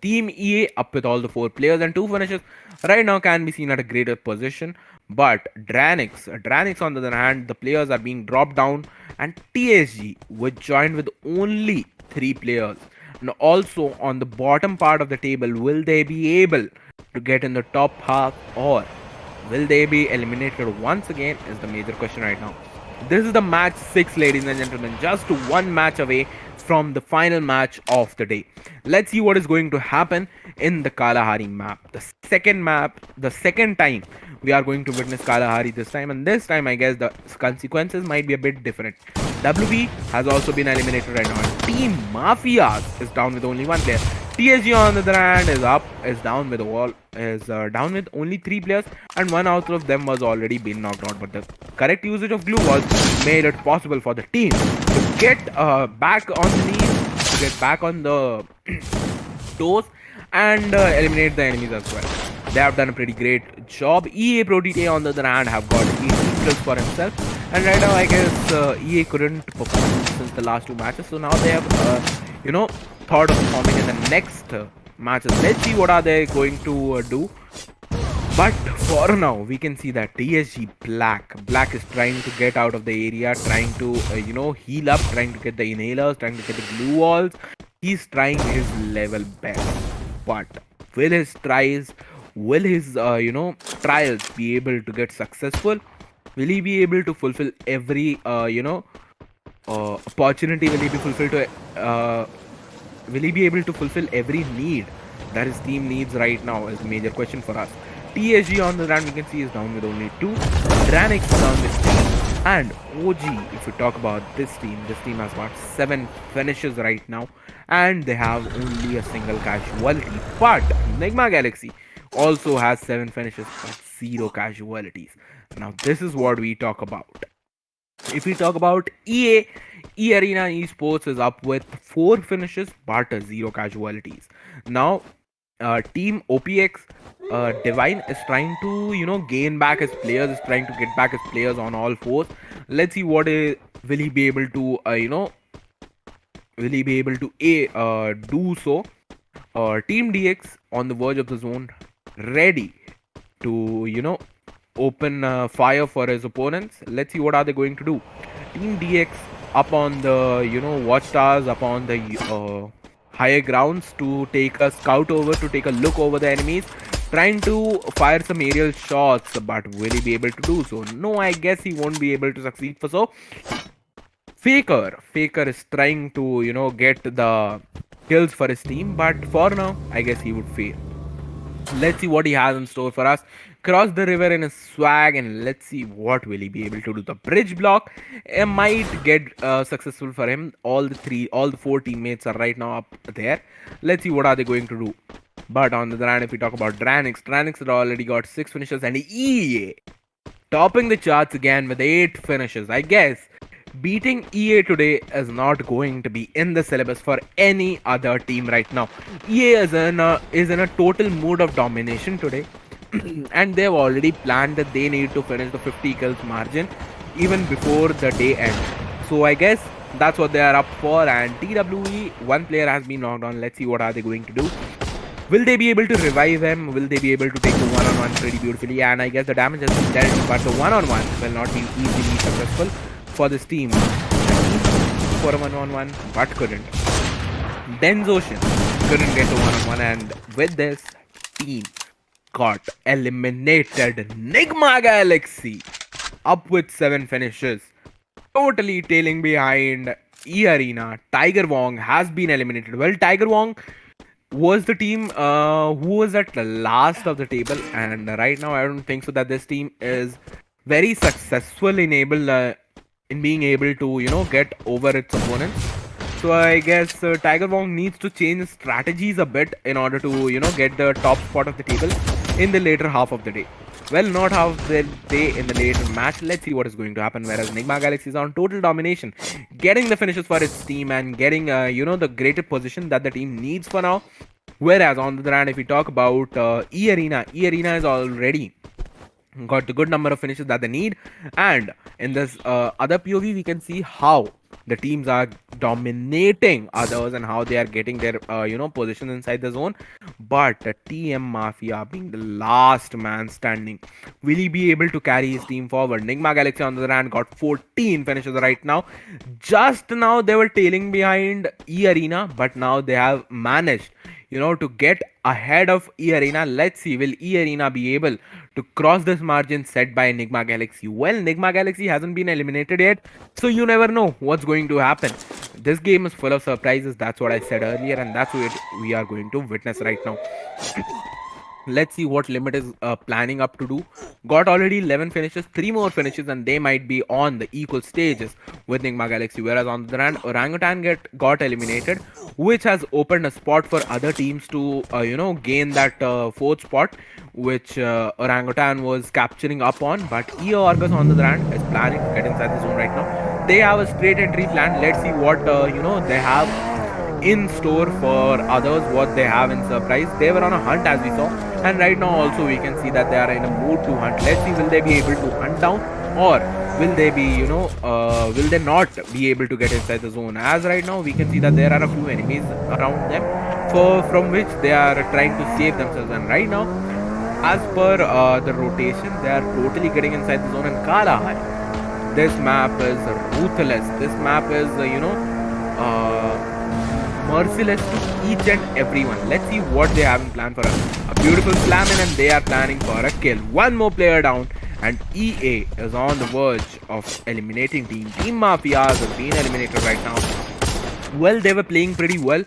Team EA up with all the 4 players and 2 finishes right now can be seen at a greater position, but DRANIX on the other hand, the players are being dropped down, and TSG was joined with only 3 players. And also on the bottom part of the table, will they be able to get in the top half, or will they be eliminated once again, is the major question right now. This is the match 6, ladies and gentlemen, just 1 match away from the final match of the day. Let's see what is going to happen in the Kalahari map. The second time we are going to witness Kalahari this time, and this time I guess the consequences might be a bit different. WB has also been eliminated right now, and Team Mafias is down with only 1 player. TSG on the other hand is down with only 3 players, and 1 out of them was already been knocked out. But the correct usage of glue was made it possible for the team to get back on the knees, to get back on the toes, and eliminate the enemies as well. They have done a pretty great job. EA Pro DTA on the other hand have got 18 kills for himself, and right now I guess EA couldn't perform since the last two matches, so now they have thought of performing in the next matches. Let's see what are they going to do. But for now, we can see that TSG Black is trying to get out of the area, trying to heal up, trying to get the inhalers, trying to get the glue walls. He's trying his level best, but will his trials be able to get successful? Will he be able to fulfill every opportunity? Will he be able to fulfill every need that his team needs right now? Is a major question for us. TSG on the run, we can see, is down with only 2. DRANIX is down with 3. And OG, if we talk about this team has got 7 finishes right now, and they have only a single casualty. But NIGMA Galaxy also has 7 finishes but 0 casualties. Now this is what we talk about. If we talk about EA Arena Esports is up with 4 finishes but 0 casualties. Now Team OPEX Divine is trying to gain back his players, is trying to get back his players on all fours. Let's see what will he be able to do so. Team DX on the verge of the zone, ready to open fire for his opponents. Let's see what are they going to do. Team DX up on the watchtowers, up on the higher grounds to take a scout over, to take a look over the enemies, trying to fire some aerial shots, but will he be able to do so? No, I guess he won't be able to succeed for so. Faker is trying to get the kills for his team, but for now I guess he would fail. Let's see what he has in store for us. Cross the river in his swag, and let's see what will he be able to do. The bridge block might get successful for him. All the 4 teammates are right now up there. Let's see what are they going to do. But on the other hand, if we talk about DRANIX has already got 6 finishes, and EA topping the charts again with 8 finishes. I guess beating EA today is not going to be in the syllabus for any other team right now. EA is in a total mood of domination today. And they've already planned that they need to finish the 50 kills margin even before the day ends. So I guess that's what they are up for. And TWE, one player has been knocked on. Let's see what are they going to do. Will they be able to revive him? Will they be able to take the one-on-one pretty beautifully? And I guess the damage has been dealt, but the one-on-one will not be easily successful for this team. For a one-on-one, but couldn't. Denzoshin couldn't get the one-on-one, and with this, team got eliminated. NIGMA Galaxy up with 7 finishes, totally tailing behind E Arena. Tiger Wong has been eliminated. Well, Tiger Wong was the team who was at the last of the table, and right now I don't think so that this team is very successful in being able to get over its opponents. So I guess Tiger Wong needs to change his strategies a bit in order to get the top spot of the table in the later half of the day. Well, not half the day, in the later match. Let's see what is going to happen. Whereas NIGMA Galaxy is on total domination, getting the finishes for its team and getting the greater position that the team needs for now. Whereas on the other hand, if we talk about E Arena is already got the good number of finishes that they need. And in this other POV, we can see how the teams are dominating others and how they are getting their positions inside the zone. But TM Mafia being the last man standing, will he be able to carry his team forward? NIGMA Galaxy on the other hand got 14 finishes right now. Just now they were tailing behind E Arena, but now they have managed to get ahead of E Arena. Let's see, will E Arena be able to cross this margin set by NIGMA Galaxy? Well, NIGMA Galaxy hasn't been eliminated yet, so you never know what's going to happen. This game is full of surprises. That's what I said earlier, and that's what we are going to witness right now. Let's see what Limit is planning up to do. Got already 11 finishes, 3 more finishes, and they might be on the equal stages with NIGMA Galaxy. Whereas on the other hand, Orangutan got eliminated, which has opened a spot for other teams to gain that 4th spot, which Orangutan was capturing up on. But Argus on the other hand is planning to get inside the zone right now. they have a straight entry plan. Let's see what they have in store for others, what they have in surprise. They were on a hunt as we saw, and right now also we can see that they are in a mood to hunt. Let's see, will they be able to hunt down, or will they be will they not be able to get inside the zone? As right now we can see that there are a few enemies around them from which they are trying to save themselves, and right now as per the rotation they are totally getting inside the zone. And Kalahari, this map is ruthless. This map is merciless to each and everyone. Let's see what they have in plan for us. A beautiful slam in, and they are planning for a kill. One more player down, and EA is on the verge of eliminating Team Mafias has been eliminated right now. Well, they were playing pretty well,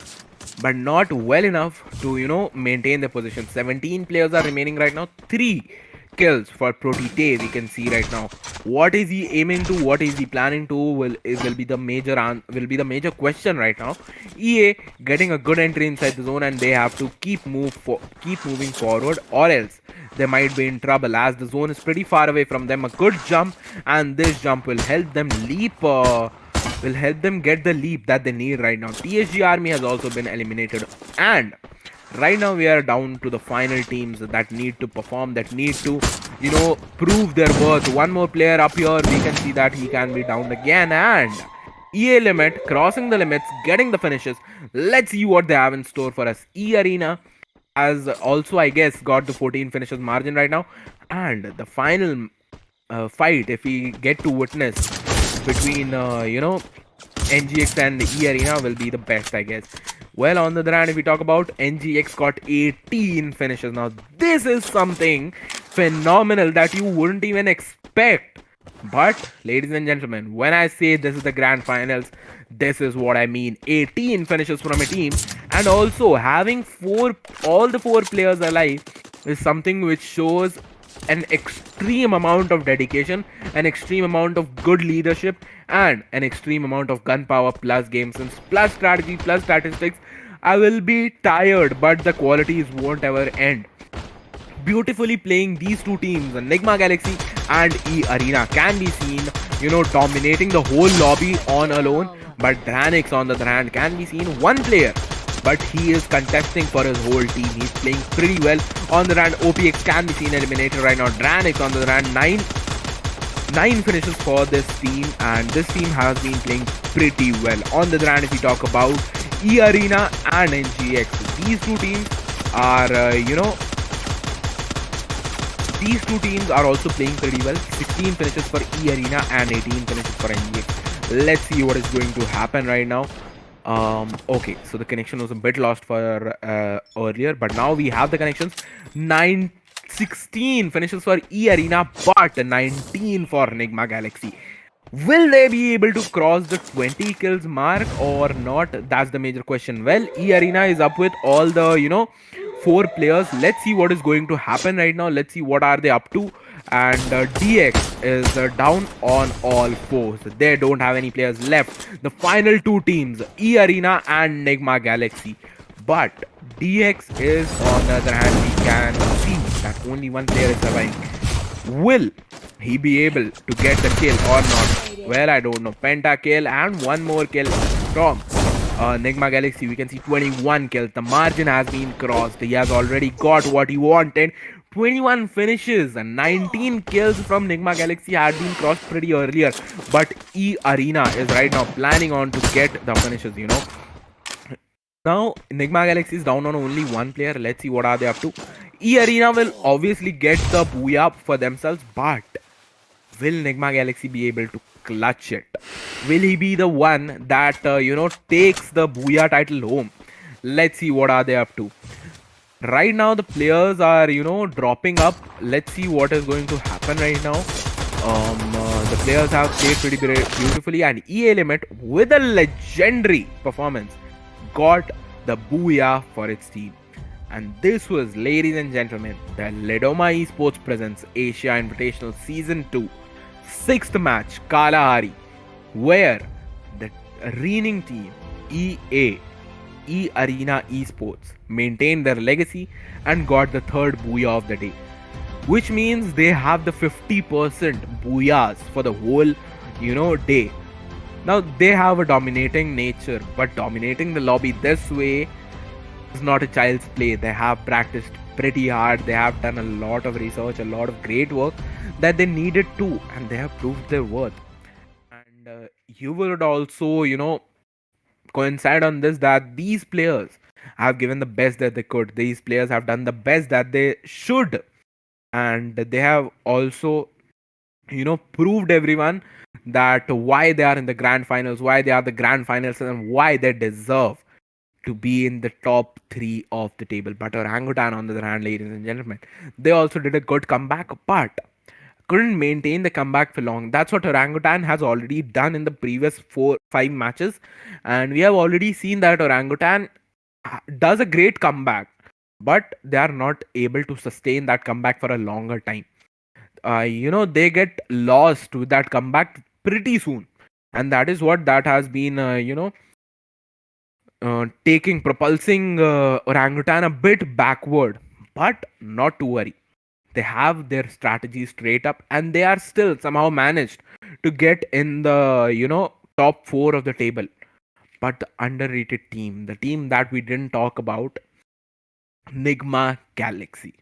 but not well enough to maintain their position. 17 players are remaining right now. 3 kills for Protite. We can see right now. What is he aiming to? What is he planning to? Will be the major question right now. EA getting a good entry inside the zone, and they have to keep moving forward, or else they might be in trouble, as the zone is pretty far away from them. A good jump, and this jump will help them leap. Will help them get the leap that they need right now. TSG Army has also been eliminated, and right now we are down to the final teams that need to perform, that need to prove their worth. One more player up here, we can see that he can be down again, and EA Limit crossing the limits, getting the finishes. Let's see what they have in store for us. E Arena has also, I guess, got the 14 finishes margin right now, and the final fight, if we get to witness between NGX and E Arena, will be the best, I guess. Well, on the other hand, if we talk about NGX, got 18 finishes. Now this is something phenomenal that you wouldn't even expect. But ladies and gentlemen, when I say this is the grand finals, this is what I mean. 18 finishes from a team, and also having all the 4 players alive is something which shows an extreme amount of dedication, an extreme amount of good leadership, and an extreme amount of gunpowder plus game sense plus strategy plus statistics. I will be tired, but the qualities won't ever end. Beautifully playing these two teams, NIGMA Galaxy and E Arena, can be seen dominating the whole lobby on alone. But DRANIX, on the other hand, can be seen one player, but he is contesting for his whole team. He's playing pretty well. On the other hand, OPERAX can be seen eliminated right now. DRANIX, on the other hand, 9 finishes for this team, and this team has been playing pretty well. On the other hand, if we talk about E Arena and NGX, these two teams are also playing pretty well. 16 finishes for E Arena and 18 finishes for NGX. Let's see what is going to happen right now. Okay, so the connection was a bit lost for earlier, but now we have the connections. 16 finishes for E Arena, but 19 for NIGMA Galaxy. Will they be able to cross the 20 kills mark or not? That's the major question. Well, E Arena is up with all the 4 players. Let's see what is going to happen right now. Let's see what are they up to. And DX is down on all 4s. They don't have any players left. The final 2 teams, E Arena and NIGMA Galaxy. But DX is, on the other hand, we can see that only one player is surviving. Will he be able to get the kill or not? Well, I don't know. Penta kill and one more kill from NIGMA Galaxy. We can see 21 kills. The margin has been crossed. He has already got what he wanted. 21 finishes and 19 kills from NIGMA Galaxy had been crossed pretty earlier. But E Arena is right now planning on to get the finishes, Now, NIGMA Galaxy is down on only one player. Let's see what are they up to. E Arena will obviously get the booyah for themselves, but will NIGMA Galaxy be able to clutch it? Will he be the one that takes the booyah title home? Let's see what are they up to. Right now the players are dropping up. Let's see what is going to happen right now. The players have played pretty beautifully, and EA Limit, with a legendary performance, got the booyah for its team. And this was, ladies and gentlemen, the Lidoma Esports presents Asia Invitational Season 2 6th match, Kalahari, where the reigning team E Arena Esports maintained their legacy and got the 3rd booyah of the day, which means they have the 50% booyahs for the whole day. Now they have a dominating nature, but dominating the lobby this way is not a child's play. They have practiced pretty hard, they have done a lot of research, a lot of great work that they needed to, and they have proved their worth. And you would also, coincide on this that these players have given the best that they could. These players have done the best that they should, and they have also, proved everyone that why they are in the grand finals, why they are the grand finals, and why they deserve to be in the top three of the table. But Orangutan, on the other hand, ladies and gentlemen, they also did a good comeback, but couldn't maintain the comeback for long. That's what Orangutan has already done in the previous 4-5 matches, and we have already seen that Orangutan does a great comeback, but they are not able to sustain that comeback for a longer time. They get lost with that comeback pretty soon, and that is what that has been, propulsing Orangutan a bit backward. But not to worry, they have their strategy straight up, and they are still somehow managed to get in the, top four of the table. But the underrated team, the team that we didn't talk about, Nigma Galaxy.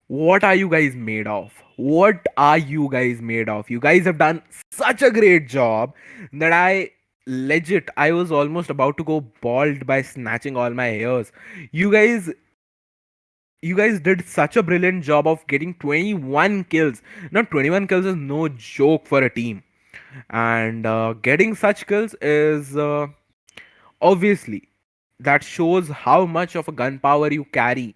What are you guys made of? What are you guys made of? You guys have done such a great job that I was almost about to go bald by snatching all my hairs. You guys you guys did such a brilliant job of getting 21 kills. Now 21 kills is no joke for a team, and getting such kills is, obviously, that shows how much of a gunpowder you carry,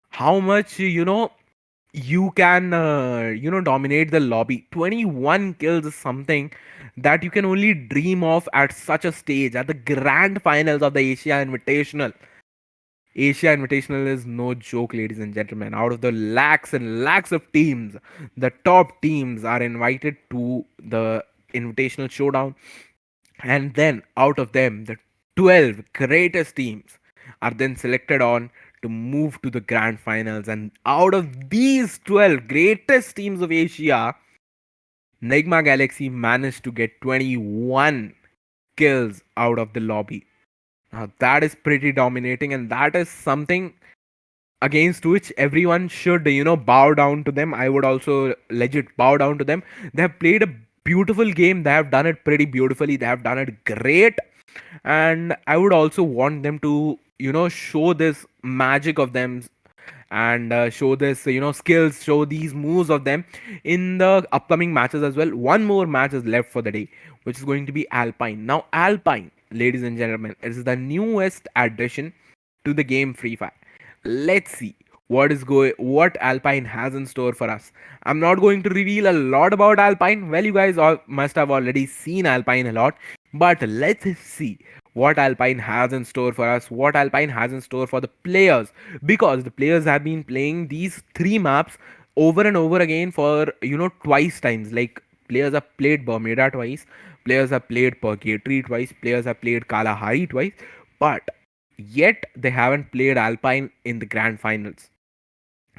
how much, you can, dominate the lobby. 21 kills is something that you can only dream of at such a stage, at the grand finals of the Asia Invitational is no joke, ladies and gentlemen. Out of the lakhs and lakhs of teams, the top teams are invited to the Invitational Showdown. And then, out of them, the 12 greatest teams are then selected on to move to the grand finals. And out of these 12 greatest teams of Asia, Nigma Galaxy managed to get 21 kills out of the lobby. Now, that is pretty dominating, and that is something against which everyone should, bow down to them. I would also legit bow down to them. They have played a beautiful game, they have done it pretty beautifully, they have done it great, and I would also want them to, show this magic of them, and show this, skills, show these moves of them in the upcoming matches as well. One more match is left for the day, which is going to be Alpine. Now Alpine, ladies and gentlemen, is the newest addition to the game Free Fire. Let's see what Alpine has in store for us. I'm not going to reveal a lot about Alpine. Well, you guys all must have already seen Alpine a lot, but let's see what Alpine has in store for us, what Alpine has in store for the players, because the players have been playing these three maps over and over again for, twice times. Like, players have played Bermuda twice, players have played Purgatory twice, players have played Kalahari twice, but yet they haven't played Alpine in the grand finals.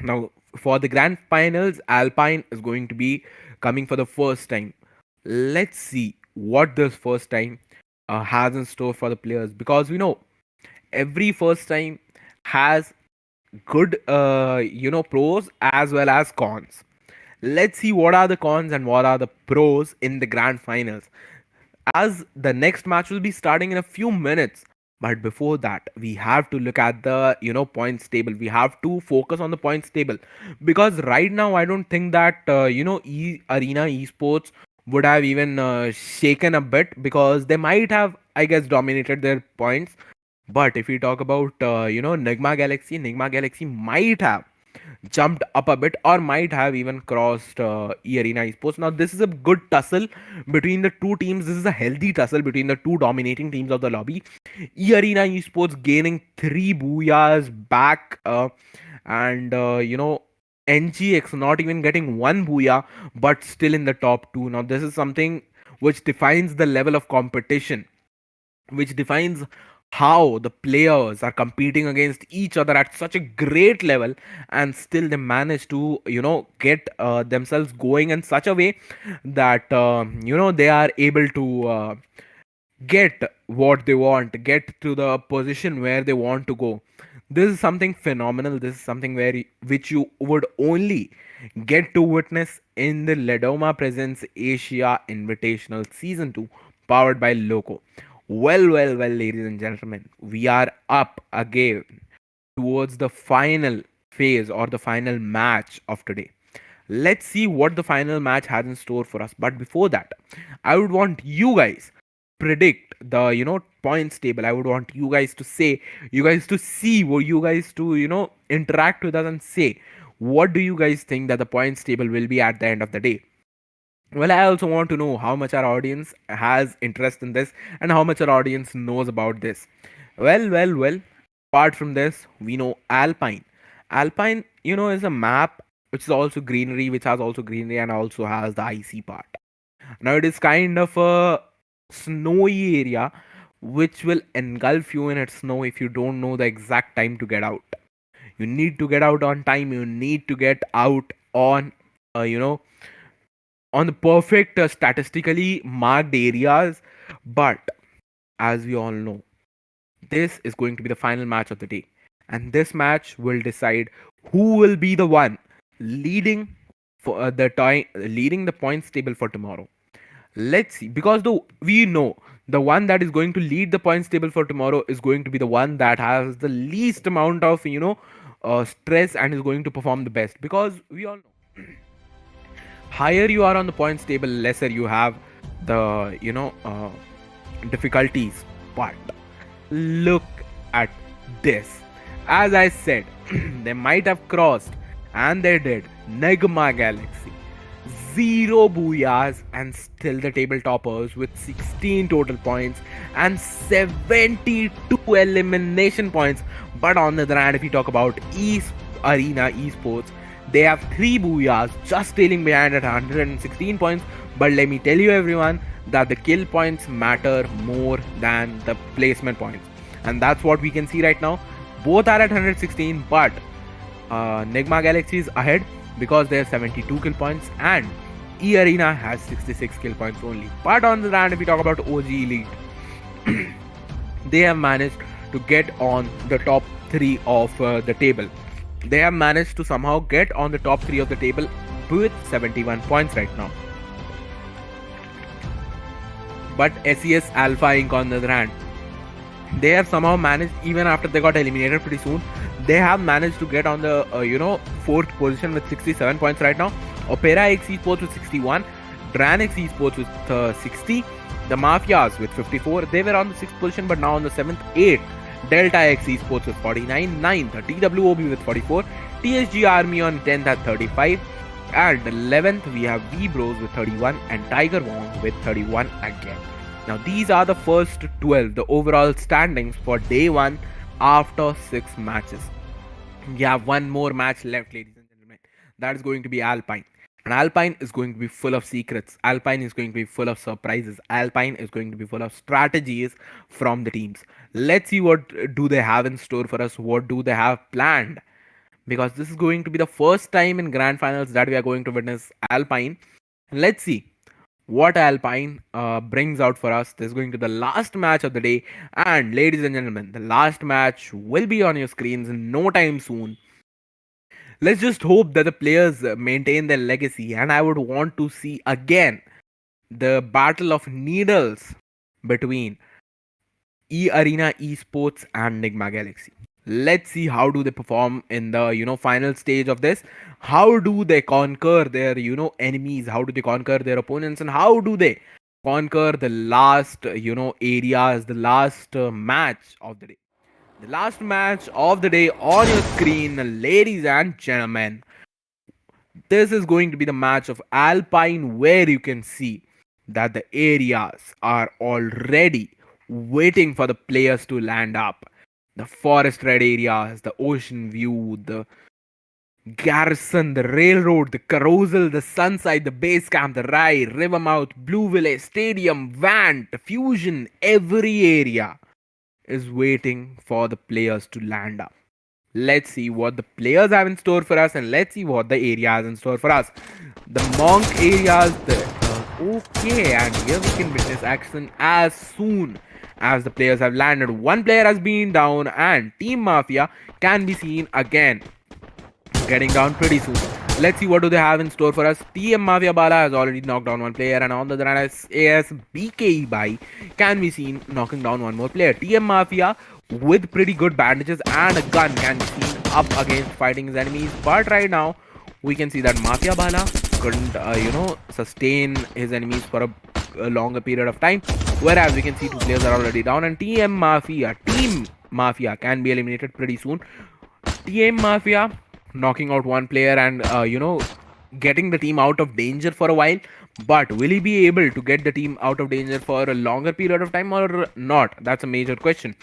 Now, for the grand finals, Alpine is going to be coming for the first time. Let's see what this first time has in store for the players, because we know every first time has good, pros as well as cons. Let's see what are the cons and what are the pros in the grand finals, as the next match will be starting in a few minutes. But before that, we have to look at the, points table. We have to focus on the points table, because right now I don't think that, arena esports would have even shaken a bit, because they might have, I guess, dominated their points. But if we talk about, Nigma Galaxy might have jumped up a bit, or might have even crossed E-Arena Esports. Now, this is a good tussle between the two teams. This is a healthy tussle between the two dominating teams of the lobby. E-Arena Esports gaining 3 booyahs back, and, NGX not even getting 1 booyah, but still in the top 2. Now, this is something which defines the level of competition, which defines how the players are competing against each other at such a great level, and still they manage to, get themselves going in such a way that, they are able to get what they want, get to the position where they want to go. This is something phenomenal. This is something which you would only get to witness in the Lidoma Presents Asia Invitational Season 2, powered by Loco. Well, ladies and gentlemen, we are up again towards the final phase or the final match of today. Let's see what the final match has in store for us. But before that, I would want you guys predict the points table. I would want you guys to say, you guys to see, or you guys to interact with us and say what do you guys think that the points table will be at the end of the day. Well, I also want to know how much our audience has interest in this and how much our audience knows about this. Well. Apart from this, we know Alpine. Alpine, is a map which is also greenery, which has also greenery and also has the icy part. Now, it is kind of a snowy area which will engulf you in its snow if you don't know the exact time to get out. You need to get out on time. You need to get out on, on the perfect statistically marked areas. But as we all know, this is going to be the final match of the day, and this match will decide who will be the one leading for leading the points table for tomorrow. Let's see, because we know the one that is going to lead the points table for tomorrow is going to be the one that has the least amount of stress and is going to perform the best, because we all know higher you are on the points table, lesser you have the difficulties. But look at this. As I said, they might have crossed, and they did, Nigma Galaxy. Zero booyahs and still the table toppers with 16 total points and 72 elimination points. But on the other hand, if you talk about Arena Esports, they have 3 booyahs just trailing behind at 116 points. But let me tell you everyone that the kill points matter more than the placement points. And that's what we can see right now. Both are at 116, but Nigma Galaxy is ahead because they have 72 kill points and E-Arena has 66 kill points only. But on the other hand, if we talk about OG Elite, they have managed to get on the top 3 of the table. They have managed to somehow get on the top 3 of the table with 71 points right now. But SES ALFAINK on the other hand, they have somehow managed, even after they got eliminated pretty soon, they have managed to get on the 4th position with 67 points right now. OPERAX Esports with 61, DRANIX Esports with 60, the MAFIAS with 54. They were on the 6th position, but now on the 7th, 8th. Delta X Esports with 49, 9th, TWOB with 44, TSG Army on 10th at 35, and 11th we have WEBROS with 31 and Tiger Wong with 31 again. Now these are the first 12, the overall standings for day 1 after 6 matches. We have one more match left, ladies and gentlemen. That is going to be Alpine. And Alpine is going to be full of secrets. Alpine is going to be full of surprises. Alpine is going to be full of strategies from the teams. Let's see what do they have in store for us. What do they have planned? Because this is going to be the first time in Grand Finals that we are going to witness Alpine. Let's see what Alpine brings out for us. This is going to be the last match of the day. And ladies and gentlemen, the last match will be on your screens in no time soon. Let's just hope that the players maintain their legacy, and I would want to see again the battle of needles between E-Arena Esports and Nigma Galaxy. Let's see how do they perform in the final stage of this. How do they conquer their enemies? How do they conquer their opponents? And how do they conquer the last areas, the last match of the day? The last match of the day on your screen, ladies and gentlemen. This is going to be the match of Alpine, where you can see that the areas are already waiting for the players to land up. The forest red areas, the ocean view, the garrison, the railroad, the carousel, the sunside, the base camp, the Rai, Rivermouth, Blue Village, Stadium, Vant, Fusion, every area is waiting for the players to land up. Let's see what the players have in store for us, and let's see what the area has in store for us. The monk areas, the Okay, and here we can witness action as soon as the players have landed. One player has been down, and Team Mafia can be seen again getting down pretty soon. Let's see what do they have in store for us. TM Mafia Bala has already knocked down one player, and on the other hand, SES BKE Bai can be seen knocking down one more player. TM Mafia with pretty good bandages and a gun can be seen up against fighting his enemies, but right now we can see that Mafia Bala couldn't sustain his enemies for a longer period of time, whereas we can see two players are already down, and Team Mafia can be eliminated pretty soon. Team Mafia knocking out one player and getting the team out of danger for a while, but will he be able to get the team out of danger for a longer period of time or not? That's a major question.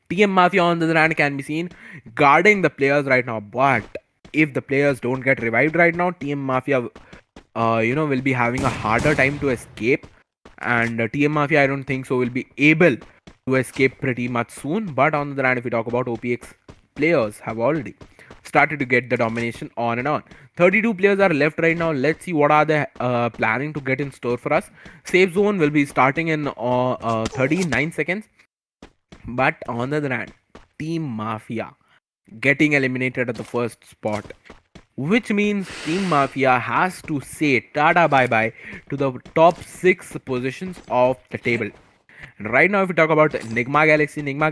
TM Mafia on the other hand can be seen guarding the players right now, but if the players don't get revived right now, TM Mafia will be having a harder time to escape, and TM Mafia I don't think so will be able to escape pretty much soon. But on the other hand, if we talk about OPX, players have already started to get the domination on and on. 32 players are left right now. Let's see what are they planning to get in store for us. Safe zone will be starting in 39 seconds. But on the other hand, Team Mafia getting eliminated at the first spot, which means Team Mafia has to say tada bye bye to the top 6 positions of the table. And right now, if we talk about Nigma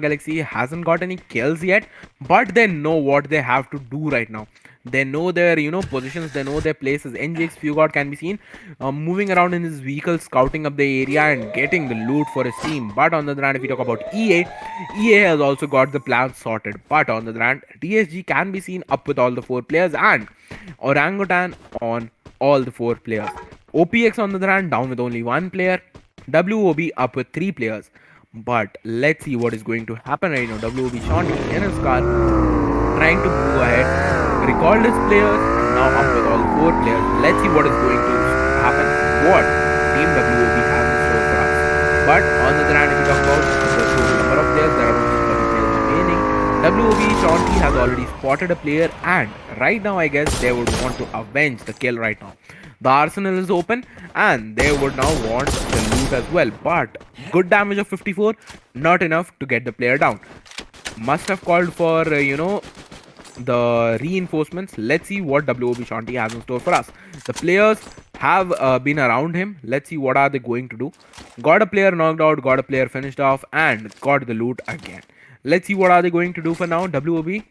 Galaxy hasn't got any kills yet, but they know what they have to do right now. They know their positions, they know their places. NGX Fugard can be seen moving around in his vehicle, scouting up the area and getting the loot for his team. But on the other hand, if we talk about EA has also got the plans sorted. But on the other hand, DSG can be seen up with all the 4 players and Orangutan on all the 4 players. OPX on the other hand down with only 1 player. WOB up with 3 players. But let's see what is going to happen right now. WOB Shanti in his car trying to move ahead, recalled his players, and now up with all 4 players. Let's see what is going to happen. What Team WOB has in store for us. But on the other hand, if we talk about the total number of players, there are only 30 players remaining. WOB Shanti has already spotted a player, and right now I guess they would want to avenge the kill right now. The arsenal is open and they would now want the loot as well, but good damage of 54, not enough to get the player down. Must have called for the reinforcements. Let's see what WOB Shanti has in store for us. The players have been around him. Let's see what are they going to do. Got a player knocked out, got a player finished off, and got the loot again. Let's see what are they going to do for now. WOB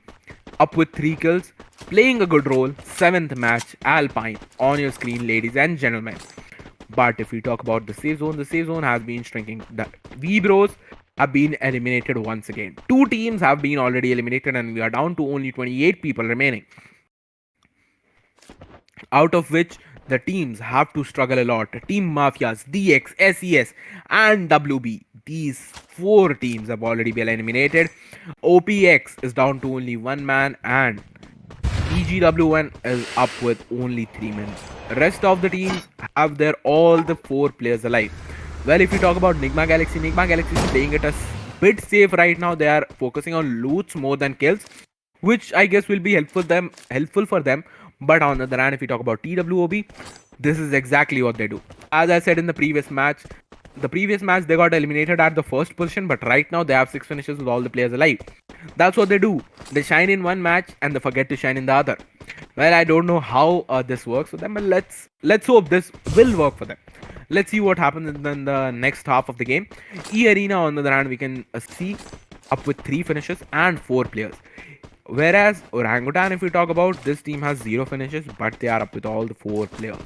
up with 3 kills, playing a good role. 7th match, ALFAINK on your screen, ladies and gentlemen. But if we talk about the safe zone has been shrinking. The WEBROS have been eliminated once again. 2 teams have been already eliminated and we are down to only 28 people remaining, out of which the teams have to struggle a lot. Team Mafias, DX, SES and WB, these 4 teams have already been eliminated. OPX is down to only 1 man and EGW1 is up with only 3 men. Rest of the teams have their all the 4 players alive. Well, if you talk about Nigma Galaxy is playing it a bit safe right now. They are focusing on loots more than kills, which I guess will be helpful for them. But on the other hand, if we talk about TWOB, this is exactly what they do. As I said in the previous match, they got eliminated at the first position, but right now they have 6 finishes with all the players alive. That's what they do. They shine in one match and they forget to shine in the other. Well, I don't know how this works for them, but let's hope this will work for them. Let's see what happens in the next half of the game. E-Arena on the other hand, we can see up with 3 finishes and 4 players. Whereas Orangutan, if we talk about, this team has 0 finishes, but they are up with all the 4 players.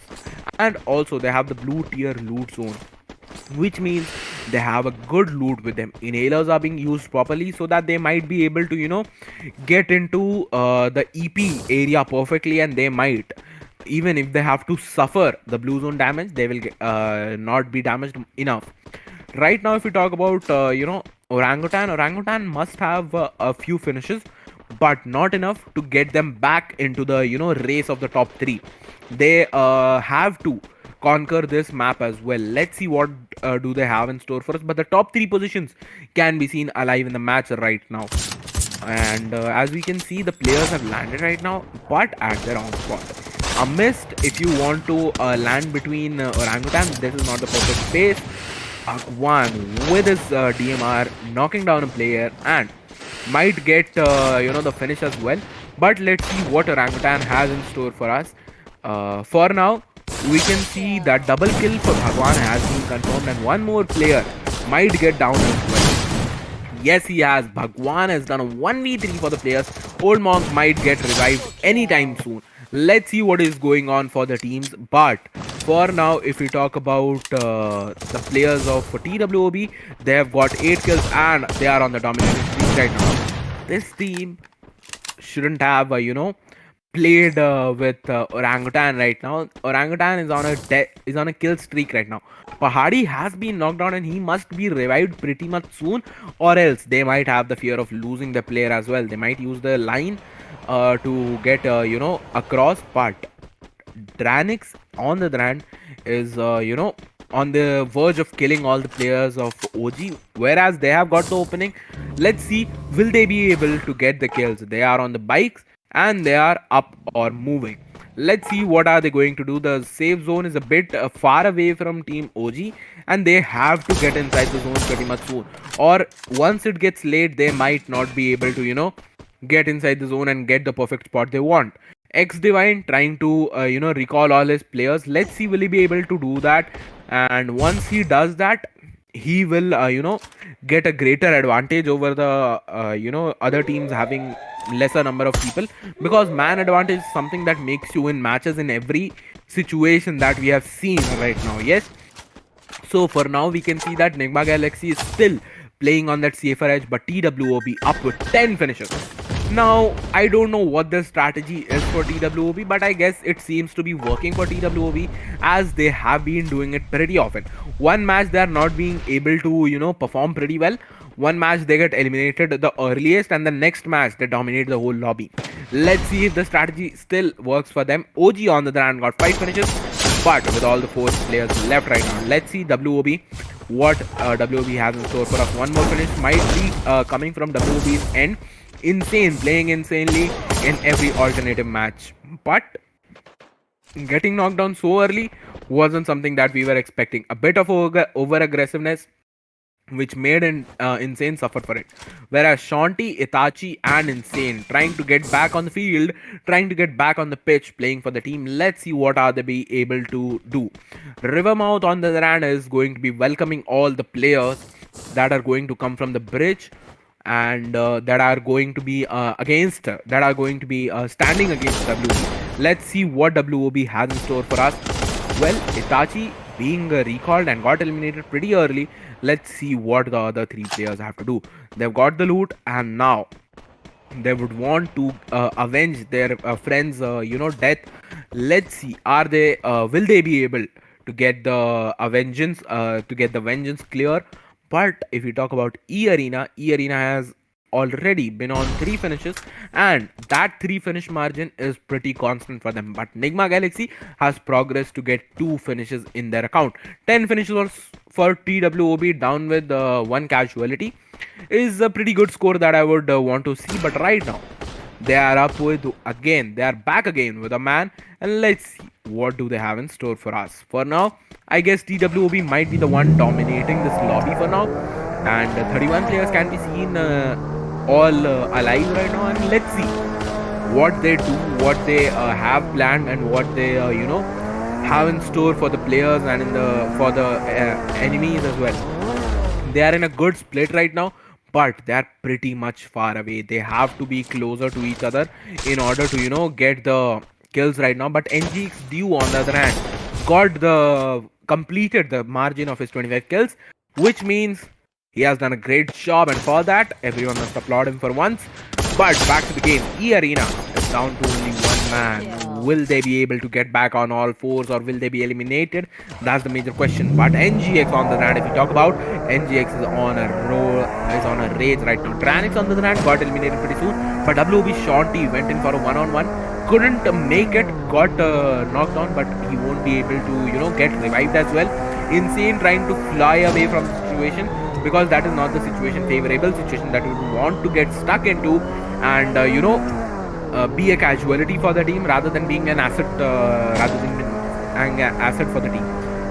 And also they have the blue tier loot zone, which means they have a good loot with them. Inhalers are being used properly so that they might be able to get into the EP area perfectly, and they might, even if they have to suffer the blue zone damage, they will not be damaged enough. Right now, if we talk about Orangutan must have a few finishes, but not enough to get them back into the race of the top 3. They have to conquer this map as well. Let's see what do they have in store for us. But the top 3 positions can be seen alive in the match right now. And as we can see, the players have landed right now, but at their own spot. A mist if you want to land between orangutan. This is not the perfect space. Bhagwan with his DMR knocking down a player and might get the finish as well. But let's see what orangutan has in store for us. For now, we can see that double kill for Bhagwan has been confirmed and one more player might get down as well. Yes, he has. Bhagwan has done a 1v3 for the players. Old Monk might get revived anytime soon. Let's see what is going on for the teams. But for now, if we talk about the players of TWOB, they have got 8 kills and they are on the dominating streak right now. This team shouldn't have, played with orangutan right now. Orangutan is on a kill streak right now. Pahadi has been knocked down and he must be revived pretty much soon, or else they might have the fear of losing the player as well. They might use the line to get across. But DRANIX on the other hand is on the verge of killing all the players of OG, whereas they have got the opening. Let's see, will they be able to get the kills? They are on the bikes and they are up or moving. Let's see what are they going to do. The safe zone is a bit far away from team OG and they have to get inside the zone pretty much soon, or once it gets late they might not be able to get inside the zone and get the perfect spot they want. X Divine trying to recall all his players. Let's see, will he be able to do that? And once he does that, he will get a greater advantage over the other teams having lesser number of people, because man advantage is something that makes you win matches in every situation that we have seen right now. Yes, so for now we can see that Nigma Galaxy is still playing on that safer edge, but TWOB up with 10 finishes. Now, I don't know what the strategy is for TWOB, but I guess it seems to be working for TWOB, as they have been doing it pretty often. One match they are not being able to perform pretty well. One match they get eliminated the earliest, and the next match they dominate the whole lobby. Let's see if the strategy still works for them. OG on the other hand got 5 finishes, but with all the 4 players left right now, let's see WOB what WOB has in store for us. One more finish might be coming from WOB's end. Insane, playing insanely in every alternative match, but getting knocked down so early wasn't something that we were expecting. A bit of over aggressiveness, which made Insane suffer for it. Whereas Shanti, Itachi and Insane trying to get back on the field, trying to get back on the pitch, playing for the team. Let's see what are they be able to do. Rivermouth on the other hand is going to be welcoming all the players that are going to come from the bridge and that are going to be standing against WOB. Let's see what WOB has in store for us. Well, Itachi being recalled and got eliminated pretty early. Let's see what the other 3 players have to do. They've got the loot and now they would want to avenge their friends death. Let's see, will they be able to get the vengeance clear? But if we talk about E Arena has already been on 3 finishes, and that 3 finish margin is pretty constant for them. But Nigma Galaxy has progressed to get 2 finishes in their account. 10 finishes for TWOB, down with 1 casualty, is a pretty good score that I would want to see. But right now they are up with they are back again with a man, and let's see what do they have in store for us. For now, I guess TWOB might be the one dominating this lobby for now, and 31 players can be seen all alive right now. And let's see what they do, what they have planned, and what they have in store for the players and for the enemies as well. They are in a good split right now, but they are pretty much far away. They have to be closer to each other in order to get the kills right now. But NGX Dew on the other hand completed the margin of his 25 kills, which means he has done a great job, and for that everyone must applaud him for once. But back to the game, E Arena is down to only 1 man. Will they be able to get back on all 4s, or will they be eliminated? That's the major question. But NGX on the other hand, if we talk about, NGX is on a rage right now. DRANIX on the other hand got eliminated pretty soon, but WB Shanti went in for a 1-on-1, couldn't make it, got knocked down, but he won't be able to get revived as well. Insane trying to fly away from the situation, because that is not the favorable situation that we would want to get stuck into. And be a casualty for the team rather than being an asset, asset for the team.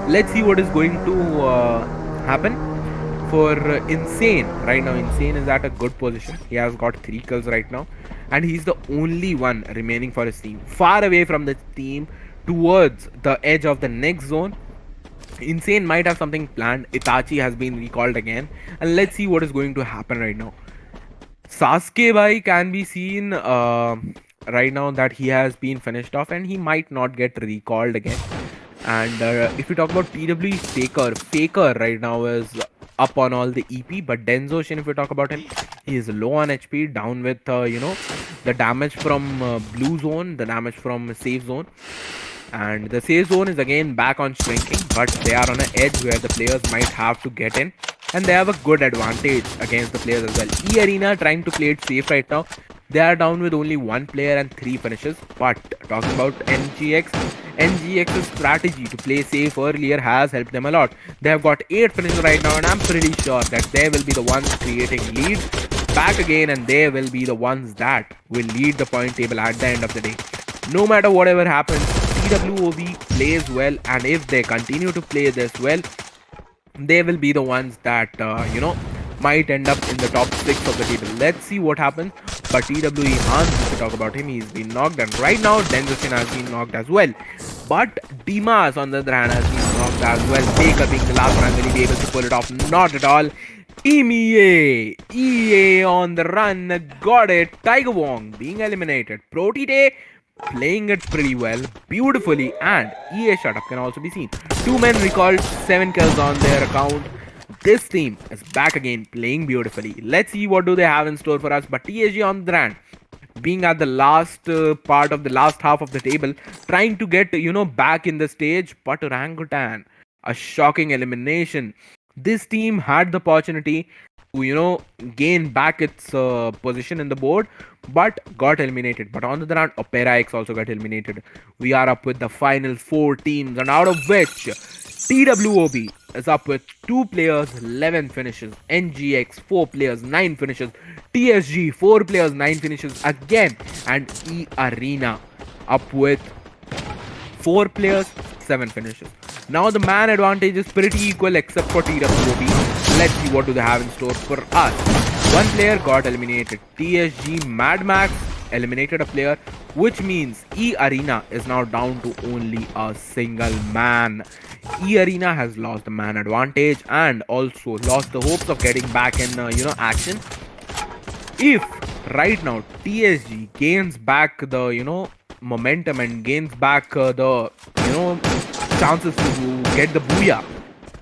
Let's see what is going to happen for Insane. Right now Insane is at a good position. He has got 3 kills right now, and he's the only one remaining for his team, far away from the team towards the edge of the next zone. Insane might have something planned. Itachi has been recalled again, and let's see what is going to happen right now. Sasuke bhai can be seen right now that he has been finished off, and he might not get recalled again. And if we talk about TWE Faker right now is up on all the EP, but Denzo Shin, if we talk about him, he is low on HP, down with the damage from blue zone, the damage from safe zone. And the safe zone is again back on shrinking, but they are on an edge where the players might have to get in, and they have a good advantage against the players as well. E-Arena trying to play it safe right now. They are down with only 1 player and 3 finishes. But talking about NGX's strategy to play safe earlier has helped them a lot. They have got 8 finishes right now, and I'm pretty sure that they will be the ones creating leads back again, and they will be the ones that will lead the point table at the end of the day. No matter whatever happens, TWOB plays well, and if they continue to play this well, they will be the ones that might end up in the top 6 of the table. Let's see what happens. But TWE Hans, if we talk about him, he's been knocked, and right now Denzushin has been knocked as well. But Dimas on the other hand has been knocked as well. Baker being the last one, will he be able to pull it off? Not at all. EA on the run, got it. Tiger Wong being eliminated. Protite playing it pretty well, beautifully, and EA shut up can also be seen. 2 men recalled, 7 kills on their account. This team is back again, playing beautifully. Let's see what do they have in store for us. But TSG on the run, being at the last part of the last half of the table, trying to get back in the stage. But Orangutan, a shocking elimination. This team had the opportunity to gain back its position in the board, but got eliminated. But on the other hand, OPERAX also got eliminated. We are up with the final 4 teams, and out of which TWOB is up with 2 players, 11 finishes. NGX 4 players, 9 finishes. TSG 4 players, 9 finishes again, and E-Arena up with 4 players, 7 finishes. Now the man advantage is pretty equal except for TWOB. Let's see what do they have in store for us. 1 player got eliminated. TSG Mad Max eliminated a player, which means E-Arena is now down to only a single man. E-Arena has lost the man advantage and also lost the hopes of getting back in action. If right now TSG gains back the momentum and gains back the chances to get the booyah,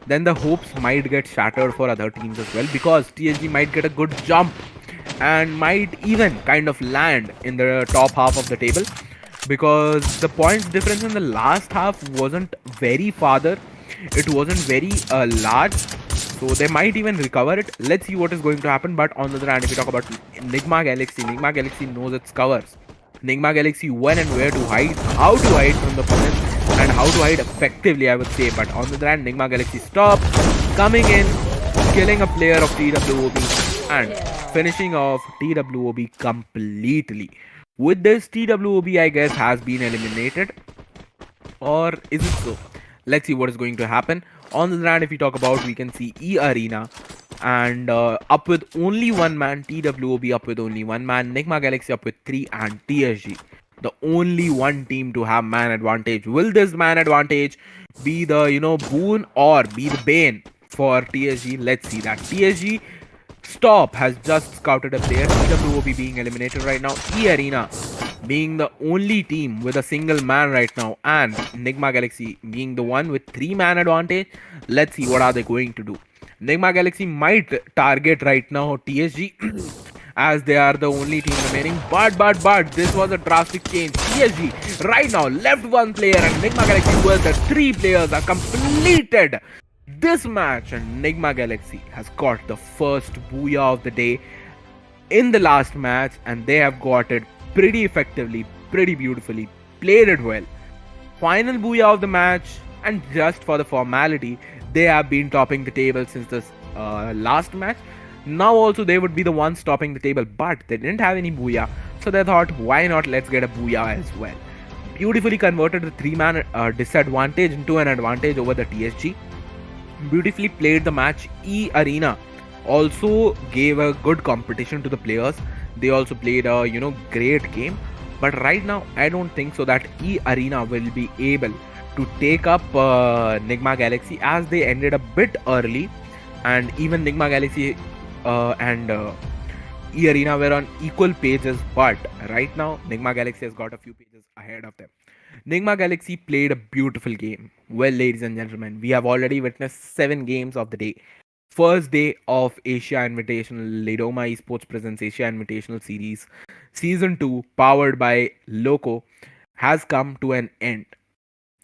then the hopes might get shattered for other teams as well, because TSG might get a good jump and might even kind of land in the top half of the table, because the points difference in the last half wasn't very farther, it wasn't very large, so they might even recover it. Let's see what is going to happen. But on the other hand, if we talk about NIGMA Galaxy knows its covers. NIGMA Galaxy when and where to hide, how to hide from the opponent, and how to hide effectively, I would say. But on the other hand, NIGMA Galaxy stopped, coming in, killing a player of TWOB and finishing off TWOB completely. With this, TWOB I guess has been eliminated, or is it so? Let's see what is going to happen. On the other hand, if we talk about, we can see E-Arena and up with only 1 man, TWOB up with only 1 man, NIGMA Galaxy up with 3, and TSG the only one team to have man advantage. Will this man advantage be the boon or be the bane for TSG? Let's see that. TSG Stop has just scouted a player. TWOB being eliminated right now. E-Arena being the only team with a single man right now, and NIGMA Galaxy being the one with 3 man advantage. Let's see what are they going to do. NIGMA Galaxy might target right now TSG as they are the only team remaining, but this was a drastic change. TSG right now left 1 player, and NIGMA Galaxy with the 3 players are completed this match, and NIGMA Galaxy has got the first booyah of the day in the last match, and they have got it pretty effectively, pretty beautifully, played it well. Final booyah of the match, and just for the formality, they have been topping the table since this last match. Now also they would be the ones topping the table, but they didn't have any booyah, so they thought, why not, let's get a booyah as well. Beautifully converted the 3-man disadvantage into an advantage over the TSG. Beautifully played the match. E Arena also gave a good competition to the players. They also played a great game. But right now, I don't think so that E Arena will be able to take up Nigma Galaxy, as they ended a bit early, and even Nigma Galaxy and E Arena were on equal pages. But right now, Nigma Galaxy has got a few pages ahead of them. Nigma Galaxy played a beautiful game. Well, ladies and gentlemen, we have already witnessed 7 games of the day. First day of Asia Invitational, Lidoma Esports presents Asia Invitational Series Season 2, powered by Loco, has come to an end.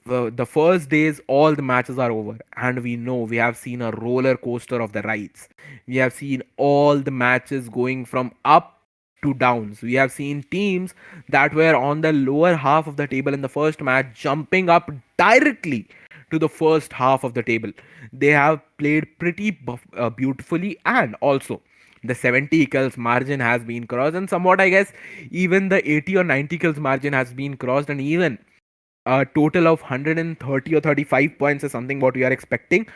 The first days, all the matches are over, and we know we have seen a roller coaster of the rides. We have seen all the matches going from up to downs. We have seen teams that were on the lower half of the table in the first match jumping up directly to the first half of the table. They have played pretty beautifully, and also the 70 kills margin has been crossed, and somewhat I guess even the 80 or 90 kills margin has been crossed, and even a total of 130 or 35 points is something what we are expecting.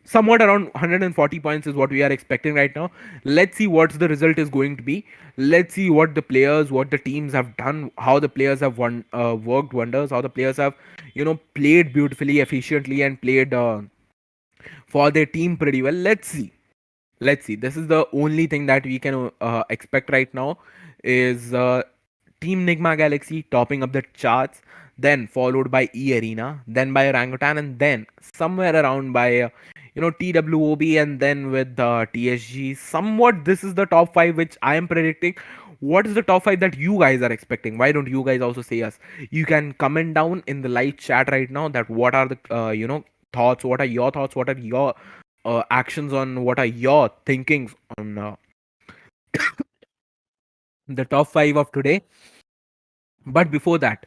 Somewhat around 140 points is what we are expecting right now. Let's see what the result is going to be. Let's see what the players, what the teams have done, how the players have worked wonders, how the players have played beautifully, efficiently, and played for their team pretty well. Let's see. This is the only thing that we can expect right now, is Team Nigma Galaxy topping up the charts, then followed by E Arena, then by Orangutan, and then somewhere around by TWOB, and then with TSG. Somewhat this is the top 5 which I am predicting. What is the top 5 that you guys are expecting? Why don't you guys also say us? You can comment down in the live chat right now that what are the thoughts, what are your thoughts, what are your actions, on what are your thinkings on the top 5 of today. But before that,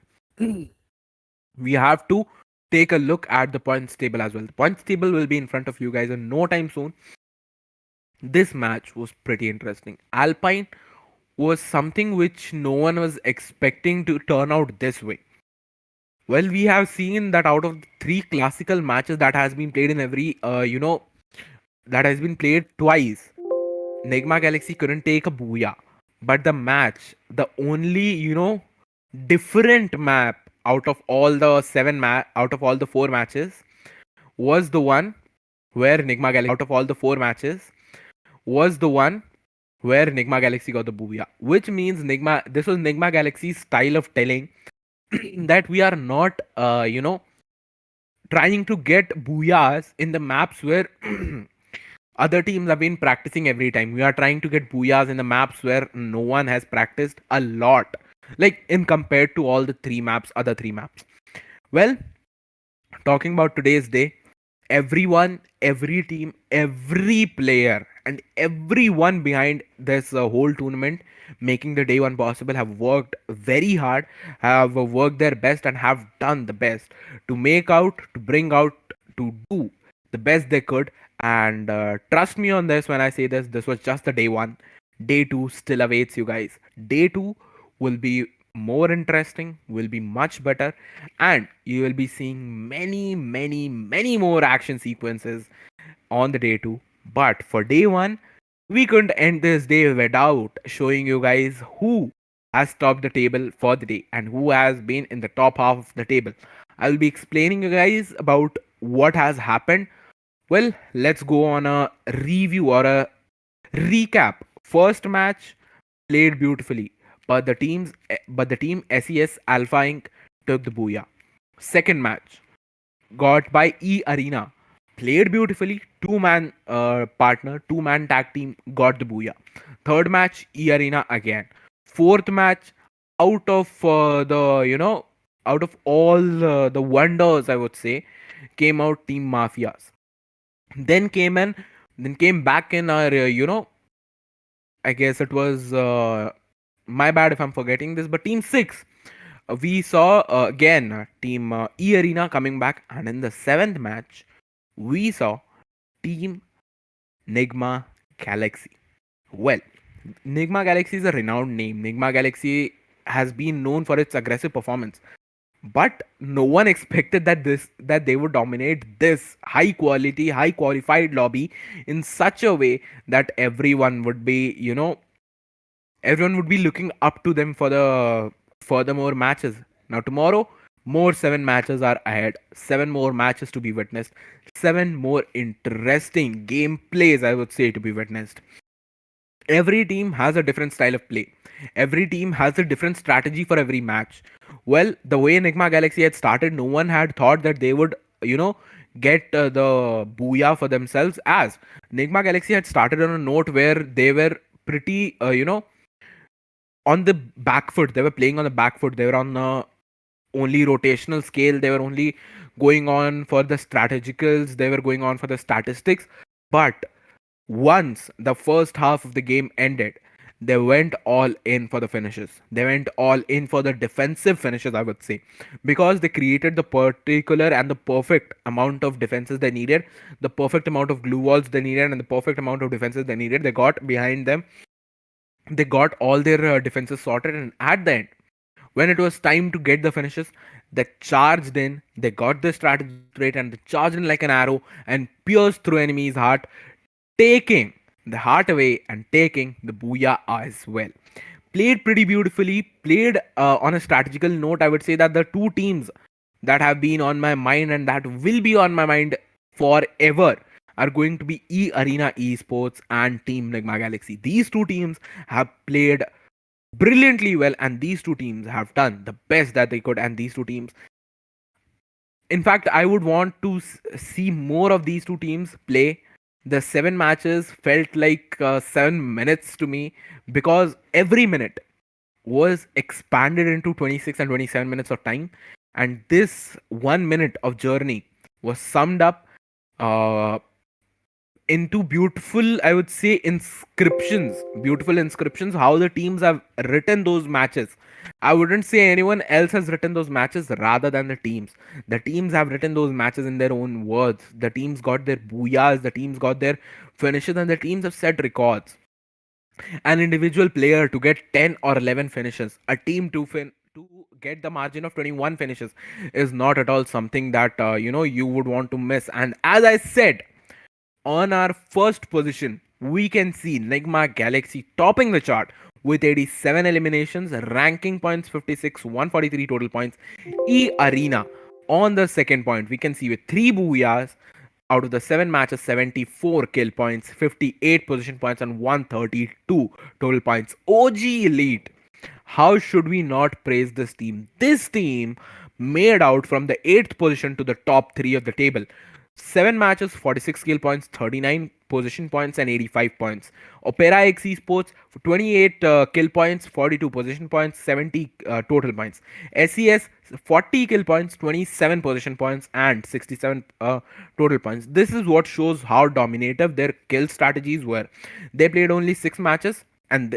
we have to take a look at the points table as well. The points table will be in front of you guys in no time soon. This match was pretty interesting. Alpine was something which no one was expecting to turn out this way. Well, we have seen that out of the 3 classical matches that has been played in every that has been played twice, Nigma Galaxy couldn't take a booyah. But the match, the only different map out of all the out of all the 4 matches, was the one where Nigma Galaxy out of all the 4 matches was the one where Nigma Galaxy got the booyah, which means this was Nigma Galaxy's style of telling that we are not trying to get booyahs in the maps where other teams have been practicing every time. We are trying to get booyahs in the maps where no one has practiced a lot, like in compared to all the other three maps. Well, talking about today's day, everyone, every team, every player, and everyone behind this whole tournament making the day one possible have worked very hard, have worked their best, and have done the best to bring out, to do the best they could. And trust me on this when I say this was just the day one. Day two still awaits you guys. Day two will be more interesting, will be much better, and you will be seeing many, many, many more action sequences on the day 2. But for day 1, we couldn't end this day without showing you guys who has topped the table for the day and who has been in the top half of the table. I'll be explaining you guys about what has happened. Well, let's go on a review or a recap. First match played beautifully, but the team SES ALFAINK took the booyah. Second match got by E Arena, played beautifully. Two-man partner, two-man tag team got the booyah. Third match, E Arena again. Fourth match, out of out of all the wonders, I would say, came out Team Mafias. Then came back in our I guess it was my bad if I'm forgetting this, but Team 6. We saw again Team E Arena coming back, and in the 7th match, we saw Team Nigma Galaxy. Well, Nigma Galaxy is a renowned name. Nigma Galaxy has been known for its aggressive performance, but no one expected that they would dominate this high quality, high qualified lobby in such a way that everyone would be looking up to them for the furthermore matches. Now tomorrow, more 7 matches are ahead. 7 more matches to be witnessed. 7 more interesting gameplays, I would say, to be witnessed. Every team has a different style of play. Every team has a different strategy for every match. Well, the way Enigma Galaxy had started, no one had thought that they would, get the booyah for themselves. As Enigma Galaxy had started on a note where they were pretty, on the back foot. They were playing on the back foot. They were on only rotational scale. They were only going on for the strategicals. They were going on for the statistics. But once the first half of the game ended, they went all in for the finishes. They went all in for the defensive finishes, I would say, because they created the particular and the perfect amount of defenses they needed, the perfect amount of glue walls they needed, and the perfect amount of defenses they needed. They got behind them. They got all their defenses sorted, and at the end, when it was time to get the finishes, they charged in. They got the strategy straight, and they charged in like an arrow and pierced through enemy's heart, taking the heart away and taking the booyah as well. Played pretty beautifully, played on a strategical note. I would say that the two teams that have been on my mind and that will be on my mind forever are going to be E Arena Esports and Team Nigma Galaxy. These two teams have played brilliantly well, and these two teams have done the best that they could. And these two teams, in fact, I would want to see more of these two teams play. The 7 matches felt like 7 minutes to me, because every minute was expanded into 26 and 27 minutes of time, and this 1 minute of journey was summed up uh, into beautiful, I would say, inscriptions. Beautiful inscriptions, how the teams have written those matches. I wouldn't say anyone else has written those matches rather than the teams. The teams have written those matches in their own words. The teams got their booyahs, the teams got their finishes, and the teams have set records. An individual player to get 10 or 11 finishes, a team to get the margin of 21 finishes, is not at all something that you would want to miss. And as I said, on our first position, we can see Nigma Galaxy topping the chart with 87 eliminations, ranking points 56, 143 total points. E Arena on the second point, we can see with 3 booyahs out of the 7 matches, 74 kill points, 58 position points, and 132 total points. OG Elite. How should we not praise this team? This team made out from the 8th position to the top 3 of the table. 7 matches, 46 kill points, 39 position points, and 85 points. OPERAX Esports, 28 kill points, 42 position points, 70 total points. SES, 40 kill points, 27 position points, and 67 total points. This is what shows how dominative their kill strategies were. They played only 6 matches, and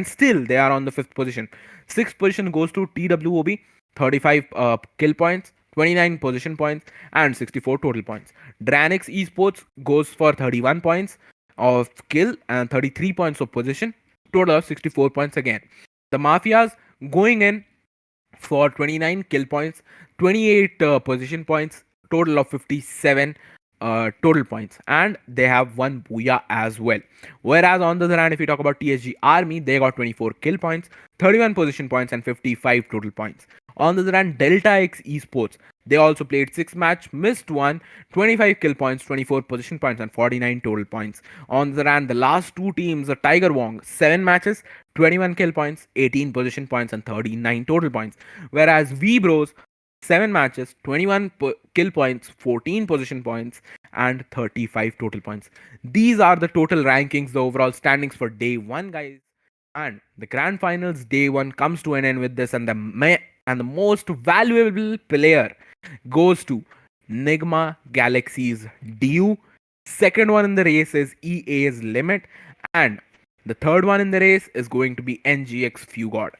still they are on the 5th position. 6th position goes to TWOB, 35 kill points, 29 position points, and 64 total points. DRANIX Esports goes for 31 points of kill and 33 points of position, total of 64 points again. The Mafias going in for 29 kill points, 28 position points, total of 57 total points, and they have one booyah as well. Whereas on the other hand, if you talk about TSG Army, they got 24 kill points, 31 position points, and 55 total points. On the other hand, Delta X Esports, they also played 6 match, missed one, 25 kill points, 24 position points, and 49 total points. On the other hand, the last two teams, the Tiger Wong, 7 matches, 21 kill points, 18 position points, and 39 total points. Whereas WEBROS, 7 matches, 21 kill points, 14 position points, and 35 total points. These are the total rankings, the overall standings for day one, guys. And the grand finals day one comes to an end with this, and the most valuable player goes to Nigma Galaxy's DU. Second one in the race is EA's Limit, and the third one in the race is going to be NGX Fugod.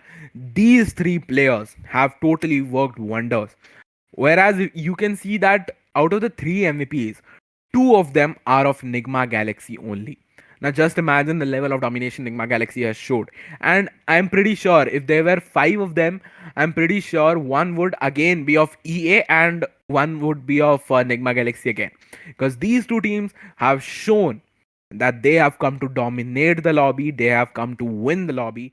These three players have totally worked wonders. Whereas you can see that out of the three MVPs, two of them are of Nigma Galaxy only. Now just imagine the level of domination Nigma Galaxy has showed. And I'm pretty sure if there were five of them, I'm pretty sure one would again be of EA and one would be of Nigma Galaxy again. Because these two teams have shown that they have come to dominate the lobby, they have come to win the lobby,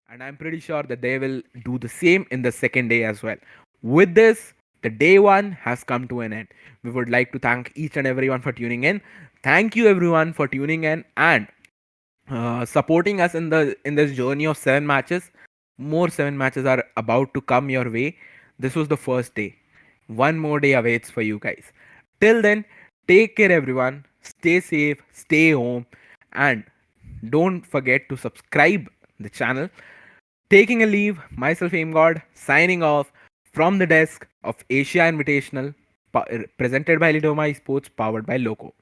and I'm pretty sure that they will do the same in the second day as well. With this, the day one has come to an end. We would like to thank each and everyone for tuning in. Thank you everyone for tuning in and supporting us in this journey of 7 matches. More 7 matches are about to come your way. This was the first day. One more day awaits for you guys. Till then, take care everyone. Stay safe, stay home, and don't forget to subscribe the channel. Taking a leave, myself Aim God, signing off from the desk of Asia Invitational, presented by Lidoma Esports, powered by Loco.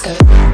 closer.